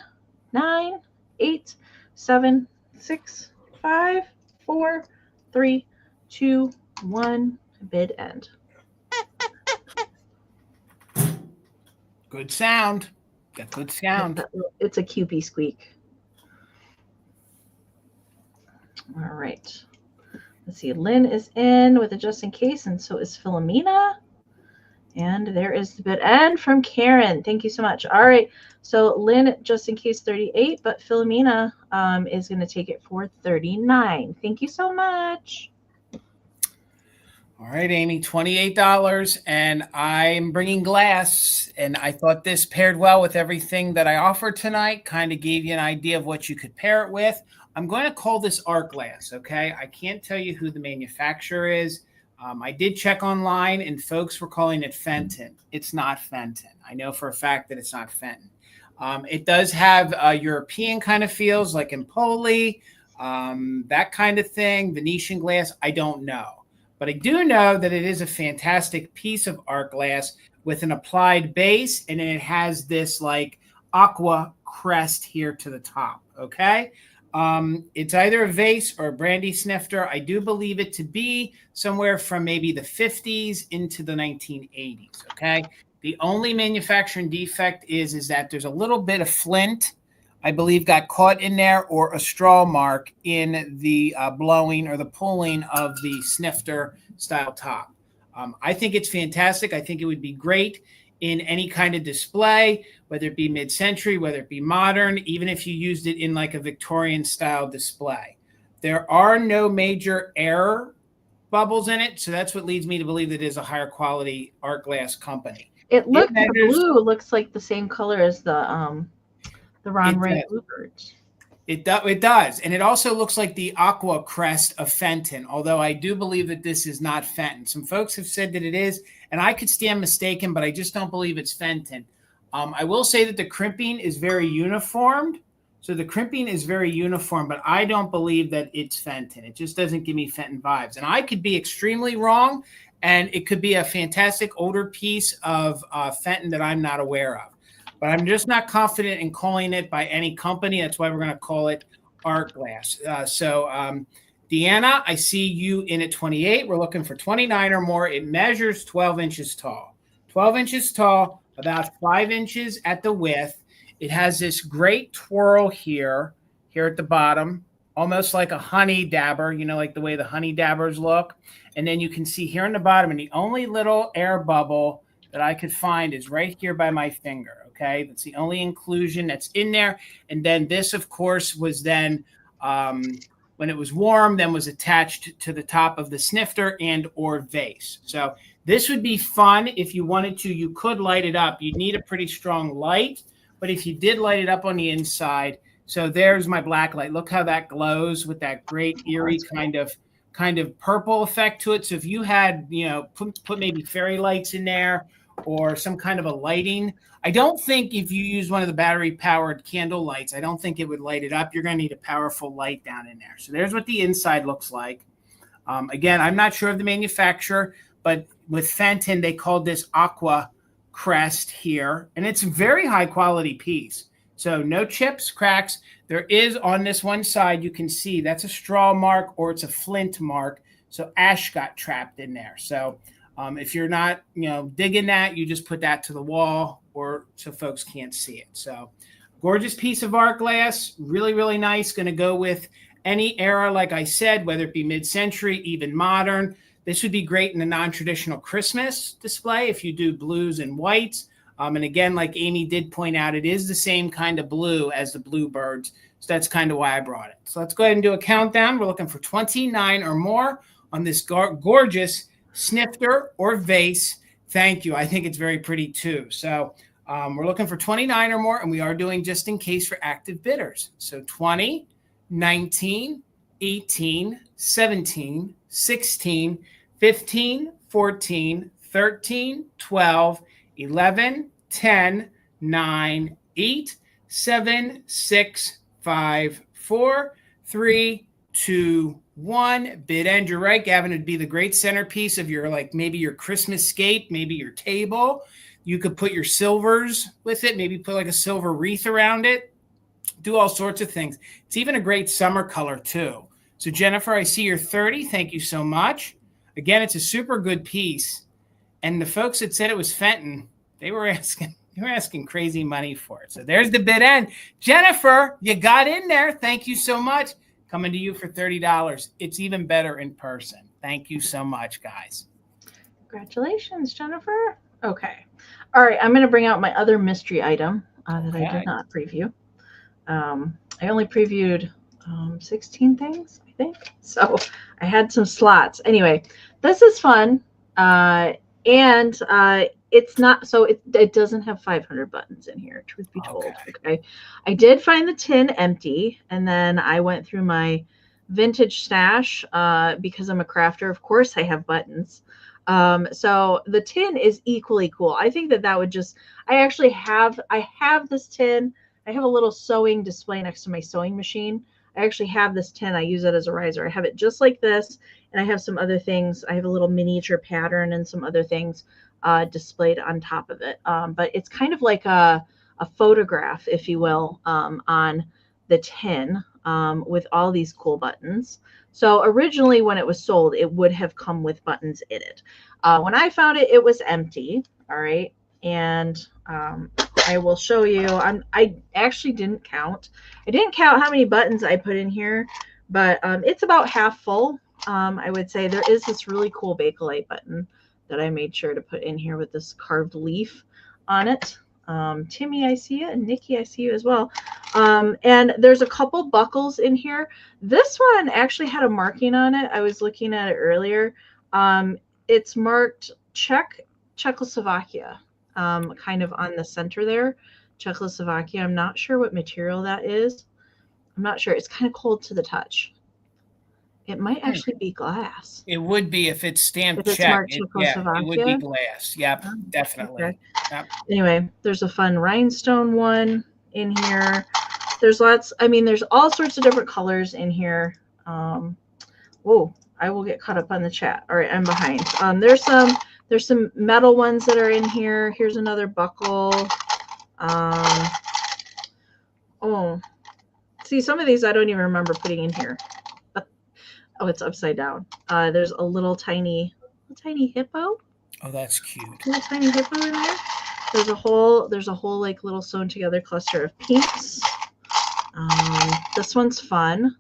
9, 8, 7, 6, 5, 4, 3, 2, 1. Bid end. Good sound. Got good sound. It's a Cupie squeak. All right. Let's see. Lynn is in with a just in case, and so is Philomena. And there is the bid end from Karen. Thank you so much. All right. So Lynn, just in case, 38, but Philomena is going to take it for 39. Thank you so much. All right, Amy, $28, and I'm bringing glass, and I thought this paired well with everything that I offered tonight, kind of gave you an idea of what you could pair it with. I'm going to call this art glass, okay? I can't tell you who the manufacturer is. I did check online, and folks were calling it Fenton. It's not Fenton. I know for a fact that it's not Fenton. It does have European kind of feels, like Empoli, that kind of thing, Venetian glass. I don't know. But I do know that it is a fantastic piece of art glass with an applied base, and then it has this like aqua crest here to the top, okay? It's either a vase or a brandy snifter. I do believe it to be somewhere from maybe the 50s into the 1980s, okay? The only manufacturing defect is that there's a little bit of flint, I believe, got caught in there, or a straw mark in the blowing or the pulling of the snifter style top. I think it's fantastic. I think it would be great in any kind of display, whether it be mid-century, whether it be modern, even if you used it in like a Victorian style display. There are no major air bubbles in it, so that's what leads me to believe that it is a higher quality art glass company. The blue looks like the same color as the Ron Ray Bluebirds. It does. And it also looks like the aqua crest of Fenton, although I do believe that this is not Fenton. Some folks have said that it is, and I could stand mistaken, but I just don't believe it's Fenton. I will say that the crimping is very uniformed. So the crimping is very uniform, but I don't believe that it's Fenton. It just doesn't give me Fenton vibes. And I could be extremely wrong, and it could be a fantastic older piece of Fenton that I'm not aware of. But I'm just not confident in calling it by any company. That's why we're going to call it art glass. Deanna, I see you in at 28. We're looking for 29 or more. It measures 12 inches tall. 12 inches tall, about 5 inches at the width. It has this great twirl here at the bottom, almost like a honey dabber, you know, like the way the honey dabbers look. And then you can see here on the bottom, and the only little air bubble that I could find is right here by my finger. Okay, that's the only inclusion that's in there. And then this, of course, was then when it was warm, then was attached to the top of the snifter and or vase. So this would be fun if you wanted to. You could light it up. You'd need a pretty strong light, but if you did light it up on the inside, so there's my black light. Look how that glows with that great eerie kind of purple effect to it. So if you had, you know, put maybe fairy lights in there or some kind of a lighting. I don't think if you use one of the battery-powered candle lights, I don't think it would light it up. You're going to need a powerful light down in there. So there's what the inside looks like. Again, I'm not sure of the manufacturer, but with Fenton, they called this aqua crest here, and it's a very high-quality piece. So no chips, cracks. There is on this one side, you can see that's a straw mark or it's a flint mark. So ash got trapped in there. So if you're not, you know, digging that, you just put that to the wall or so folks can't see it. So gorgeous piece of art glass, really, really nice. Going to go with any era, like I said, whether it be mid-century, even modern. This would be great in a non-traditional Christmas display if you do blues and whites. And again, like Amy did point out, it is the same kind of blue as the Bluebirds. So that's kind of why I brought it. So let's go ahead and do a countdown. We're looking for 29 or more on this gorgeous snifter or vase. Thank you. I think it's very pretty too. So we're looking for 29 or more, and we are doing just in case for active bidders. So 20, 19, 18, 17, 16, 15, 14, 13, 12, 11, 10, 9, 8, 7, 6, 5, 4, 3, 2, one bid end. You're right, Gavin. It'd be the great centerpiece of your, like, maybe your Christmas scape, maybe your table. You could put your silvers with it, maybe put like a silver wreath around it. Do all sorts of things. It's even a great summer color too. So Jennifer, I see you're 30. Thank you so much. Again, it's a super good piece. And the folks that said it was Fenton, they were asking crazy money for it. So there's the bid end. Jennifer, you got in there. Thank you so much. Coming to you for $30. It's even better in person. Thank you so much, guys. Congratulations, Jennifer. Okay. All right. I'm going to bring out my other mystery item that I did not preview. I only previewed 16 things, I think. So I had some slots. Anyway, this is fun. And it's not, so it doesn't have 500 buttons in here, truth be told. Okay. I did find the tin empty, and then I went through my vintage stash because I'm a crafter. Of course I have buttons. So the tin is equally cool. I think that would just, I have this tin. I have a little sewing display next to my sewing machine. I actually have this tin. I use it as a riser. I have it just like this. And I have some other things. I have a little miniature pattern and some other things displayed on top of it. But it's kind of like a photograph, if you will, on the tin with all these cool buttons. So originally when it was sold, it would have come with buttons in it. When I found it, it was empty. All right. And I will show you. I actually didn't count. I didn't count how many buttons I put in here, but it's about half full. I would say there is this really cool Bakelite button that I made sure to put in here with this carved leaf on it. Timmy, I see you, and Nikki, I see you as well. And there's a couple buckles in here. This one actually had a marking on it. I was looking at it earlier. It's marked Czechoslovakia, kind of on the center there. Czechoslovakia. I'm not sure what material that is. I'm not sure. It's kind of cold to the touch. It might actually be glass. It would be if it's stamped Czech. Yeah, it would be glass. Yep, definitely. Okay. Yep. Anyway, there's a fun rhinestone one in here. There's lots. I mean, there's all sorts of different colors in here. Whoa, I will get caught up on the chat. All right, I'm behind. There's some metal ones that are in here. Here's another buckle. Oh, see, some of these I don't even remember putting in here. Oh, it's upside down. There's a little tiny hippo. Oh, that's cute. Little tiny hippo in there. There's a whole like little sewn together cluster of pinks. This one's fun.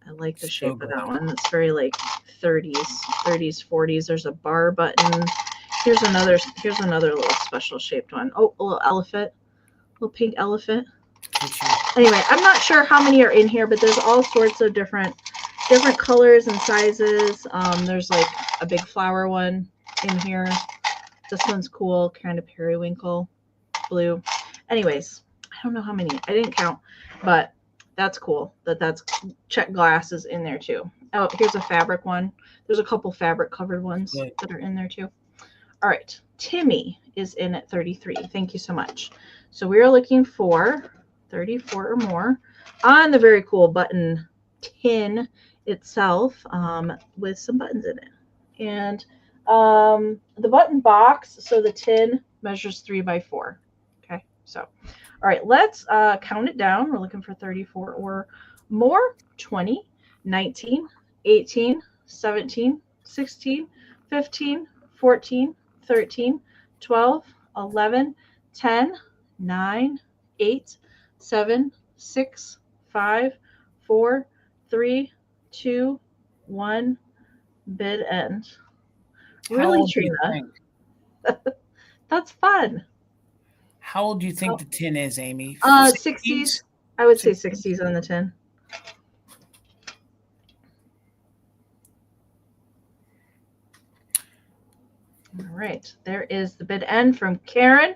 I like the shape of that one. It's very like 30s, 40s. There's a bar button. Here's another little special shaped one. Oh, a little elephant, little pink elephant. Anyway, I'm not sure how many are in here, but there's all sorts of different colors and sizes. There's like a big flower one in here. This one's cool, kind of periwinkle blue. Anyways, I don't know how many. I didn't count, but that's cool. That's Czech glasses in there too. Oh, here's a fabric one. There's a couple fabric covered ones that are in there too. All right, Timmy is in at 33. Thank you so much. So we are looking for 34 or more on the very cool button tin itself with some buttons in it. And the button box, so the tin measures 3 by 4. Okay, so all right, let's count it down. We're looking for 34 or more. 20, 19, 18, 17, 16, 15, 14, 13, 12, 11, 10, 9, 8, 7, 6, 5, 4, 3, 2, 1, bid end. Really, Trina? That's fun. How old do you think the tin is, Amy? 60s. I would say 60s on the tin. All right, there is the bid end from Karen.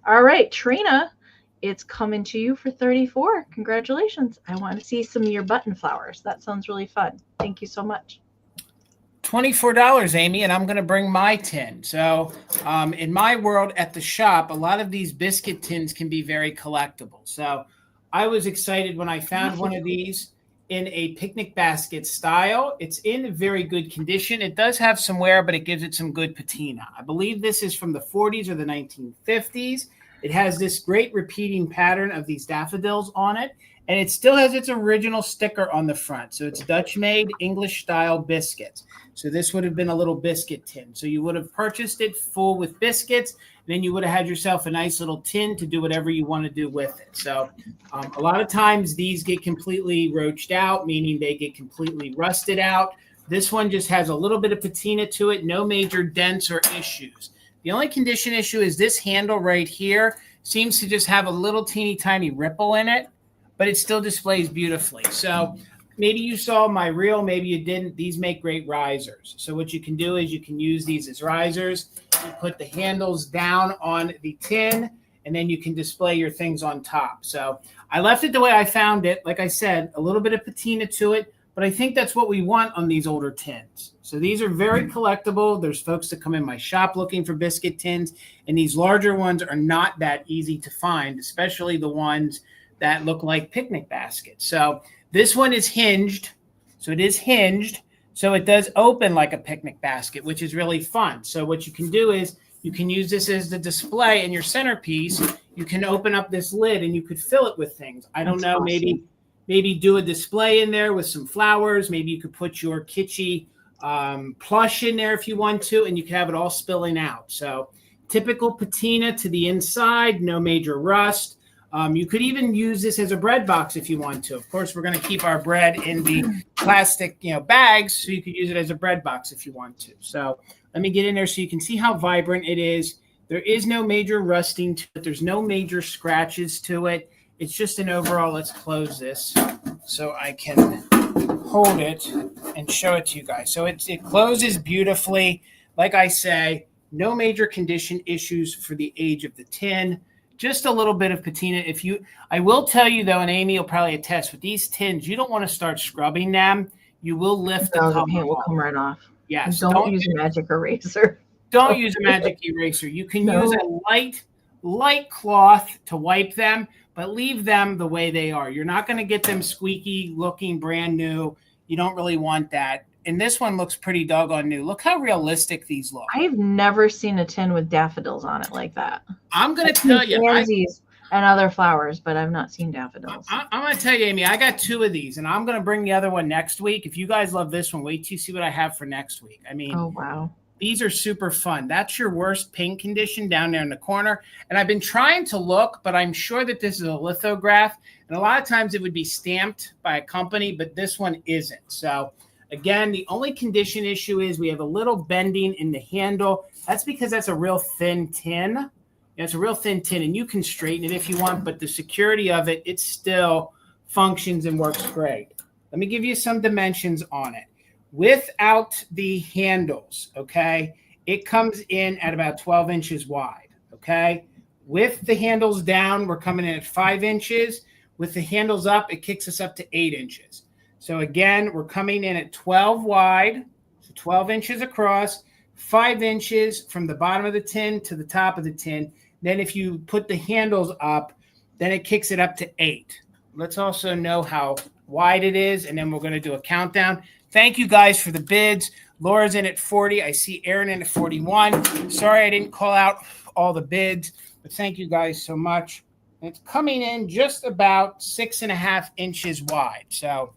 All right, Trina, it's coming to you for 34. Congratulations. I want to see some of your button flowers. That sounds really fun. Thank you so much. $24, Amy, and I'm going to bring my tin. So in my world at the shop, a lot of these biscuit tins can be very collectible. So I was excited when I found one of these. in a picnic basket style. It's in very good condition. It does have some wear, but it gives it some good patina. I believe this is from the 40s or the 1950s. It has this great repeating pattern of these daffodils on it, and it still has its original sticker on the front. So it's Dutch-made English-style biscuits. So this would have been a little biscuit tin. So you would have purchased it full with biscuits, and then you would have had yourself a nice little tin to do whatever you want to do with it. So a lot of times these get completely roached out, meaning they get completely rusted out. This one just has a little bit of patina to it, no major dents or issues. The only condition issue is this handle right here seems to just have a little teeny tiny ripple in it, but it still displays beautifully. So maybe you saw my reel, maybe you didn't. These make great risers. So what you can do is you can use these as risers. You put the handles down on the tin, and then you can display your things on top. So I left it the way I found it. Like I said, a little bit of patina to it, but I think that's what we want on these older tins. So these are very collectible. There's folks that come in my shop looking for biscuit tins, and these larger ones are not that easy to find, especially the ones that look like picnic baskets. So this one is hinged. So it is hinged. So it does open like a picnic basket, which is really fun. So what you can do is you can use this as the display in your centerpiece. You can open up this lid and you could fill it with things. I don't know, awesome. Maybe do a display in there with some flowers. Maybe you could put your Kitschy plush in there if you want to, and you can have it all spilling out. So typical patina to the inside, no major rust. You could even use this as a bread box if you want to. Of course, we're going to keep our bread in the plastic, bags, so you could use it as a bread box if you want to. So let me get in there so you can see how vibrant it is. There is no major rusting to it. There's no major scratches to it. It's just an overall, let's close this so I can hold it and show it to you guys. So it closes beautifully. Like I say, no major condition issues for the age of the tin. Just a little bit of patina. I will tell you though, and Amy will probably attest, with these tins, you don't want to start scrubbing them. You will lift the paint will come right off. Yes. Don't use a magic eraser. Don't use a magic eraser. You can use a light cloth to wipe them, but leave them the way they are. You're not going to get them squeaky looking brand new. You don't really want that. And this one looks pretty doggone new. Look how realistic these look. I've never seen a tin with daffodils on it like that. I'm going to tell you. Pansies and other flowers, but I've not seen daffodils. I'm going to tell you, Amy, I got 2 of these, and I'm going to bring the other one next week. If you guys love this one, wait till you see what I have for next week. I mean, oh, wow. These are super fun. That's your worst paint condition down there in the corner. And I've been trying to look, but I'm sure that this is a lithograph. And a lot of times it would be stamped by a company, but this one isn't. So again, the only condition issue is we have a little bending in the handle. That's because that's a real thin tin. It's a real thin tin, and you can straighten it if you want, but the security of it, it still functions and works great. Let me give you some dimensions on it. Without the handles, okay, it comes in at about 12 inches wide, okay? With the handles down, we're coming in at 5 inches. With the handles up, it kicks us up to 8 inches. So again, we're coming in at 12 wide, so 12 inches across, 5 inches from the bottom of the tin to the top of the tin. Then if you put the handles up, then it kicks it up to 8. Let's also know how wide it is, and then we're going to do a countdown. Thank you guys for the bids. Laura's in at 40. I see Aaron in at 41. Sorry I didn't call out all the bids, but thank you guys so much. It's coming in just about 6.5 inches wide. So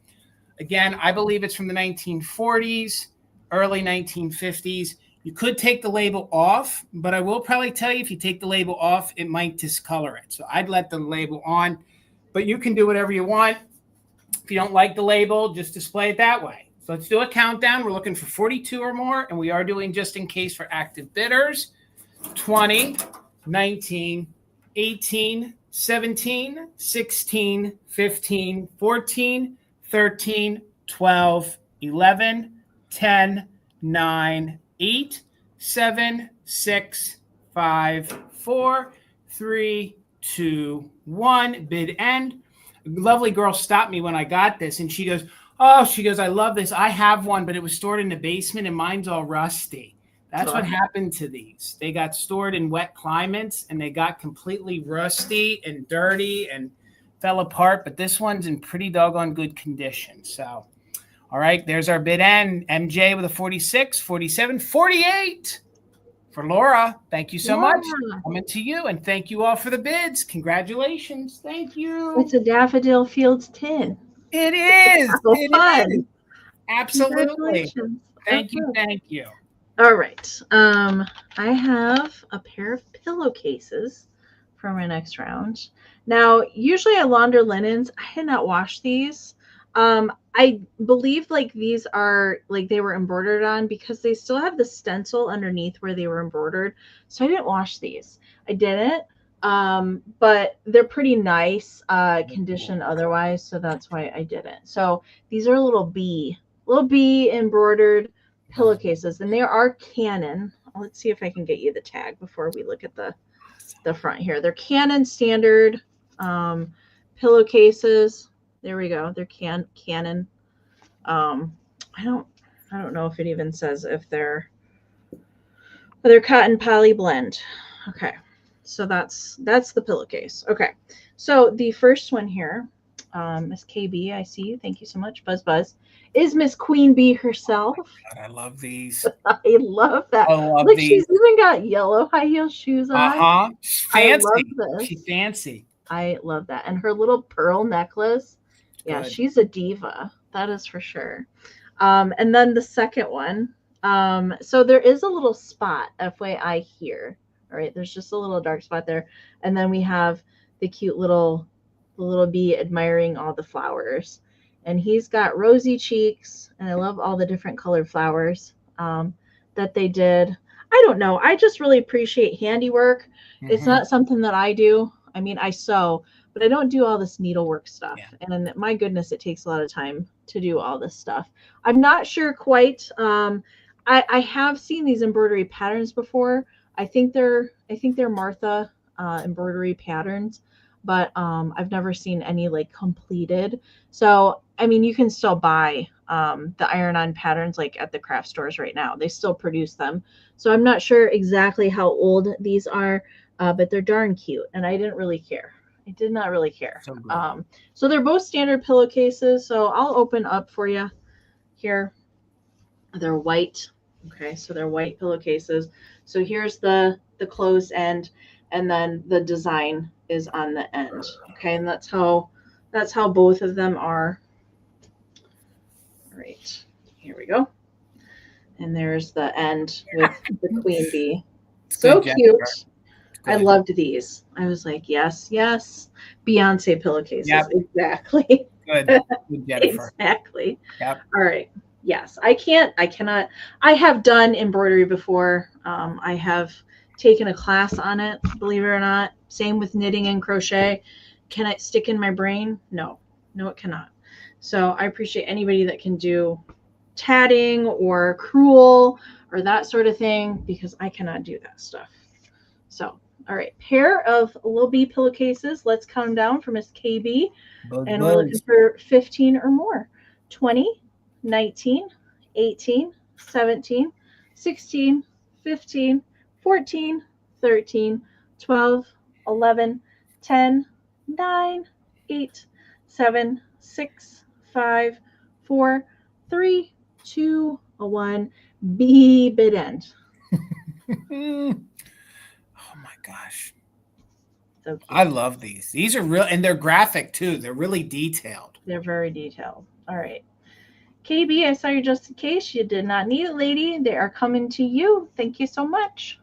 again, I believe it's from the 1940s, early 1950s. You could take the label off, but I will probably tell you if you take the label off, it might discolor it. So I'd let the label on, but you can do whatever you want. If you don't like the label, just display it that way. So let's do a countdown. We're looking for 42 or more, and we are doing just in case for active bidders. 20, 19, 18, 17, 16, 15, 14, 13, 12, 11, 10, 9, 8, 7, 6, 5, 4, 3, 2, 1. Bid end. A lovely girl stopped me when I got this, and she goes, I love this. I have one, but it was stored in the basement, and mine's all rusty. That's what happened to these. They got stored in wet climates, and they got completely rusty and dirty, and fell apart, but this one's in pretty doggone good condition. So, all right, there's our bid end. MJ with a 46, 47, 48 for Laura. Thank you so much. Coming to you, and thank you all for the bids. Congratulations. Thank you. It's a Daffodil Fields tin. It is. How fun. Absolutely. Thank you. Thank you. All right. I have a pair of pillowcases for my next round. Now, usually I launder linens. I did not wash these. I believe like these are like they were embroidered on because they still have the stencil underneath where they were embroidered. So I didn't wash these. I didn't. But they're pretty nice condition otherwise. So that's why I didn't. So these are little bee embroidered pillowcases, and they are Canon. Let's see if I can get you the tag before we look at the front here. They're Canon standard pillowcases. There we go. They're Canon. I don't know if it even says if they're cotton poly blend. Okay. So that's the pillowcase. Okay. So the first one here, Miss KB, I see you. Thank you so much. Buzz, is Miss Queen Bee herself. Oh God, I love these. I love that. Look, these. She's even got yellow high heel shoes on. Fancy. I love this. She's fancy. I love that. And her little pearl necklace. Yeah, good. She's a diva. That is for sure. And then the second one. So there is a little spot, FYI, here. All right, there's just a little dark spot there. And then we have the cute little bee admiring all the flowers. And he's got rosy cheeks. And I love all the different colored flowers that they did. I don't know. I just really appreciate handiwork. It's not something that I do. I mean, I sew, but I don't do all this needlework stuff. Yeah. And my goodness, it takes a lot of time to do all this stuff. I'm not sure quite. I have seen these embroidery patterns before. I think they're Martha embroidery patterns, but I've never seen any like completed. So, I mean, you can still buy the iron-on patterns like at the craft stores right now. They still produce them. So I'm not sure exactly how old these are, but they're darn cute. And I didn't really care. I did not really care. So they're both standard pillowcases. So I'll open up for you here. They're white. Okay, so they're white pillowcases. So here's the closed end, and then the design is on the end. Okay, and that's how both of them are. All right, here we go. And there's the end with the queen bee. So cute. I loved these. I was like, yes, Beyonce pillowcases. Yep. Exactly. Good Jennifer. Exactly. Yep. All right. Yes, I cannot. I have done embroidery before. I have taken a class on it, believe it or not. Same with knitting and crochet. Can it stick in my brain? No, it cannot. So I appreciate anybody that can do tatting or crewel or that sort of thing, because I cannot do that stuff. So, all right, pair of little bee pillowcases. Let's count them down for Miss KB. And we're looking for 15 or more. 20. 19, 18, 17, 16, 15, 14, 13, 12, 11, 10, 9, 8, 7, 6, 5, 4, 3, 2, 1. B bid end. Oh my gosh. So cute. I love these. These are real, and they're graphic too. They're really detailed. They're very detailed. All right. KB, I saw you just in case. You did not need it, lady. They are coming to you. Thank you so much.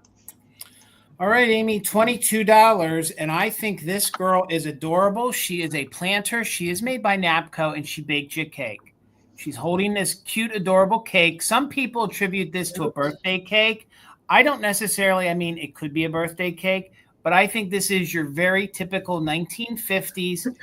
All right, Amy, $22. And I think this girl is adorable. She is a planter. She is made by Napco, and she baked you a cake. She's holding this cute, adorable cake. Some people attribute this to a birthday cake. I don't necessarily. I mean, it could be a birthday cake, but I think this is your very typical 1950s.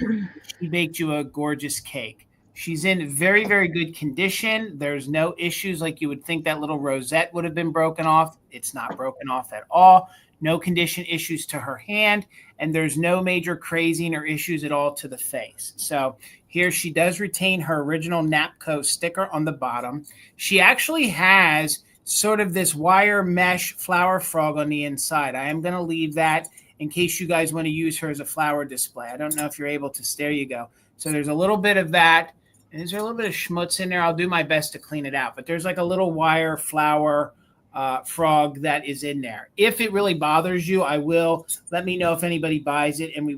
She baked you a gorgeous cake. She's in very, very good condition. There's no issues like you would think that little rosette would have been broken off. It's not broken off at all. No condition issues to her hand, and there's no major crazing or issues at all to the face. So here she does retain her original Napco sticker on the bottom. She actually has sort of this wire mesh flower frog on the inside. I am going to leave that in case you guys want to use her as a flower display. I don't know if you're able to. There you go. So there's a little bit of that. And is there a little bit of schmutz in there? I'll do my best to clean it out. But there's like a little wire flower frog that is in there. If it really bothers you, I will let me know if anybody buys it, and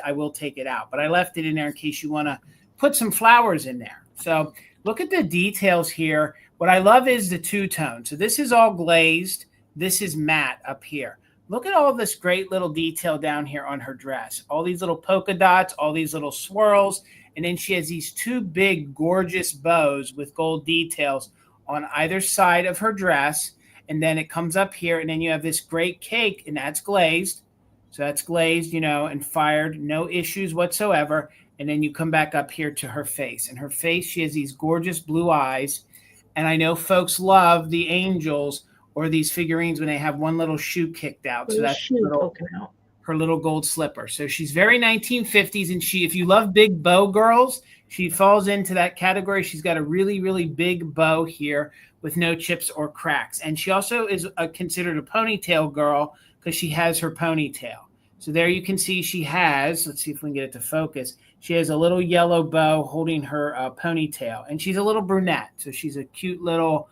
I will take it out. But I left it in there in case you want to put some flowers in there. So look at the details here. What I love is the two-tone. So this is all glazed. This is matte up here. Look at all this great little detail down here on her dress. All these little polka dots, all these little swirls. And then she has these two big, gorgeous bows with gold details on either side of her dress. And then it comes up here, and then you have this great cake, and that's glazed. So that's glazed, and fired, no issues whatsoever. And then you come back up here to her face. And her face, she has these gorgeous blue eyes. And I know folks love the angels or these figurines when they have one little shoe kicked out. So that's her little gold slipper. So she's very 1950s. And if you love big bow girls, she falls into that category. She's got a really, really big bow here with no chips or cracks. And she also is considered a ponytail girl because she has her ponytail. So there you can see she has, let's see if we can get it to focus. She has a little yellow bow holding her ponytail. And she's a little brunette. So she's a cute little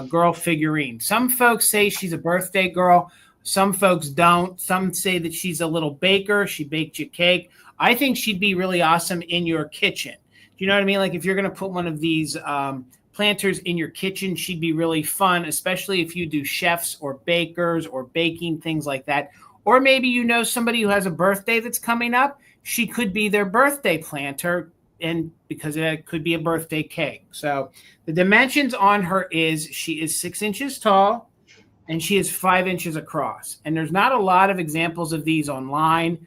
girl figurine. Some folks say she's a birthday girl. Some folks don't. Some say that she's a little baker. She baked you cake. I think she'd be really awesome in your kitchen. Do you know what I mean? Like if you're going to put one of these planters in your kitchen, she'd be really fun, especially if you do chefs or bakers or baking, things like that. Or maybe somebody who has a birthday that's coming up. She could be their birthday planter, and because it could be a birthday cake. So the dimensions on her she is 6 inches tall and she is 5 inches across. And there's not a lot of examples of these online.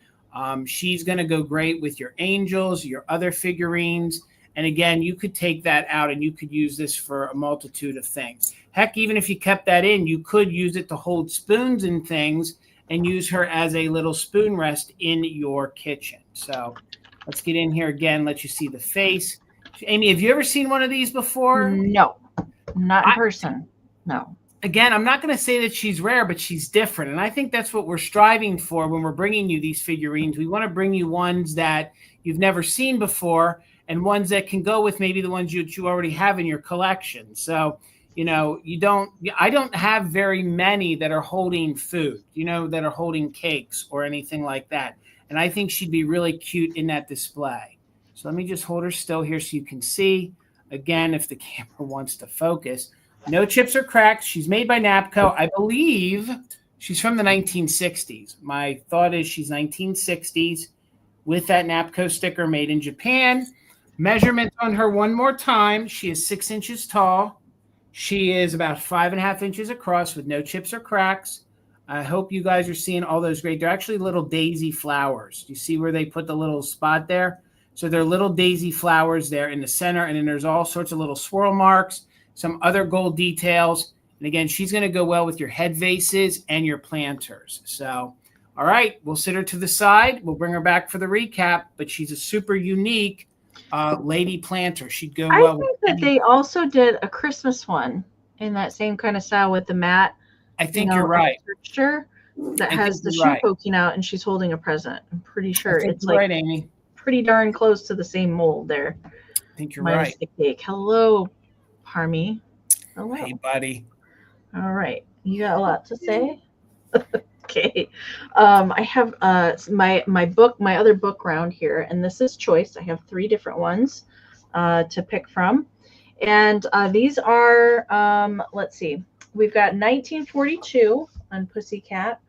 She's going to go great with your angels, your other figurines. And again, you could take that out and you could use this for a multitude of things. Heck, even if you kept that in, you could use it to hold spoons and things and use her as a little spoon rest in your kitchen. So let's get in here again, let you see the face. Amie, have you ever seen one of these before? No, not in person. No. Again, I'm not going to say that she's rare, but she's different. And I think that's what we're striving for when we're bringing you these figurines. We want to bring you ones that you've never seen before and ones that can go with maybe the ones you already have in your collection. So, I don't have very many that are holding food, that are holding cakes or anything like that. And I think she'd be really cute in that display. So let me just hold her still here so you can see. Again, if the camera wants to focus. No chips or cracks. She's made by Napco. I believe she's from the 1960s. My thought is she's 1960s with that Napco sticker, made in Japan. Measurements on her one more time. She is 6 inches tall. She is about 5.5 inches across with no chips or cracks. I hope you guys are seeing all those great. They're actually little daisy flowers. You see where they put the little spot there? So they're little daisy flowers there in the center. And then there's all sorts of little swirl marks, some other gold details. And again, she's going to go well with your head vases and your planters. So, all right, we'll sit her to the side. We'll bring her back for the recap. But she's a super unique lady planter. She'd go well. I think that they also did a Christmas one in that same kind of style with the matte. I think you're right. Texture that has the shoe poking out, and she's holding a present. I'm pretty sure it's like right, Amie. Pretty darn close to the same mold there. I think you're right. The cake. Hello, Parmy. Hello. Hey, buddy. All right. You got a lot to say? Okay. I have my other book round here, and this is choice. I have 3 different ones to pick from. And these are, let's see. We've got 1942 on Pussycat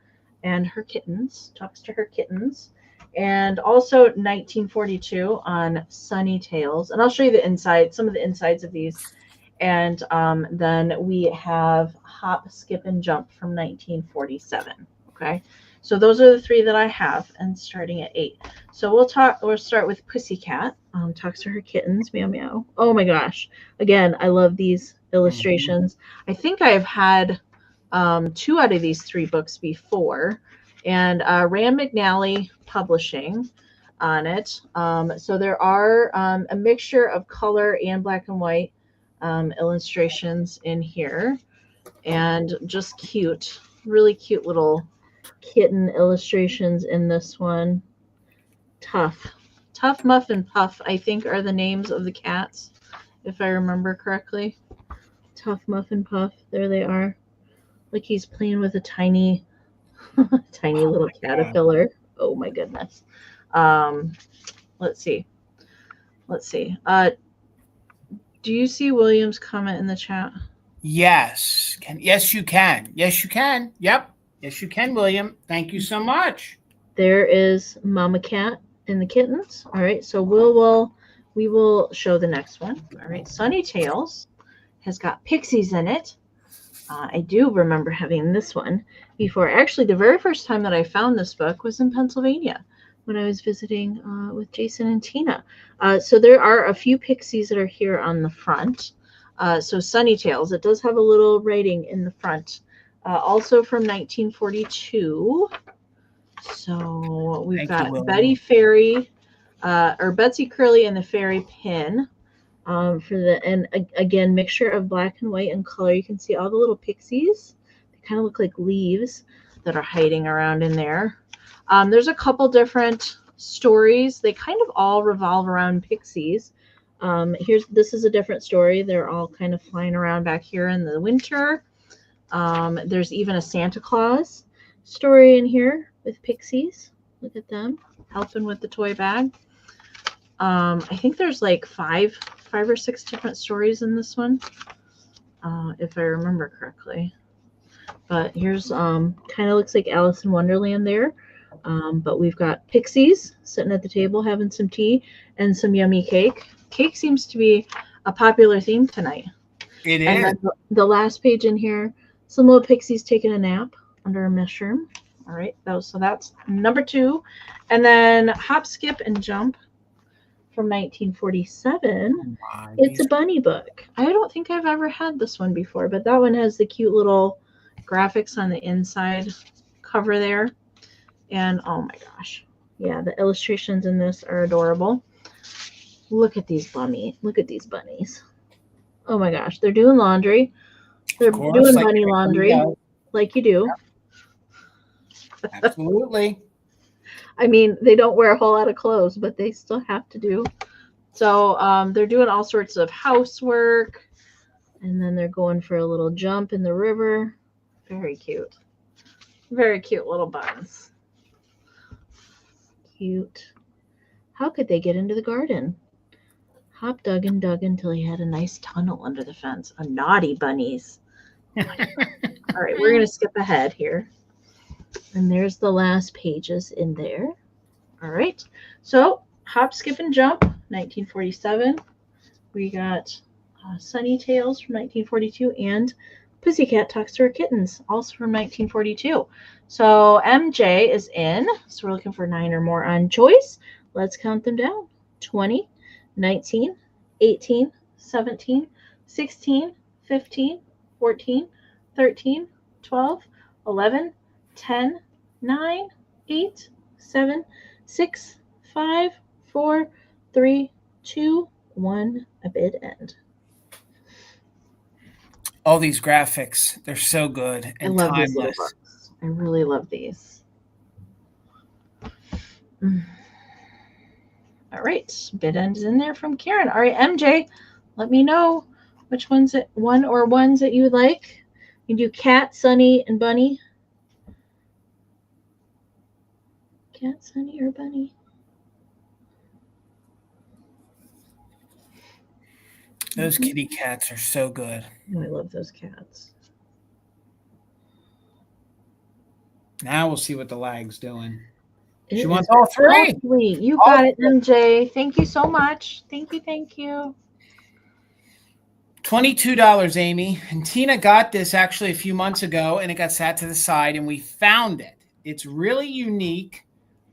and her kittens, talks to her kittens. And also 1942 on Sunny Tales. And I'll show you the inside, some of the insides of these. And then we have Hop, Skip, and Jump from 1947. Okay. So those are the 3 that I have, and starting at 8. So we'll start with Pussycat. Talks to her kittens. Meow, meow. Oh my gosh. Again, I love these illustrations. I think I've had 2 out of these 3 books before, and Rand McNally Publishing on it. So there are a mixture of color and black and white illustrations in here, and just cute, really cute little kitten illustrations in this one. Tough, Muff, and Puff, I think, are the names of the cats, if I remember correctly. Tough, Muff, and Puff. There they are. Like he's playing with a tiny, tiny little caterpillar. Oh my goodness. Let's see. Do you see William's comment in the chat? Yes. Yes, you can. Yes, you can. Yep. Yes, you can, William. Thank you so much. There is Mama Cat and the kittens. All right, so we will show the next one. All right, Sunny Tales has got pixies in it. I do remember having this one before. Actually, the very first time that I found this book was in Pennsylvania when I was visiting with Jason and Tina. So there are a few pixies that are here on the front. So Sunny Tales, it does have a little writing in the front. Also from 1942. So we've got Betty Fairy, or Betsy Curly and the Fairy Pin. And again, mixture of black and white and color. You can see all the little pixies. They kind of look like leaves that are hiding around in there. There's a couple different stories. They kind of all revolve around pixies. This is a different story. They're all kind of flying around back here in the winter. There's even a Santa Claus story in here with pixies. Look at them helping with the toy bag. I think there's like five or six different stories in this one, if I remember correctly. But here's kind of looks like Alice in Wonderland there. But we've got pixies sitting at the table having some tea and some yummy cake. Cake seems to be a popular theme tonight. It is. And then the last page in here, some little pixies taking a nap under a mushroom. All right, so that's number 2. And then Hop, Skip, and Jump from 1947. It's a bunny book. I don't think I've ever had this one before, but that one has the cute little graphics on the inside cover there. And oh my gosh. Yeah, the illustrations in this are adorable. Look at these bunnies. Look at these bunnies. Oh my gosh, they're doing laundry. They're doing bunny laundry like you do. Absolutely. I mean, they don't wear a whole lot of clothes, but they still have to do. So they're doing all sorts of housework. And then they're going for a little jump in the river. Very cute. Very cute little buns. Cute. How could they get into the garden? Hop dug and dug until he had a nice tunnel under the fence. A naughty bunnies. All right, we're going to skip ahead here. And there's the last pages in there. All right. So Hop, Skip, and Jump, 1947. We got Sunny Tales from 1942 and Pussycat Talks to Her Kittens, also from 1942. So MJ is in. So we're looking for 9 or more on choice. Let's count them down. 20, 19, 18, 17, 16, 15, 14, 13, 12, 11, 10, 9, 8, 7, 6, 5, 4, 3, 2, 1, a bid end. All these graphics, they're so good and I love timeless. These little books. I really love these. All right, bid end is in there from Karen. All right, MJ, let me know which ones that you would like. You do Cat, Sunny, and Bunny. Cat, Sunny, or Bunny? Those kitty cats are so good. Oh, I love those cats. Now we'll see what the lag's doing. She wants all 3. You got it, MJ. Thank you so much. Thank you. $22, Amy. And Tina got this actually a few months ago, and it got sat to the side, and we found it. It's really unique.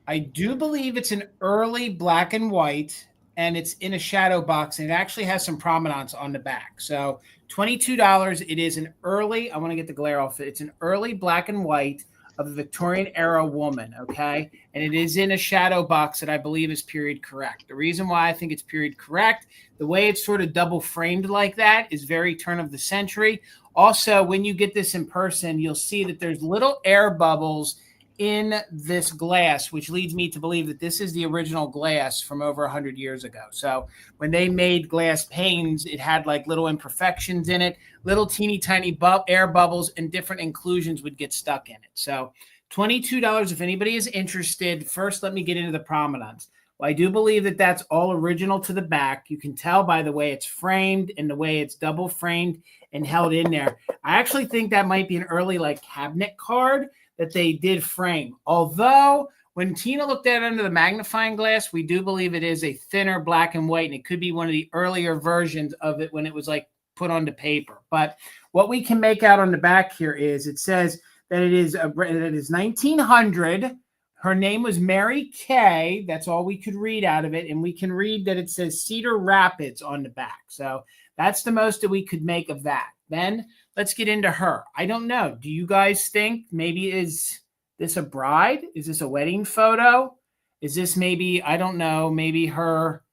I do believe it's an early black and white, and it's in a shadow box, and it actually has some provenance on the back. So $22. It is an early, I want to get the glare off it. It's an early black and white of the Victorian era woman, okay? And it is in a shadow box that I believe is period correct. The reason why I think it's period correct, the way it's sort of double framed like that is very turn of the century. Also, when you get this in person, you'll see that there's little air bubbles in this glass, which leads me to believe that this is the original glass from over 100 years ago. So when they made glass panes, it had like little imperfections in it, little teeny tiny air bubbles, and different inclusions would get stuck in it. So $22 if anybody is interested. First, let me get into the provenance. Well, I do believe that that's all original to the back. You can tell by the way it's framed and the way it's double framed and held in there. I actually think that might be an early like cabinet card that they did frame. Although when Tina looked at it under the magnifying glass, we do believe it is a thinner black and white, and it could be one of the earlier versions of it when it was like put onto paper. But what we can make out on the back here is it says that it is 1900. Her name was Mary Kay. That's all we could read out of it. And we can read that it says Cedar Rapids on the back. So that's the most that we could make of that. Then let's get into her. I don't know. Do you guys think maybe is this a bride? Is this a wedding photo? Is this maybe, I don't know, maybe her,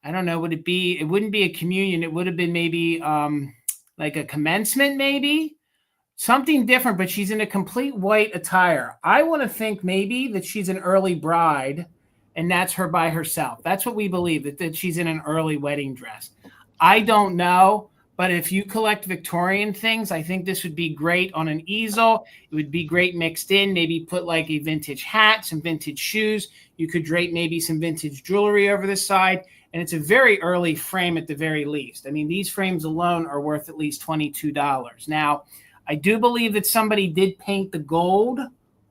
I don't know, would it be, it wouldn't be a communion. It would have been maybe like a commencement maybe. Something different, but she's in a complete white attire. I want to think maybe that she's an early bride and that's her by herself. That's what we believe, that she's in an early wedding dress. I don't know, but if you collect Victorian things, I think this would be great on an easel. It would be great mixed in, maybe put like a vintage hat, some vintage shoes. You could drape maybe some vintage jewelry over the side. And it's a very early frame at the very least. I mean, these frames alone are worth at least $22. Now, I do believe that somebody did paint the gold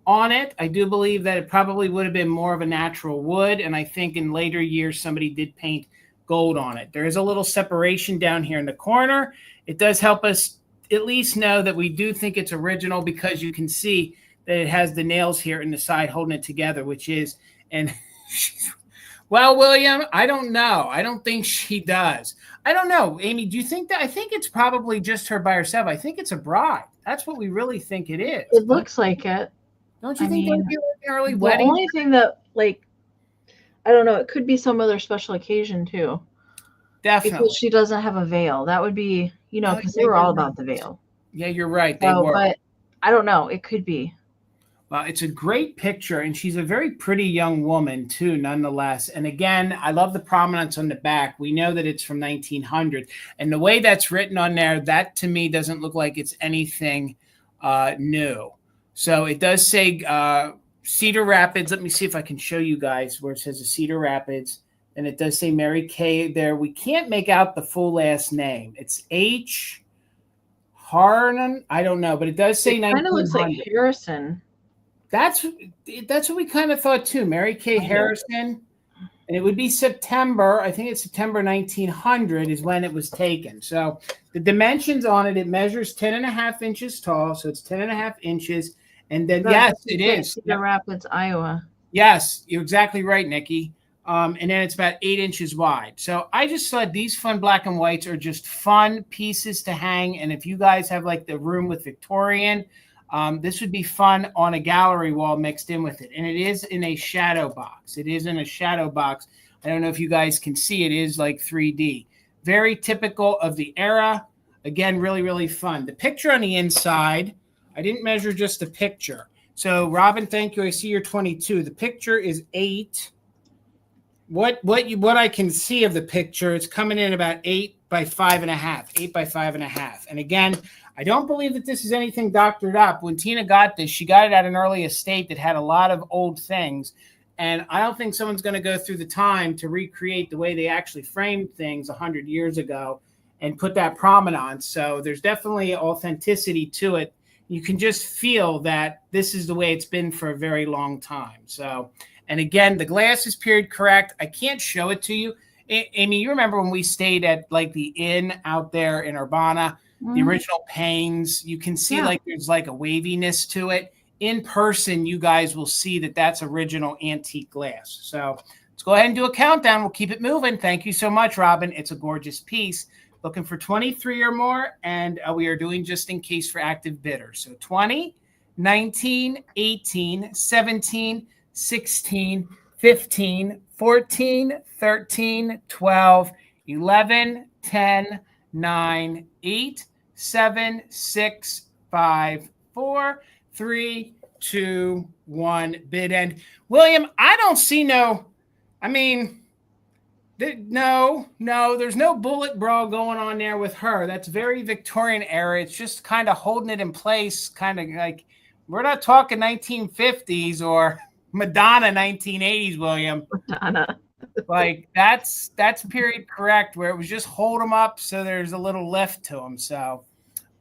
on it. I do believe that it probably would have been more of a natural wood. And I think in later years, somebody did paint gold on it. There is a little separation down here in the corner. It does help us at least know that we do think it's original because you can see that it has the nails here in the side holding it together, which is, and well, William, I don't know. I don't think she does. I don't know. Amy, do you think that? I think it's probably just her by herself. I think it's a bride. That's what we really think it is. It looks like it. Don't you think that would be an early the wedding? The only thing that, like, I don't know, it could be some other special occasion too. Definitely. Because she doesn't have a veil. That would be, you know, because they were all about the veil. Yeah, you're right. They were. But I don't know. It could be. Well, it's a great picture, and she's a very pretty young woman, too, nonetheless. And again, I love the provenance on the back. We know that it's from 1900. And the way that's written on there, that to me doesn't look like it's anything new. So it does say Cedar Rapids. Let me see if I can show you guys where it says Cedar Rapids. And it does say Mary Kay there. We can't make out the full last name. It's H. Harnan. I don't know, but it does say 1900. It kind of looks like Harrison. That's what we kind of thought too. Mary Kay Harrison, and it would be September. I think it's September 1900 is when it was taken. So the dimensions on it, it measures 10.5 inches tall. So it's 10.5 inches. And then, yes, it is. Cedar Rapids, Iowa. Yes, you're exactly right, Nikki. And then it's about 8 inches wide. So I just thought these fun black and whites are just fun pieces to hang. And if you guys have like the room with Victorian, this would be fun on a gallery wall mixed in with it. And it is in a shadow box. It is in a shadow box. I don't know if you guys can see it is like 3D. Very typical of the era. Again, really, really fun. The picture on the inside, I didn't measure just the picture. So, Robin, thank you. I see you're 22. The picture is 8. What I can see of the picture, it's coming in about 8 by 5.5. 8 by 5.5. And again, I don't believe that this is anything doctored up. When Tina got this, she got it at an early estate that had a lot of old things. And I don't think someone's going to go through the time to recreate the way they actually framed things 100 years ago and put that provenance. So there's definitely authenticity to it. You can just feel that this is the way it's been for a very long time. So, and again, the glass is period correct. I can't show it to you. Amy, you remember when we stayed at like the inn out there in Urbana? The original panes, you can see like there's like a waviness to it. In person, you guys will see that that's original antique glass. So let's go ahead and do a countdown. We'll keep it moving. Thank you so much, Robin. It's a gorgeous piece. Looking for 23 or more, and we are doing just in case for active bidders. So 20, 19, 18, 17, 16, 15, 14, 13, 12, 11, 10, 9, 8, 7, 6, 5, 4, 3, 2, 1, bid end. William, I don't see no, I mean, no, there's no bullet bra going on there with her. That's very Victorian era. It's just kind of holding it in place, kind of like, we're not talking 1950s or Madonna 1980s, William. Madonna. Like that's period correct, where it was just hold them up so there's a little lift to them. So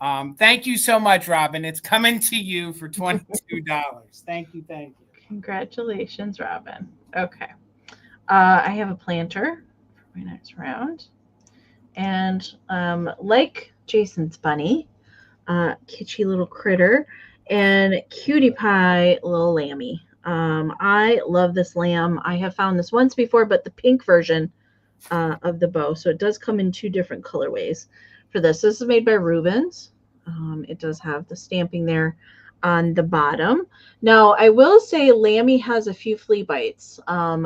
thank you so much, Robin. It's coming to you for $22. Thank you. Congratulations, Robin. Okay. I have a planter for my next round. And like Jason's bunny, Kitschy little critter, and Cutie Pie little lammy. I love this lamb. I have found this once before, but the pink version of the bow. So it does come in 2 different colorways for this. This is made by Rubens. It does have the stamping there on the bottom. Now, I will say Lammy has a few flea bites.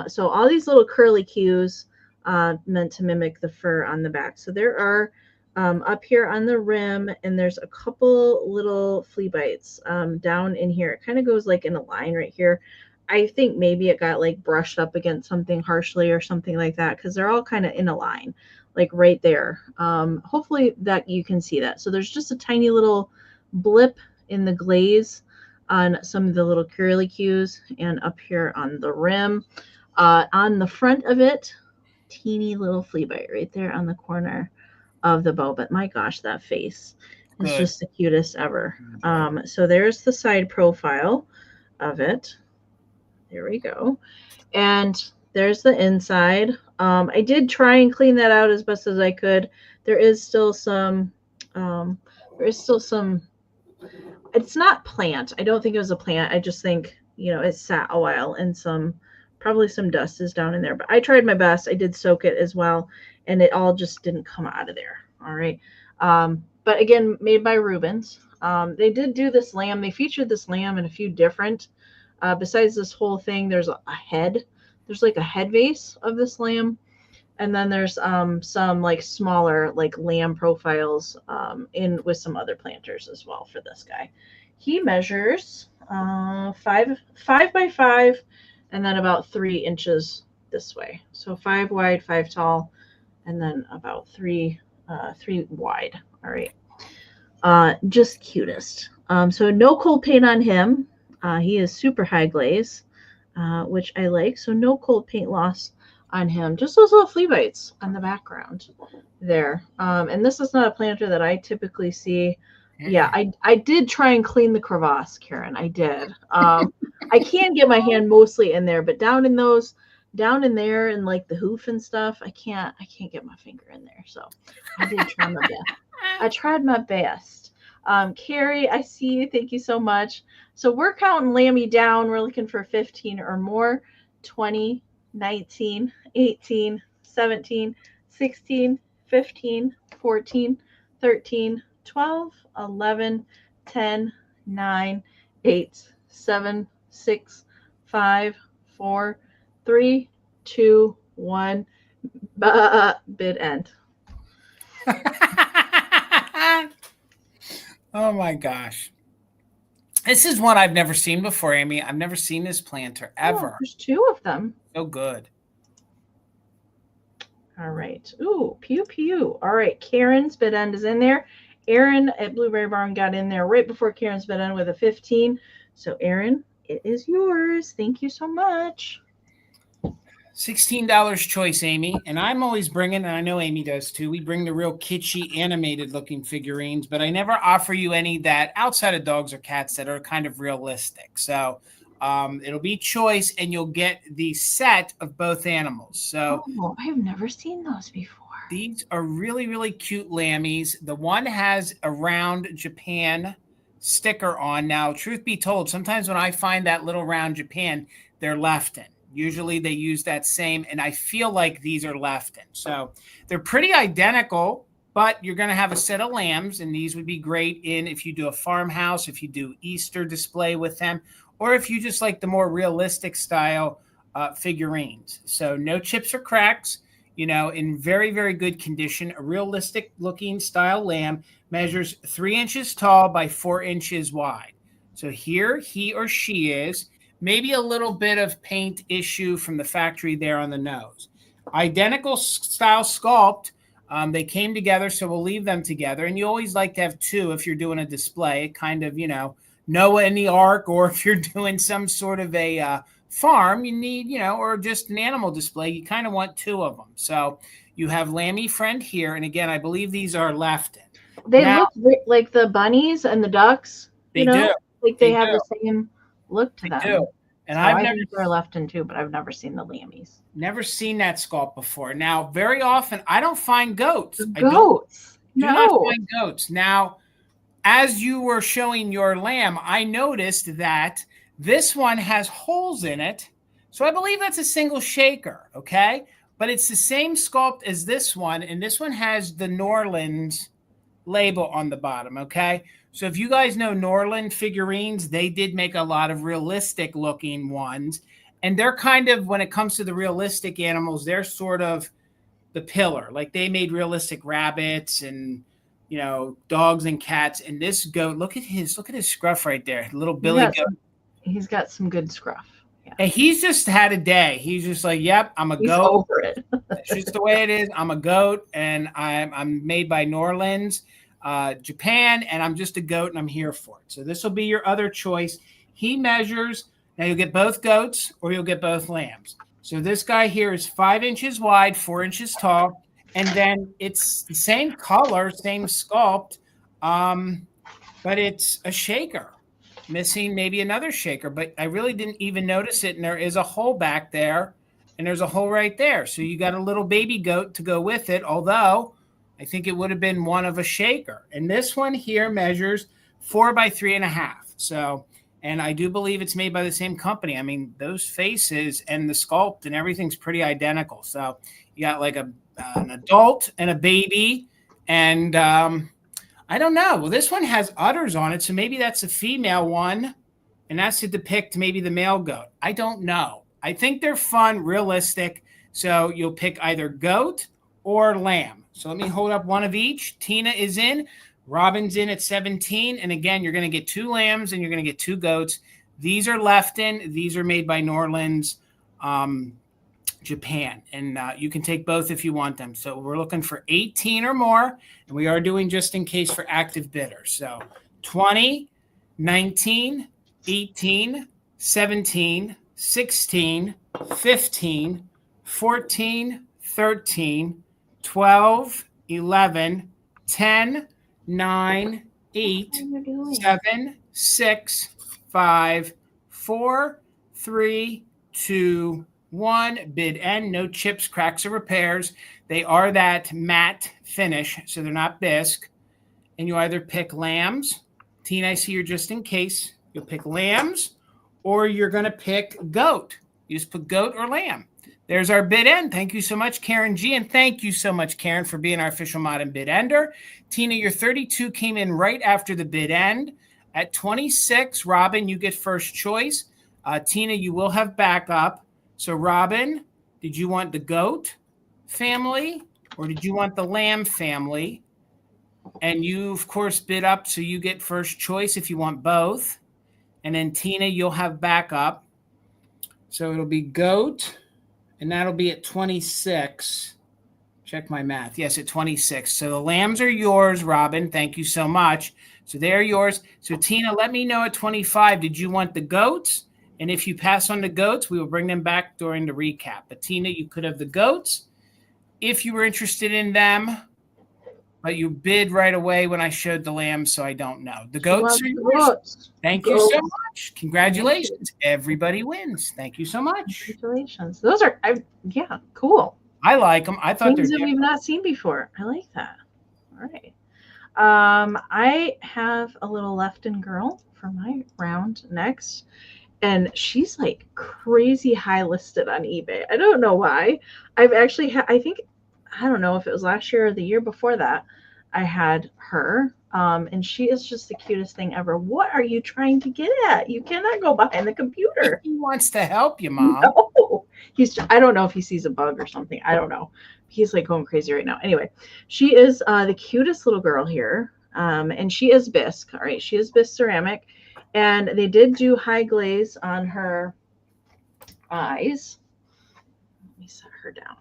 So all these little curly cues meant to mimic the fur on the back. So there are up here on the rim, and there's a couple little flea bites down in here. It kind of goes like in a line right here. I think maybe it got like brushed up against something harshly or something like that, because they're all kind of in a line, like right there. Hopefully that you can see that. So there's just a tiny little blip in the glaze on some of the little curly cues, and up here on the rim. On the front of it, teeny little flea bite right there on the corner of the bow. But my gosh, that face is just the cutest ever. So there's the side profile of it. There we go. And there's the inside. I did try and clean that out as best as I could. There is still some, it's not plant. I don't think it was a plant. I just think, it sat a while, and probably some dust is down in there. But I tried my best. I did soak it as well, and it all just didn't come out of there. All right. But again, made by Rubens. They did do this lamb. They featured this lamb in a few different, besides this whole thing, there's a head. There's like a head vase of this lamb. And then there's some like smaller like lamb profiles in with some other planters as well for this guy. He measures 5 by 5 and then about 3 inches this way. So 5 wide, 5 tall, and then about 3 wide. All right. Just cutest. So no cold paint on him. He is super high glaze, which I like. So no cold paint loss on him. Just those little flea bites on the background there. And this is not a planter that I typically see. Yeah, I did try and clean the crevasse, Karen. I did. I can get my hand mostly in there, but down in there and like the hoof and stuff, I can't get my finger in there. So I did try my best. I tried my best. Carrie, I see you. Thank you so much. So we're counting Lammy down. We're looking for 15 or more. 20, 19, 18, 17, 16, 15, 14, 13, 12, 11, 10, 9, 8, 7, 6, 5, 4, 3, 2, 1. Bid end. Oh my gosh. This is one I've never seen before, Amy. I've never seen this planter ever. Oh, there's 2 of them. So good. All right. Ooh, pew pew. All right. Karen's bid end is in there. Aaron at Blueberry Barn got in there right before Karen's bid end with a 15. So Aaron, it is yours. Thank you so much. $16 choice, Amy. And I'm always bringing, and I know Amy does too, we bring the real kitschy animated looking figurines, but I never offer you any that outside of dogs or cats that are kind of realistic. So it'll be choice, and you'll get the set of both animals. So I've never seen those before. These are really, really cute lammies. The one has a round Japan sticker on. Now, truth be told, sometimes when I find that little round Japan, they're Lefton. Usually they use that same, and I feel like these are Lefton. So they're pretty identical, but you're going to have a set of lambs, and these would be great in if you do a farmhouse, if you do Easter display with them, or if you just like the more realistic style figurines. So no chips or cracks, in very, very good condition. A realistic looking style lamb, measures 3 inches tall by 4 inches wide. So here he or she is. Maybe a little bit of paint issue from the factory there on the nose. Identical style sculpt. They came together, so we'll leave them together. And you always like to have two if you're doing a display, kind of, Noah in the Ark, or if you're doing some sort of a farm, you need, or just an animal display, you kind of want two of them. So you have Lammy Friend here. And again, I believe these are Lefton. They look like the bunnies and the ducks. They do. Like they have the same look to them. Do. And so I think they're Lefton too, but I've never seen the lammies. Never seen that sculpt before. Now, very often, I don't find goats. Goats? Do not find goats. Now, as you were showing your lamb, I noticed that this one has holes in it. So I believe that's a single shaker, okay? But it's the same sculpt as this one, and this one has the Norland label on the bottom, okay? So if you guys know Norland figurines, they did make a lot of realistic looking ones. And they're kind of, when it comes to the realistic animals, they're sort of the pillar. Like they made realistic rabbits and, dogs and cats. And this goat, look at his scruff right there. Little Billy goat. He's got some good scruff. Yeah. And he's just had a day. He's just like, yep, I'm a goat. Over it. That's just the way it is. I'm a goat, and I'm made by Norlands, Japan, and I'm just a goat, and I'm here for it. So this will be your other choice. He measures. Now you'll get both goats, or you'll get both lambs. So this guy here is 5 inches wide, 4 inches tall, and then it's the same color, same sculpt, but it's a shaker. Missing maybe another shaker, but I really didn't even notice it. And there is a hole back there, and there's a hole right there. So you got a little baby goat to go with it, although I think it would have been one of a shaker. And this one here measures 4 by 3.5. So, and I do believe it's made by the same company. I mean, those faces and the sculpt and everything's pretty identical. So you got like an adult and a baby, and I don't know. Well, this one has udders on it, so maybe that's a female one, and that's to depict maybe the male goat. I don't know. I think they're fun, realistic, so you'll pick either goat or lamb. So let me hold up one of each. Tina is in. Robin's in at 17, and again, you're going to get 2 lambs and you're going to get 2 goats. These are Lefton. These are made by Norlands, Japan, and you can take both if you want them. So we're looking for 18 or more, and we are doing just in case for active bidders. So 20, 19, 18, 17, 16, 15, 14, 13, 12, 11, 10, 9, 8, 7, 6, 5, 4, 3, 2, 1. Bid end. No chips, cracks, or repairs. They are that matte finish, so they're not bisque. And you either pick lambs. Tina, I see you're just in case. You'll pick lambs, or you're going to pick goat. You just put goat or lamb. There's our bid end. Thank you so much, Karen G. And thank you so much, Karen, for being our official mod and bid ender. Tina, your 32 came in right after the bid end. At 26, Robin, you get first choice. Tina, you will have backup. So, Robin, did you want the goat family or did you want the lamb family? And you, of course, bid up, so you get first choice if you want both. And then, Tina, you'll have backup. So it'll be goat, and that'll be at 26. Check my math. Yes, at 26. So the lambs are yours, Robin. Thank you so much. So they're yours. So, Tina, let me know at 25, did you want the goats? And if you pass on the goats, we will bring them back during the recap. But, Tina, you could have the goats if you were interested in them. But you bid right away when I showed the lambs, so I don't know. The goats are yours. Thank you so much. Congratulations. Everybody wins. Thank you so much. Congratulations. Those are, yeah, cool. I like them. I thought things they're that we've not seen before. I like that. All right. I have a little Lefton girl for my round next. And she's like crazy high listed on eBay. I don't know why. I've actually I think, I don't know if it was last year or the year before that, I had her. And she is just the cutest thing ever. What are you trying to get at? You cannot go behind the computer. He wants to help you, Mom. No. I don't know if he sees a bug or something. I don't know. He's like going crazy right now. Anyway, she is the cutest little girl here. And she is bisque. All right. She is bisque ceramic. And they did do high glaze on her eyes. Let me set her down.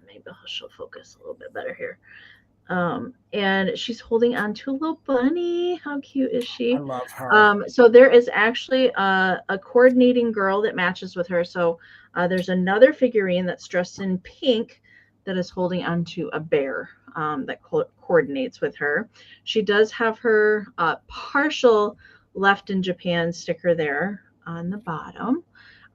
Maybe she'll focus a little bit better here. And she's holding on to a little bunny. How cute is she? I love her. So there is actually a coordinating girl that matches with her. So there's another figurine that's dressed in pink that is holding onto a bear that coordinates with her. She does have her partial Left in Japan sticker there on the bottom.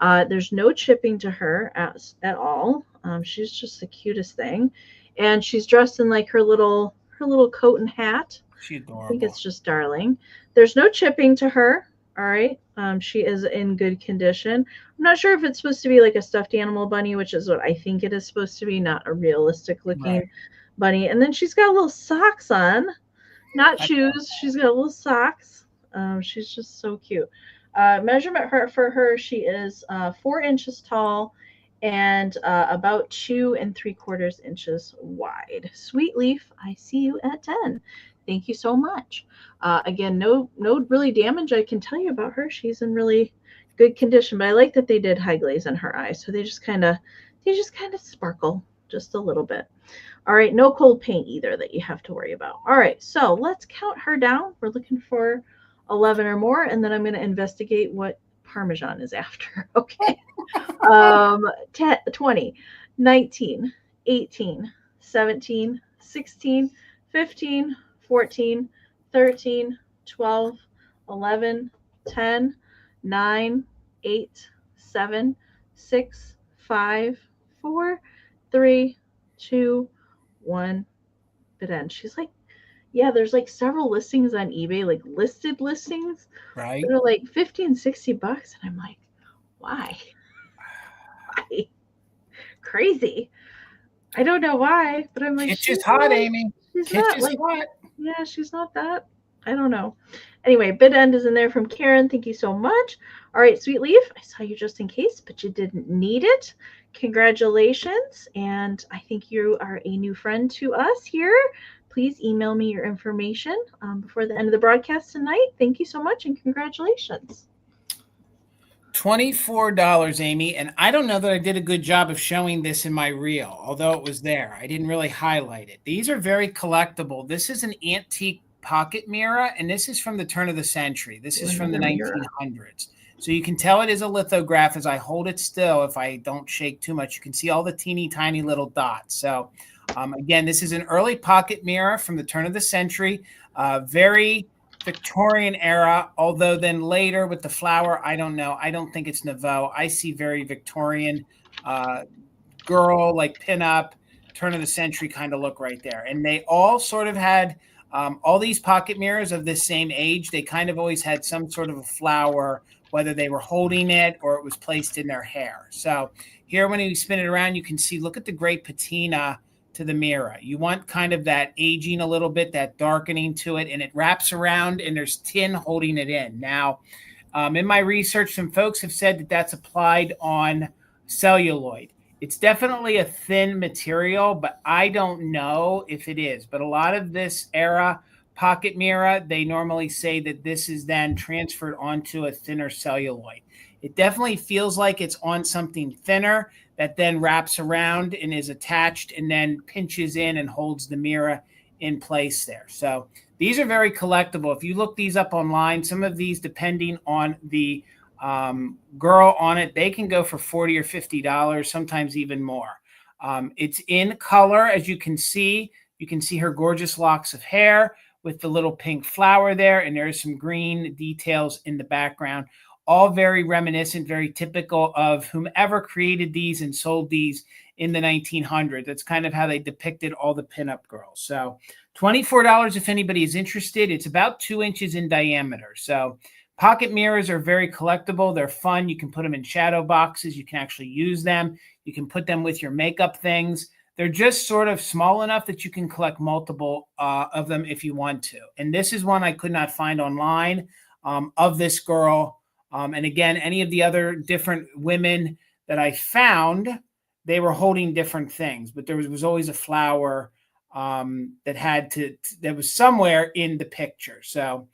There's no chipping to her at all. She's just the cutest thing. And she's dressed in like her little coat and hat. She's adorable. I think it's just darling. There's no chipping to her. All right. She is in good condition. I'm not sure if it's supposed to be like a stuffed animal bunny, which is what I think it is supposed to be, not a realistic looking bunny. And then she's got little socks on, not shoes. She's got little socks. She's just so cute. Measurement for her, she is 4 inches tall and about 2 3/4 inches wide. Sweet Leaf, I see you at 10. Thank you so much. Again, no really damage I can tell you about her. She's in really good condition, but I like that they did high glaze on her eyes, so they just kind of sparkle just a little bit. All right, no cold paint either that you have to worry about. All right, so let's count her down. We're looking for 11 or more, and then I'm going to investigate what Parmesan is after. Okay. 10, 20, 19, 18, 17, 16, 15, 14, 13, 12, 11, 10, 9, 8, 7, 6, 5, 4, 3, 2, 1. Bid end. She's like, yeah, there's like several listings on eBay, like listed listings. Right. They're like 50 and 60 bucks. And I'm like, why? Why? Crazy. I don't know why, but I'm like, Kitsch is hot, Amy. Kitsch is hot. Yeah, she's not that. I don't know. Anyway, bid end is in there from Karen. Thank you so much. All right, Sweet Leaf, I saw you just in case, but you didn't need it. Congratulations. And I think you are a new friend to us here. Please email me your information before the end of the broadcast tonight. Thank you so much and congratulations. $24, Amy. And I don't know that I did a good job of showing this in my reel, although it was there. I didn't really highlight it. These are very collectible. This is an antique pocket mirror, and this is from the turn of the century. This is from the 1900s. So you can tell it is a lithograph as I hold it still. If I don't shake too much, you can see all the teeny tiny little dots. So again, this is an early pocket mirror from the turn of the century, very Victorian era, although then later with the flower, I don't know. I don't think it's Nouveau. I see very Victorian girl, like pinup, turn of the century kind of look right there. And they all sort of had all these pocket mirrors of this same age. They kind of always had some sort of a flower, whether they were holding it or it was placed in their hair. So here, when you spin it around, you can see, look at the great patina to the mirror. You want kind of that aging a little bit, that darkening to it, and it wraps around and there's tin holding it in. Now, in my research, some folks have said that that's applied on celluloid. It's definitely a thin material, but I don't know if it is. But a lot of this era pocket mirror, they normally say that this is then transferred onto a thinner celluloid. It definitely feels like it's on something thinner that then wraps around and is attached and then pinches in and holds the mirror in place there. So these are very collectible. If you look these up online, some of these, depending on the girl on it, they can go for $40 or $50, sometimes even more. It's in color, as you can see. You can see her gorgeous locks of hair with the little pink flower there, and there's some green details in the background. All very reminiscent, very typical of whomever created these and sold these in the 1900s. That's kind of how they depicted all the pinup girls. So $24 if anybody is interested. It's about 2 inches in diameter. So pocket mirrors are very collectible. They're fun. You can put them in shadow boxes. You can actually use them. You can put them with your makeup things. They're just sort of small enough that you can collect multiple of them if you want to. And this is one I could not find online of this girl. And again, any of the other different women that I found, they were holding different things, but there was always a flower that was somewhere in the picture. So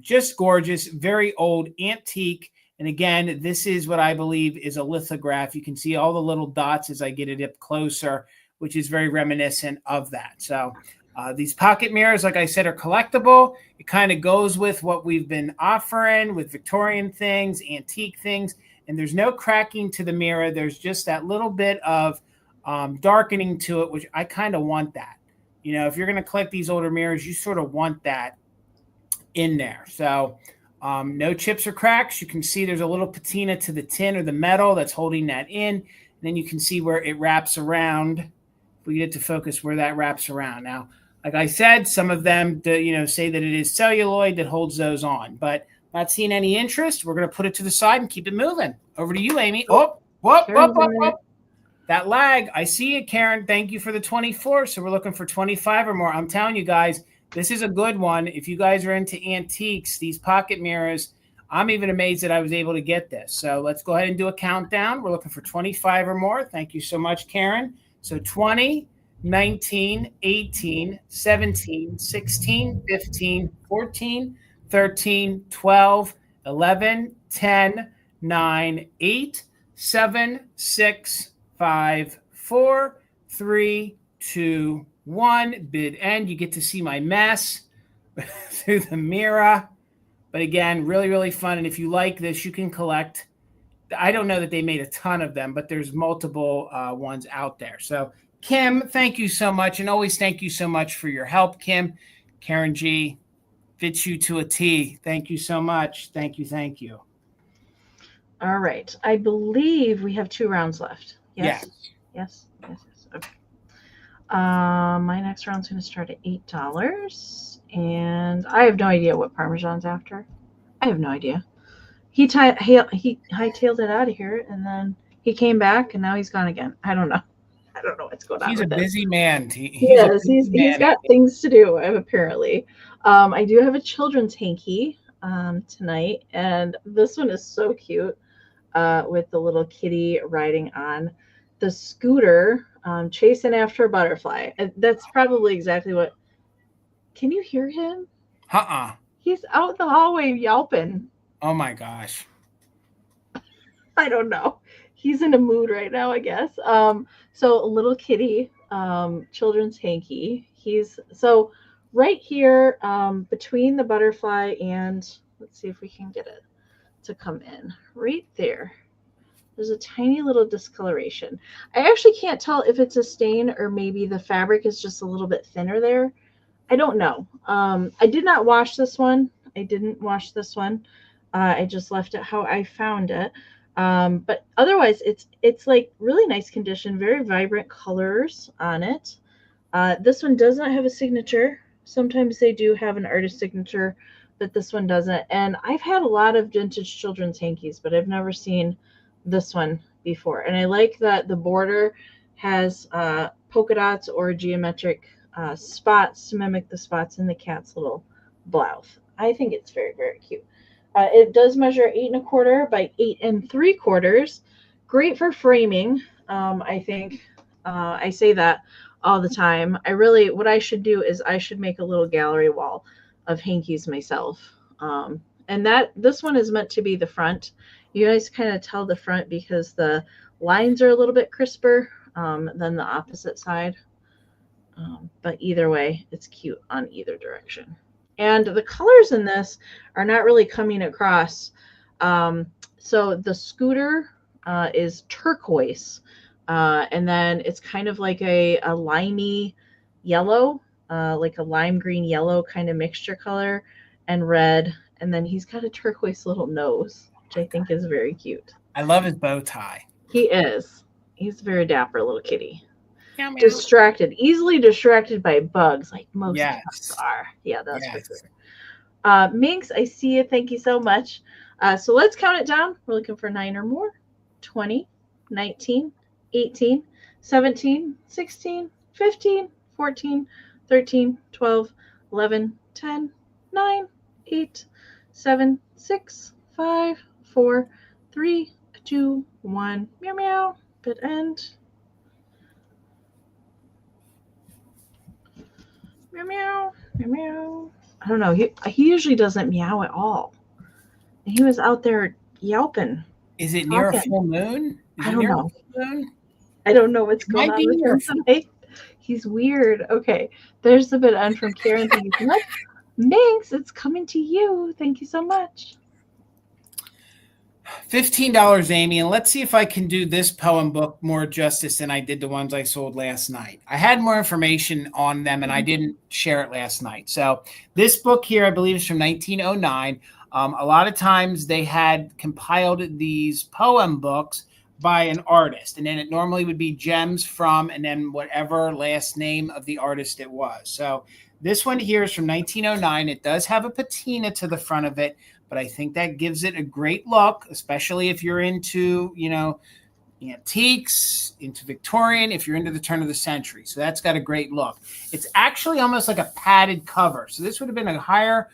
Just gorgeous, very old, antique. And again, this is what I believe is a lithograph. You can see all the little dots as I get it up closer, which is very reminiscent of that. So these pocket mirrors, like I said, are collectible. It kind of goes with what we've been offering with Victorian things, antique things. And there's no cracking to the mirror. There's just that little bit of darkening to it, which I kind of want that. You know, if you're going to collect these older mirrors, you sort of want that in there. So no chips or cracks. You can see there's a little patina to the tin or the metal that's holding that in. And then you can see where it wraps around. If we get to focus where that wraps around. Now, like I said, some of them, say that it is celluloid that holds those on, but not seeing any interest. We're going to put it to the side and keep it moving. Over to you, Amy. Oh, whoop. That lag. I see it, Karen. Thank you for the 24. So we're looking for 25 or more. I'm telling you guys, this is a good one. If you guys are into antiques, these pocket mirrors, I'm even amazed that I was able to get this. So let's go ahead and do a countdown. We're looking for 25 or more. Thank you so much, Karen. So 20, 19, 18, 17, 16, 15, 14, 13, 12, 11, 10, 9, 8, 7, 6, 5, 4, 3, 2, 1. Bid end. You get to see my mess through the mirror. But again, really, really fun. And if you like this, you can collect. I don't know that they made a ton of them, but there's multiple ones out there. So Kim, thank you so much. And always thank you so much for your help, Kim. Karen G, fits you to a T. Thank you so much. Thank you. Thank you. All right. I believe we have 2 rounds left. Yes. Yes. Okay. My next round's going to start at $8. And I have no idea what Parmesan's after. I have no idea. He hightailed it out of here, and then he came back, and now he's gone again. I don't know. I don't know what's going on. He's a busy man. He's got things to do, apparently. I do have a children's hanky tonight, and this one is so cute with the little kitty riding on the scooter, chasing after a butterfly. That's probably exactly what. Can you hear him? He's out in the hallway yelping. Oh my gosh. I don't know. He's in a mood right now, I guess. So a little kitty, children's hanky. He's so right here between the butterfly and, let's see if we can get it to come in. Right there. There's a tiny little discoloration. I actually can't tell if it's a stain or maybe the fabric is just a little bit thinner there. I don't know. I did not wash this one. I didn't wash this one. I just left it how I found it. But otherwise, it's like really nice condition, very vibrant colors on it. This one does not have a signature. Sometimes they do have an artist signature, but this one doesn't. And I've had a lot of vintage children's hankies, but I've never seen this one before. And I like that the border has polka dots or geometric spots to mimic the spots in the cat's little blouse. I think it's very, very cute. It does measure 8 1/4 by 8 3/4. Great for framing. I think I say that all the time. What I should do is I should make a little gallery wall of hankies myself. And this one is meant to be the front. You guys kind of tell the front because the lines are a little bit crisper than the opposite side. But either way, it's cute on either direction. And the colors in this are not really coming across. So the scooter is turquoise. And then it's kind of like a limey yellow, like a lime green yellow kind of mixture color, and red. And then he's got a turquoise little nose, which I think is very cute. I love his bow tie. He is. He's a very dapper little kitty. Distracted, easily distracted by bugs, like most of us are. Yeah, that's for sure. Minx, I see you. Thank you so much. So let's count it down. We're looking for 9 or more. 20, 19, 18, 17, 16, 15, 14, 13, 12, 11, 10, 9, 8, 7, 6, 5, 4, 3, 2, 1. Meow, meow. Bid end. Meow, meow, meow, meow. I don't know. He usually doesn't meow at all. And he was out there yelping. Is it near a Talking. full moon? Is I it don't near a know. full moon? I don't know what's It going might on be with near him a full tonight. He's weird. Okay. There's the bid end from Karen. Thank you so much. Minx, it's coming to you. Thank you so much. $15, Amy, and let's see if I can do this poem book more justice than I did the ones I sold last night. I had more information on them, and I didn't share it last night. So this book here, I believe, is from 1909. A lot of times they had compiled these poem books by an artist, and then it normally would be gems from, and then whatever last name of the artist it was. So this one here is from 1909. It does have a patina to the front of it, but I think that gives it a great look, especially if you're into, antiques, into Victorian, if you're into the turn of the century. So that's got a great look. It's actually almost like a padded cover. So this would have been a higher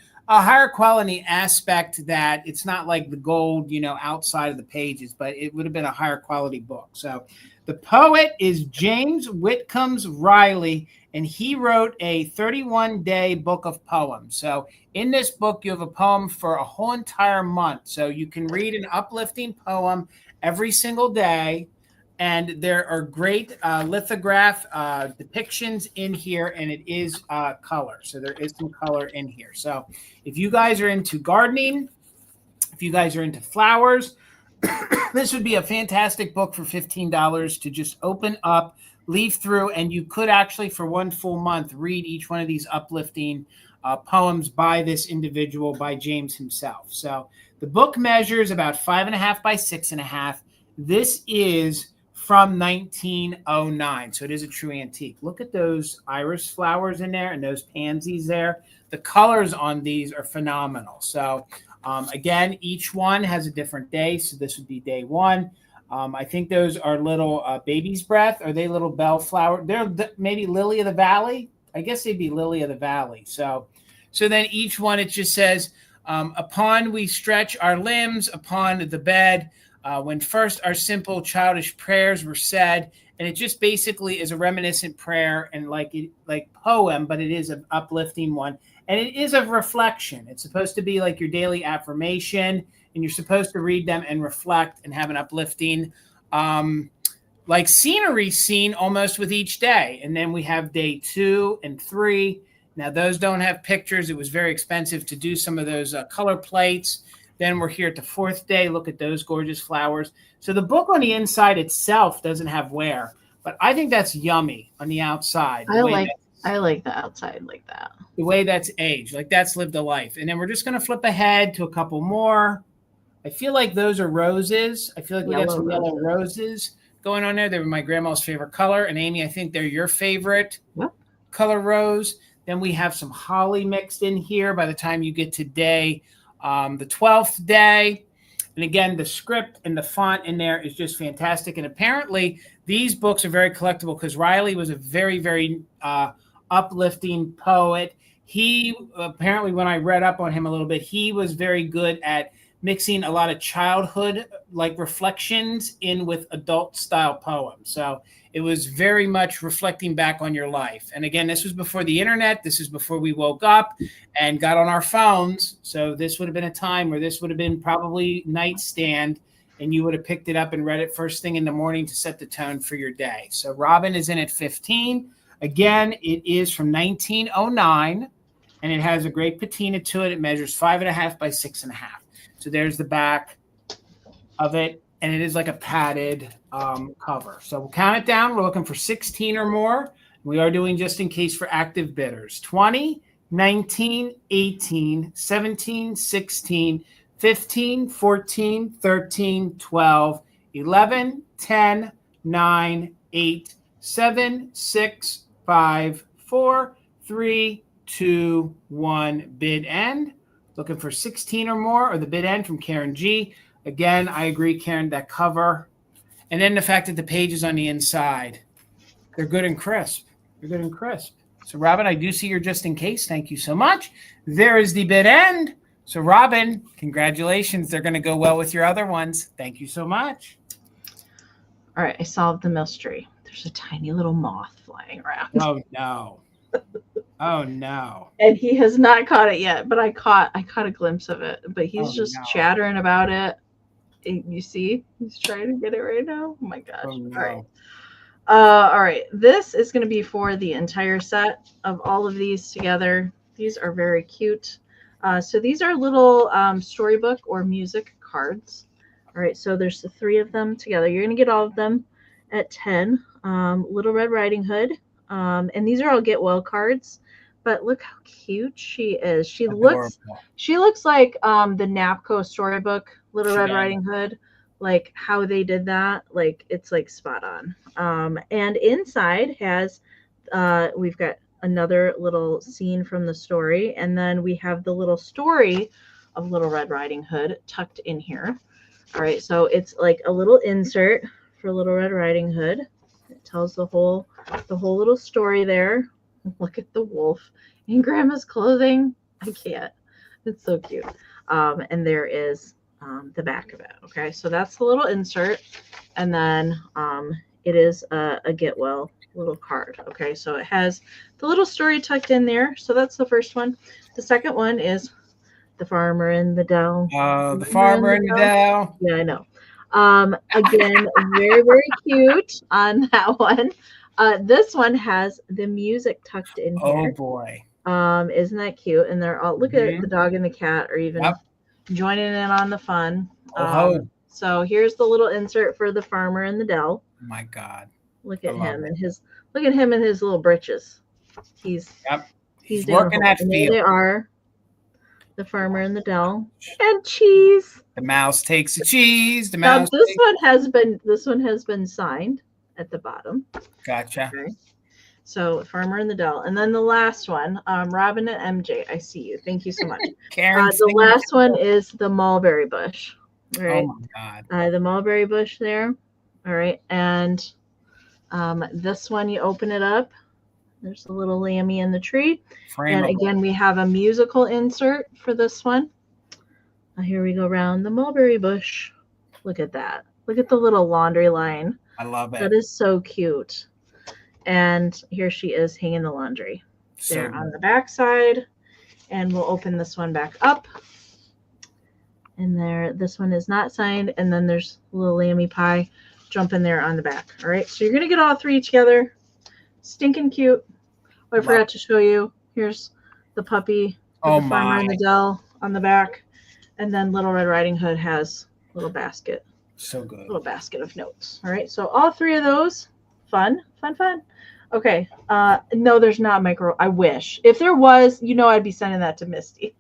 quality aspect, that it's not like the gold, outside of the pages, but it would have been a higher quality book. So the poet is James Whitcombs Riley, and he wrote a 31-day book of poems. So in this book, you have a poem for a whole entire month. So you can read an uplifting poem every single day. And there are great lithograph depictions in here, and it is color. So there is some color in here. So if you guys are into gardening, if you guys are into flowers, this would be a fantastic book for $15 to just open up, leaf through, and you could actually, for one full month, read each one of these uplifting poems by this individual, by James himself. So the book measures about 5.5 by 6.5. This is from 1909, so it is a true antique. Look at those iris flowers in there and those pansies there. The colors on these are phenomenal. So again, each one has a different day. So this would be day one. I think those are little baby's breath. Are they little bellflower? They're maybe lily of the valley. I guess they'd be lily of the valley. So then each one, it just says, upon we stretch our limbs upon the bed, when first our simple childish prayers were said. And it just basically is a reminiscent prayer and like poem, but it is an uplifting one. And it is a reflection. It's supposed to be like your daily affirmation, and you're supposed to read them and reflect and have an uplifting, like scenery scene almost with each day. And then we have day 2 and 3. Now those don't have pictures. It was very expensive to do some of those color plates. Then we're here at the 4th day. Look at those gorgeous flowers. So the book on the inside itself doesn't have wear, but I think that's yummy on the outside. I like the outside like that. The way that's aged, like that's lived a life. And then we're just going to flip ahead to a couple more. I feel like those are roses. I feel like we got some yellow roses going on there. They were my grandma's favorite color. And Amy, I think they're your favorite color rose. Then we have some holly mixed in here by the time you get to day the 12th day. And again, the script and the font in there is just fantastic. And apparently these books are very collectible because Riley was a very, very uplifting poet. He apparently, when I read up on him a little bit, he was very good at mixing a lot of childhood like reflections in with adult style poems. So it was very much reflecting back on your life. And again, this was before the internet. This is before we woke up and got on our phones. So this would have been a time where this would have been probably nightstand, and you would have picked it up and read it first thing in the morning to set the tone for your day. So Robin is in at 15. Again, it is from 1909, and it has a great patina to it. It measures 5.5 by 6.5. So there's the back of it, and it is like a padded cover. So we'll count it down. We're looking for 16 or more. We are doing just in case for active bidders. 20, 19, 18, 17, 16, 15, 14, 13, 12, 11, 10, 9, 8, 7, 6, 5, 4, 3, 2, 1. Bid end. Looking for 16 or more, or the bid end from Karen G. Again, I agree, Karen, that cover. And then the fact that the pages on the inside, they're good and crisp. They're good and crisp. So, Robin, I do see your just in case. Thank you so much. There is the bid end. So, Robin, congratulations. They're going to go well with your other ones. Thank you so much. All right, I solved the mystery. There's a tiny little moth flying around. Oh, no. Oh no. And he has not caught it yet, but I caught a glimpse of it. But he's Oh, just no. chattering about it. You see, he's trying to get it right now. Oh my gosh. Oh no. All right. All right. This is going to be for the entire set of all of these together. These are very cute. So these are little storybook or music cards. All right. So there's the 3 of them together. You're going to get all of them at 10. Little Red Riding Hood. And these are all get well cards. But look how cute she is. She Adorable. looks like the Napco storybook, Little She Red does. Riding Hood. Like how they did that, like it's like spot on. And inside has we've got another little scene from the story, and then we have the little story of Little Red Riding Hood tucked in here. All right, so it's like a little insert for Little Red Riding Hood. It tells the whole little story there. Look at the wolf in Grandma's clothing. I can't. It's so cute. And there is the back of it. Okay, so that's the little insert, and then it is a get well little card. Okay, so it has the little story tucked in there. So that's the first one. The second one is the farmer in the dell. Oh, the farmer in the dell. Yeah, I know. Again, very, very cute on that one. This one has the music tucked in here. Oh boy. Isn't that cute? And they're all, look at the dog and the cat are even joining in on the fun. So here's the little insert for the farmer in the dell. Oh my God. Look at him and his little britches. He's working that field. There they are. The farmer in the dell. And cheese. The mouse takes the cheese. The mouse. This one has been signed at the bottom. Gotcha. Okay. So farmer in the dell. And then the last one, Robin and MJ, I see you. Thank you so much. Karen, the last one is the mulberry bush. All right. Oh my God. The mulberry bush there. All right. And this one, you open it up. There's a little lammy in the tree. And again, we have a musical insert for this one. Here we go around the mulberry bush. Look at that. Look at the little laundry line. I love it. That is so cute. And here she is hanging the laundry there on the back side. And we'll open this one back up. And there, this one is not signed. And then there's a little lammy pie jumping there on the back. All right. So you're going to get all 3 together. Stinking cute. Oh, I forgot to show you. Here's the puppy. The farmer in the dell on the back. And then Little Red Riding Hood has a little basket. So good. Little basket of notes. All right. So all 3 of those. Fun. Okay. No, there's not micro. I wish. If there was, I'd be sending that to Misty.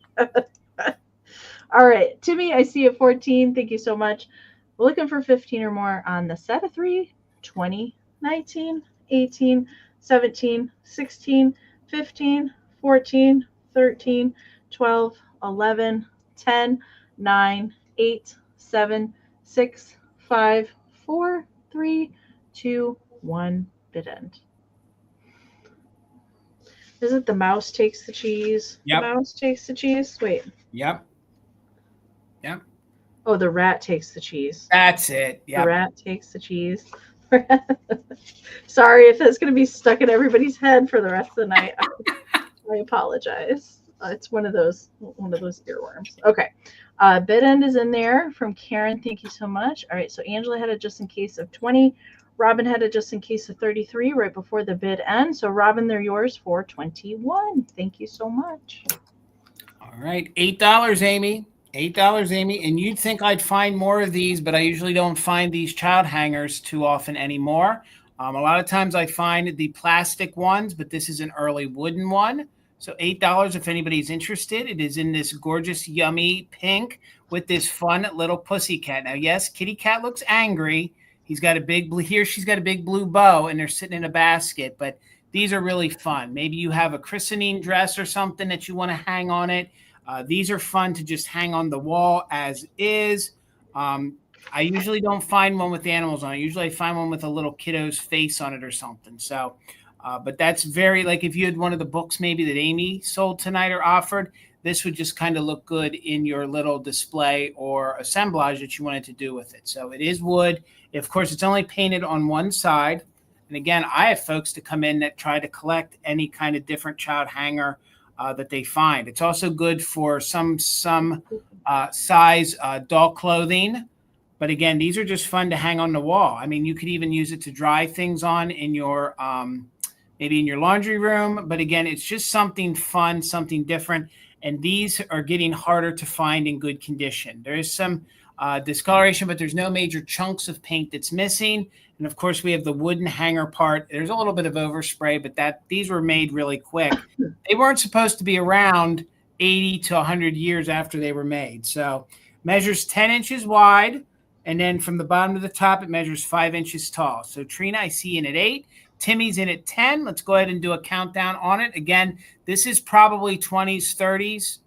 All right. Timmy, I see you at 14. Thank you so much. We're looking for 15 or more on the set of 3, 20, 19, 18, 17, 16, 15, 14, 13, 12, 11, 10, 9, 8, 7, 6, 5, 4, 3, 2, 1, bid end. Is it the mouse takes the cheese? Yep. The mouse takes the cheese? Wait. Yep. Oh, the rat takes the cheese. That's it. Yep. The rat takes the cheese. Sorry if that's going to be stuck in everybody's head for the rest of the night. I apologize. It's one of those earworms. Okay. Bid end is in there from Karen. Thank you so much. All right. So Angela had it just in case of 20. Robin had it just in case of 33 right before the bid end. So Robin, they're yours for 21. Thank you so much. All right. $8, Amy. $8, Amy. And you'd think I'd find more of these, but I usually don't find these child hangers too often anymore. A lot of times I find the plastic ones, but this is an early wooden one. So $8 if anybody's interested. It is in this gorgeous, yummy pink with this fun little pussycat. Now, yes, kitty cat looks angry. He's got a big blue here. She's got a big blue bow, and they're sitting in a basket. But these are really fun. Maybe you have a christening dress or something that you want to hang on it. These are fun to just hang on the wall as is. I usually don't find one with animals on it. Usually I find one with a little kiddo's face on it or something. So, but that's very, like if you had one of the books maybe that Amy sold tonight or offered, this would just kind of look good in your little display or assemblage that you wanted to do with it. So it is wood. Of course, it's only painted on one side. And again, I have folks to come in that try to collect any kind of different child hanger that they find. It's also good for some size doll clothing. But again, these are just fun to hang on the wall. I mean, you could even use it to dry things on in your maybe in your laundry room. But again, it's just something fun, something different. And these are getting harder to find in good condition. There is some discoloration, but there's no major chunks of paint that's missing. And of course, we have the wooden hanger part. There's a little bit of overspray, but these were made really quick. They weren't supposed to be around 80 to 100 years after they were made. So measures 10 inches wide. And then from the bottom to the top, it measures 5 inches tall. So Trina, I see in at 8. Timmy's in at 10. Let's go ahead and do a countdown on it. Again, this is probably 20s, 30s,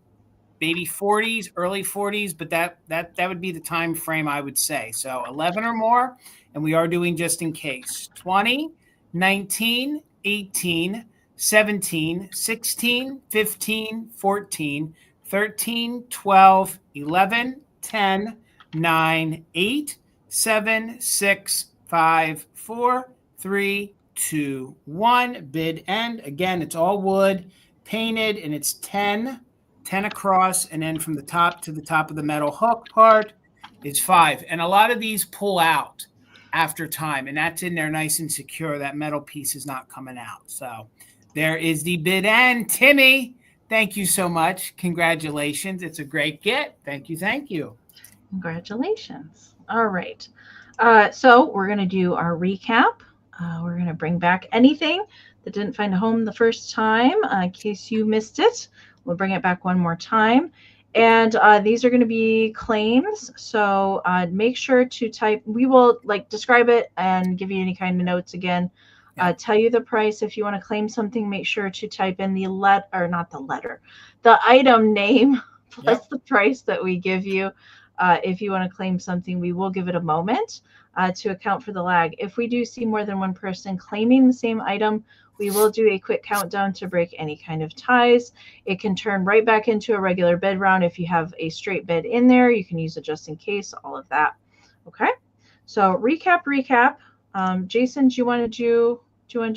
maybe 40s, early 40s, but that would be the time frame I would say. So 11 or more, and we are doing just in case. 20, 19, 18, 17, 16, 15, 14, 13, 12, 11, 10, 9, 8, 7, 6, 5, 4, 3, 2, 1. Bid end. Again, it's all wood, painted, and it's 10 across, and then from the top to the top of the metal hook part is 5. And a lot of these pull out after time, and that's in there nice and secure. That metal piece is not coming out. So there is the bid end. Timmy, thank you so much. Congratulations. It's a great get. Thank you. Thank you. Congratulations. All right. So we're going to do our recap. We're going to bring back anything that didn't find a home the first time in case you missed it. We'll bring it back one more time. And these are going to be claims. So make sure to type. We will describe it and give you any kind of notes again. Tell you the price. If you want to claim something, make sure to type in the the item name plus the price that we give you. If you want to claim something, we will give it a moment to account for the lag. If we do see more than one person claiming the same item, we will do a quick countdown to break any kind of ties. It can turn right back into a regular bid round. If you have a straight bid in there, you can use it just in case, all of that. Okay. So recap. Jason, do you want to do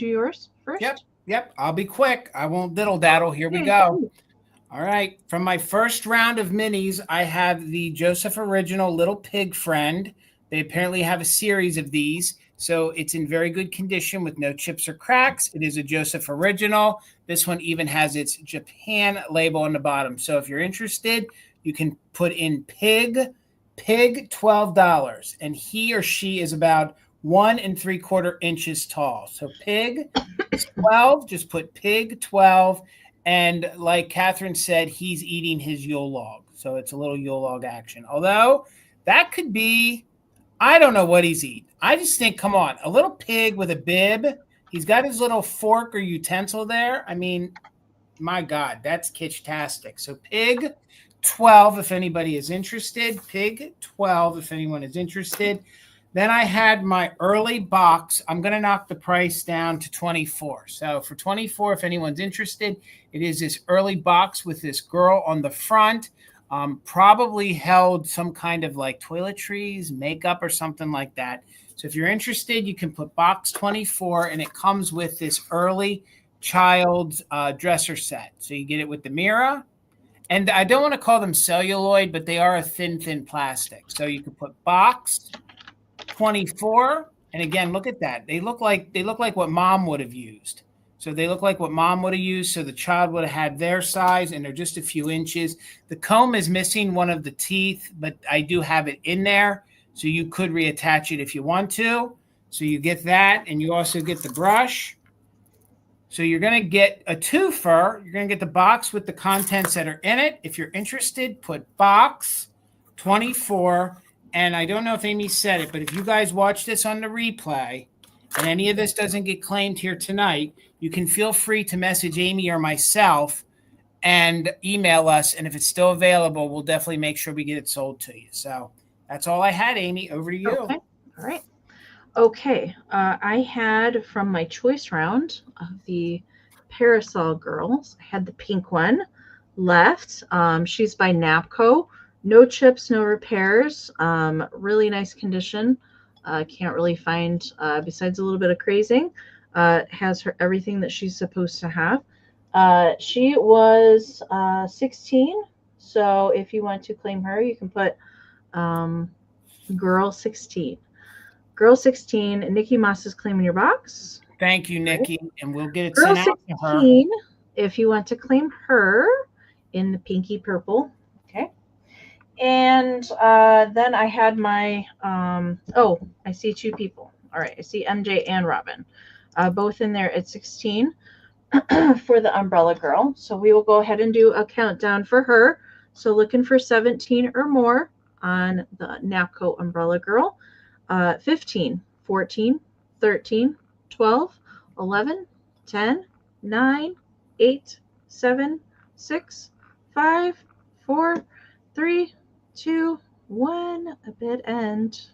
yours first? Yep. I'll be quick. I won't diddle daddle. Here we go. All right. From my first round of minis, I have the Joseph Original Little Pig Friend. They apparently have a series of these. So it's in very good condition with no chips or cracks. It is a Joseph Original. This one even has its Japan label on the bottom. So if you're interested, you can put in pig $12. And he or she is about 1 3/4 inches tall. So pig 12, just put pig 12. And like Catherine said, he's eating his Yule log. So it's a little Yule log action. Although that could be, I don't know what he's eating. I just think, come on, a little pig with a bib. He's got his little fork or utensil there. I mean, my God, that's kitschtastic. So pig 12, if anybody is interested. Pig 12, if anyone is interested. Then I had my early box. I'm going to knock the price down to $24. So for $24, if anyone's interested, it is this early box with this girl on the front. Probably held some kind of toiletries, makeup, or something like that. So if you're interested, you can put box 24, and it comes with this early child's dresser set. So you get it with the mirror. And I don't want to call them celluloid, but they are a thin plastic. So you can put box 24. And again, look at that. They look like what mom would have used. So they look like what mom would have used. So the child would have had their size, and they're just a few inches. The comb is missing one of the teeth, but I do have it in there. So you could reattach it if you want to. So you get that, and you also get the brush. So you're going to get a twofer. You're going to get the box with the contents that are in it. If you're interested, put box 24. And I don't know if Amy said it, but if you guys watch this on the replay and any of this doesn't get claimed here tonight, you can feel free to message Amy or myself and email us. And if it's still available, we'll definitely make sure we get it sold to you. So that's all I had, Amy. Over to you. Okay. All right. Okay. I had from my choice round of the Parasol Girls, I had the pink one left. She's by Napco. No chips, no repairs. Really nice condition. Can't really find, besides a little bit of crazing, has her everything that she's supposed to have. She was 16, so if you want to claim her, you can put Girl 16. Girl 16, Nikki Moss is claiming your box. Thank you, Nikki, and we'll get it Girl sent out to her. 16, if you want to claim her in the pinky purple. Okay. And then I had my, oh, I see two people. All right, I see MJ and Robin, both in there at 16 for the umbrella girl. So we will go ahead and do a countdown for her. So looking for 17 or more on the Napco umbrella girl. 15, 14, 13, 12, 11, 10, 9, 8, 7, 6, 5, 4, 3, 2, 1, a bid end.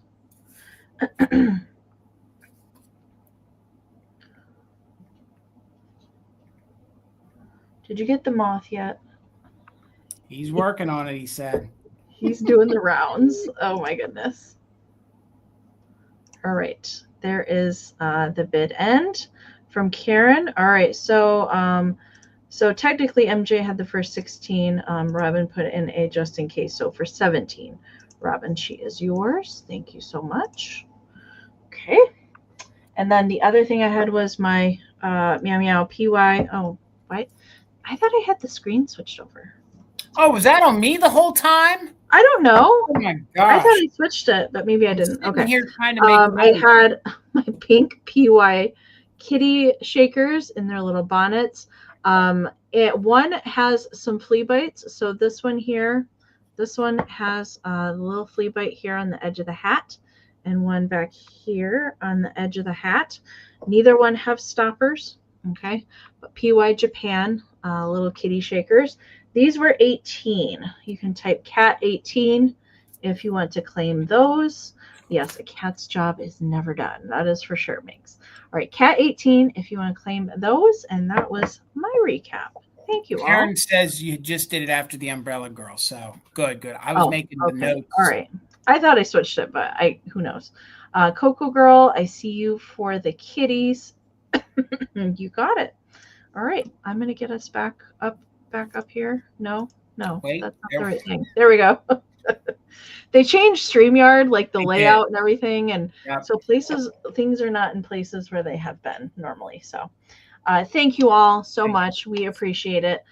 Did you get the moth yet? He's working on it, he said. He's doing the rounds. Oh my goodness. All right, there is the bid end from Karen. All right, so so technically MJ had the first 16. Robin put in a just in case, so for 17. Robin, she is yours. Thank you so much. Okay, and then the other thing I had was my Meow Meow PY. Oh, what? I thought I had the screen switched over. Oh, was that on me the whole time? I don't know. Oh my gosh. I thought I switched it, but maybe I didn't. Okay. Here trying to make I had my pink PY kitty shakers in their little bonnets. One has some flea bites. So this one here, this one has a little flea bite here on the edge of the hat, and one back here on the edge of the hat. Neither one have stoppers. Okay, but PY Japan, little kitty shakers. These were 18. You can type cat 18 if you want to claim those. Yes, a cat's job is never done. That is for sure, Minx. All right, cat 18 if you want to claim those. And that was my recap. Thank you all. Karen says you just did it after the umbrella girl. So good. I was making the notes. All right. I thought I switched it, but who knows. Coco Girl, I see you for the kitties. You got it. All right. I'm going to get us back up here. No, wait, that's not the right thing. There we go. They changed StreamYard, like the layout and everything, and so things are not in places where they have been normally. So thank you all so much. We appreciate it.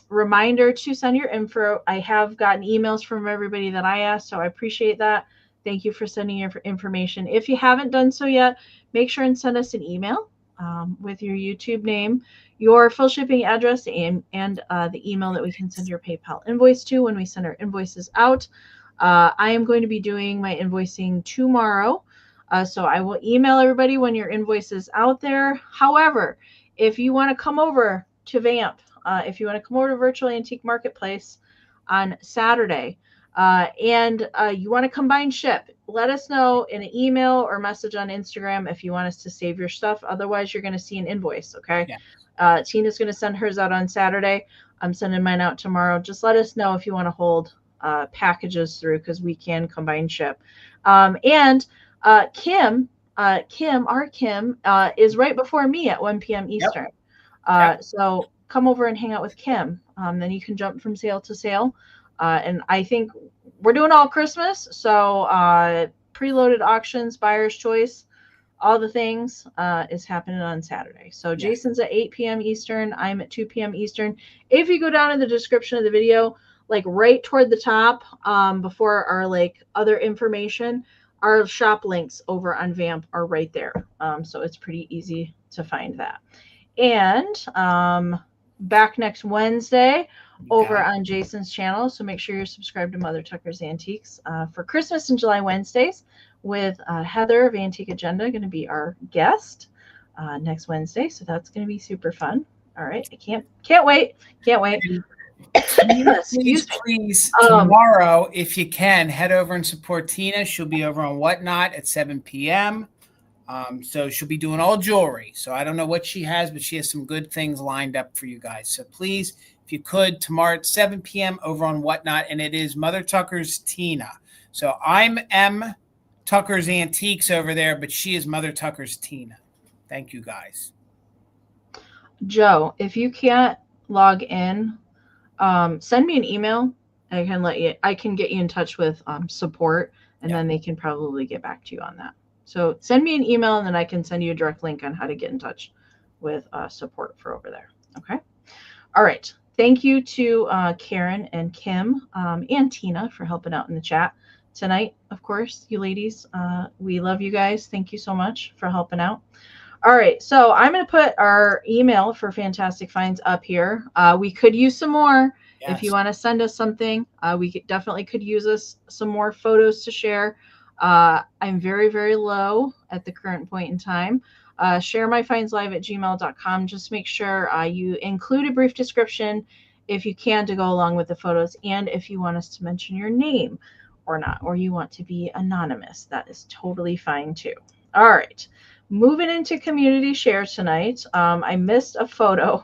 Reminder to send your info. I have gotten emails from everybody that I asked, so I appreciate that. Thank you for sending your information. If you haven't done so yet, make sure and send us an email with your YouTube name, your full shipping address, and the email that we can send your PayPal invoice to when we send our invoices out. I am going to be doing my invoicing tomorrow, so I will email everybody when your invoice is out there. However, if you want to come over to Vamp, if you want to come over to Virtual Antique Marketplace on Saturday, and you want to combine ship, let us know in an email or message on Instagram if you want us to save your stuff. Otherwise, you're going to see an invoice, okay? Yeah. Tina's going to send hers out on Saturday. I'm sending mine out tomorrow. Just let us know if you want to hold packages through, because we can combine ship. And Kim is right before me at 1 p.m. Eastern. So come over and hang out with Kim. Then you can jump from sale to sale. And I think we're doing all Christmas. So preloaded auctions, buyer's choice, all the things is happening on Saturday. So Jason's at 8 p.m. Eastern. I'm at 2 p.m. Eastern. If you go down in the description of the video, like right toward the top, before our like other information, our shop links over on Vamp are right there. So it's pretty easy to find that. And back next Wednesday over on Jason's channel. So make sure you're subscribed to Mother Tucker's Antiques for Christmas and July Wednesdays, with Heather of Antique Agenda going to be our guest next Wednesday. So that's going to be super fun. All right. I can't wait. Please, tomorrow, if you can, head over and support Tina. She'll be over on Whatnot at 7 p.m. So she'll be doing all jewelry. So I don't know what she has, but she has some good things lined up for you guys. So please, if you could, tomorrow at 7 p.m. over on Whatnot, and it is Mother Tucker's Tina. So I'm M, Tucker's Antiques over there, but she is Mother Tucker's Tina. Thank you, guys. Joe, if you can't log in, send me an email. I can get you in touch with support, and then they can probably get back to you on that. So send me an email, and then I can send you a direct link on how to get in touch with support for over there. Okay. All right. Thank you to Karen and Kim and Tina for helping out in the chat tonight. Of course, you ladies, we love you guys. Thank you so much for helping out. All right, so I'm going to put our email for Fantastic Finds up here. We could use some more. If you want to send us something, we definitely could use some more photos to share. I'm very, very low at the current point in time. ShareMyFindsLive@gmail.com. Just make sure you include a brief description if you can to go along with the photos, and if you want us to mention your name or not, or you want to be anonymous, that is totally fine too. All right. Moving into community share tonight, I missed a photo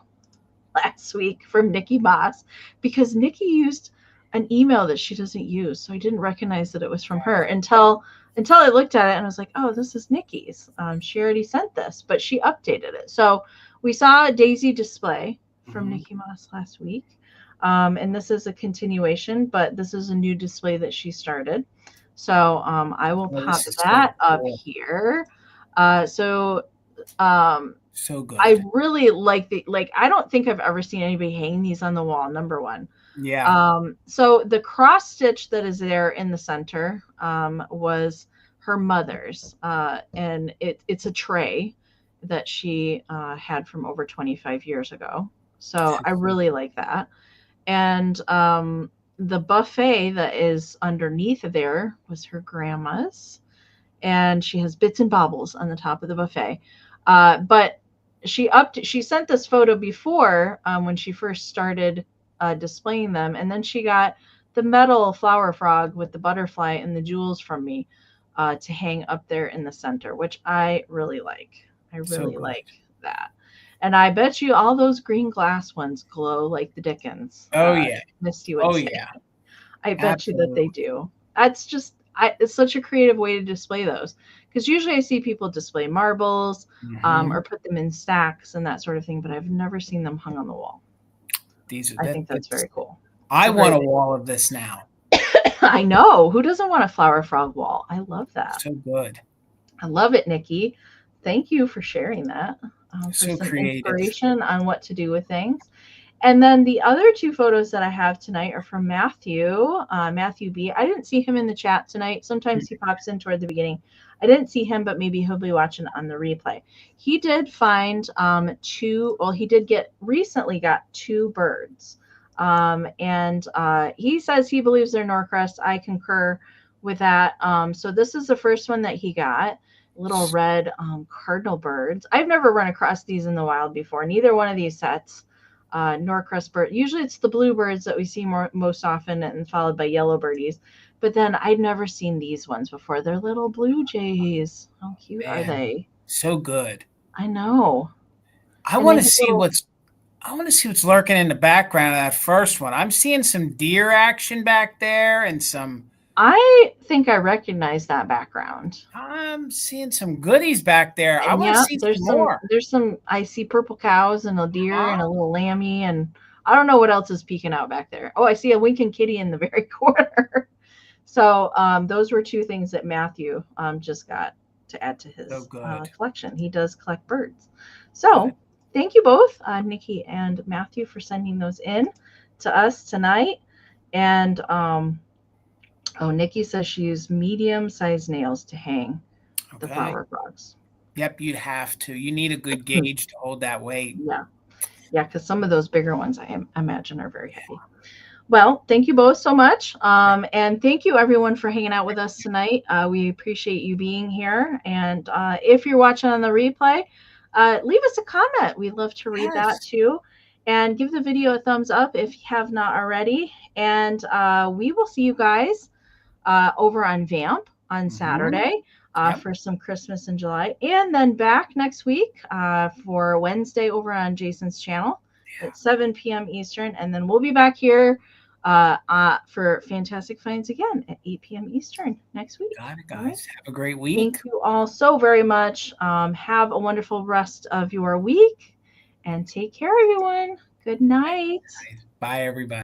last week from Nikki Moss because Nikki used an email that she doesn't use, so I didn't recognize that it was from her until I looked at it and I was like, oh, this is Nikki's. She already sent this, but she updated it. So we saw a daisy display from Nikki Moss last week, and this is a continuation, but this is a new display that she started. So I will pop that up here. So good. I really like I don't think I've ever seen anybody hang these on the wall, number one. Yeah. So the cross stitch that is there in the center was her mother's, and it's a tray that she had from over 25 years ago. So I really like that. And the buffet that is underneath there was her grandma's. And she has bits and baubles on the top of the buffet. But she sent this photo before when she first started displaying them. And then she got the metal flower frog with the butterfly and the jewels from me to hang up there in the center, which I really like. I really like that. And I bet you all those green glass ones glow like the Dickens. Oh, yeah. Misty would say. Yeah. I bet you that they do. That's just, it's such a creative way to display those, because usually I see people display marbles or put them in stacks and that sort of thing, but I've never seen them hung on the wall. I think that's very cool. I want a wall of this now. I know. Who doesn't want a flower frog wall? I love that. So good. I love it, Nikki. Thank you for sharing that. For so some creative. Inspiration on what to do with things. And then the other two photos that I have tonight are from Matthew B. I didn't see him in the chat tonight. Sometimes he pops in toward the beginning. I didn't see him, but maybe he'll be watching on the replay. He did find recently got two birds. And he says he believes they're Norcrest. I concur with that. So this is the first one that he got. Little red cardinal birds. I've never run across these in the wild before. Neither one of these sets. Norcrest bird. Usually it's the bluebirds that we see most often, and followed by yellow birdies. But then I'd never seen these ones before. They're little blue jays. How cute are they? So good. I know. I want to see what's lurking in the background of that first one. I'm seeing some deer action back there and some. I think I recognize that background. I'm seeing some goodies back there. I want to see some more. There's some. I see purple cows and a deer and a little lammy, and I don't know what else is peeking out back there. Oh, I see a winking kitty in the very corner. So those were two things that Matthew just got to add to his collection. He does collect birds. So thank you both, Nikki and Matthew, for sending those in to us tonight. And Nikki says she used medium-sized nails to hang the flower frogs. Yep, you'd have to. You need a good gauge to hold that weight. Yeah, because some of those bigger ones, I imagine, are very heavy. Well, thank you both so much. And thank you, everyone, for hanging out with us tonight. We appreciate you being here. And if you're watching on the replay, leave us a comment. We'd love to read that, too. And give the video a thumbs up if you have not already. And we will see you guys over on Vamp on Saturday for some Christmas in July. And then back next week for Wednesday over on Jason's channel at 7 p.m. Eastern. And then we'll be back here for fantastic finds again at 8 p.m. Eastern next week. Got it, guys. All right. Have a great week. Thank you all so very much. Have a wonderful rest of your week and take care, everyone. Good night. Bye, everybody.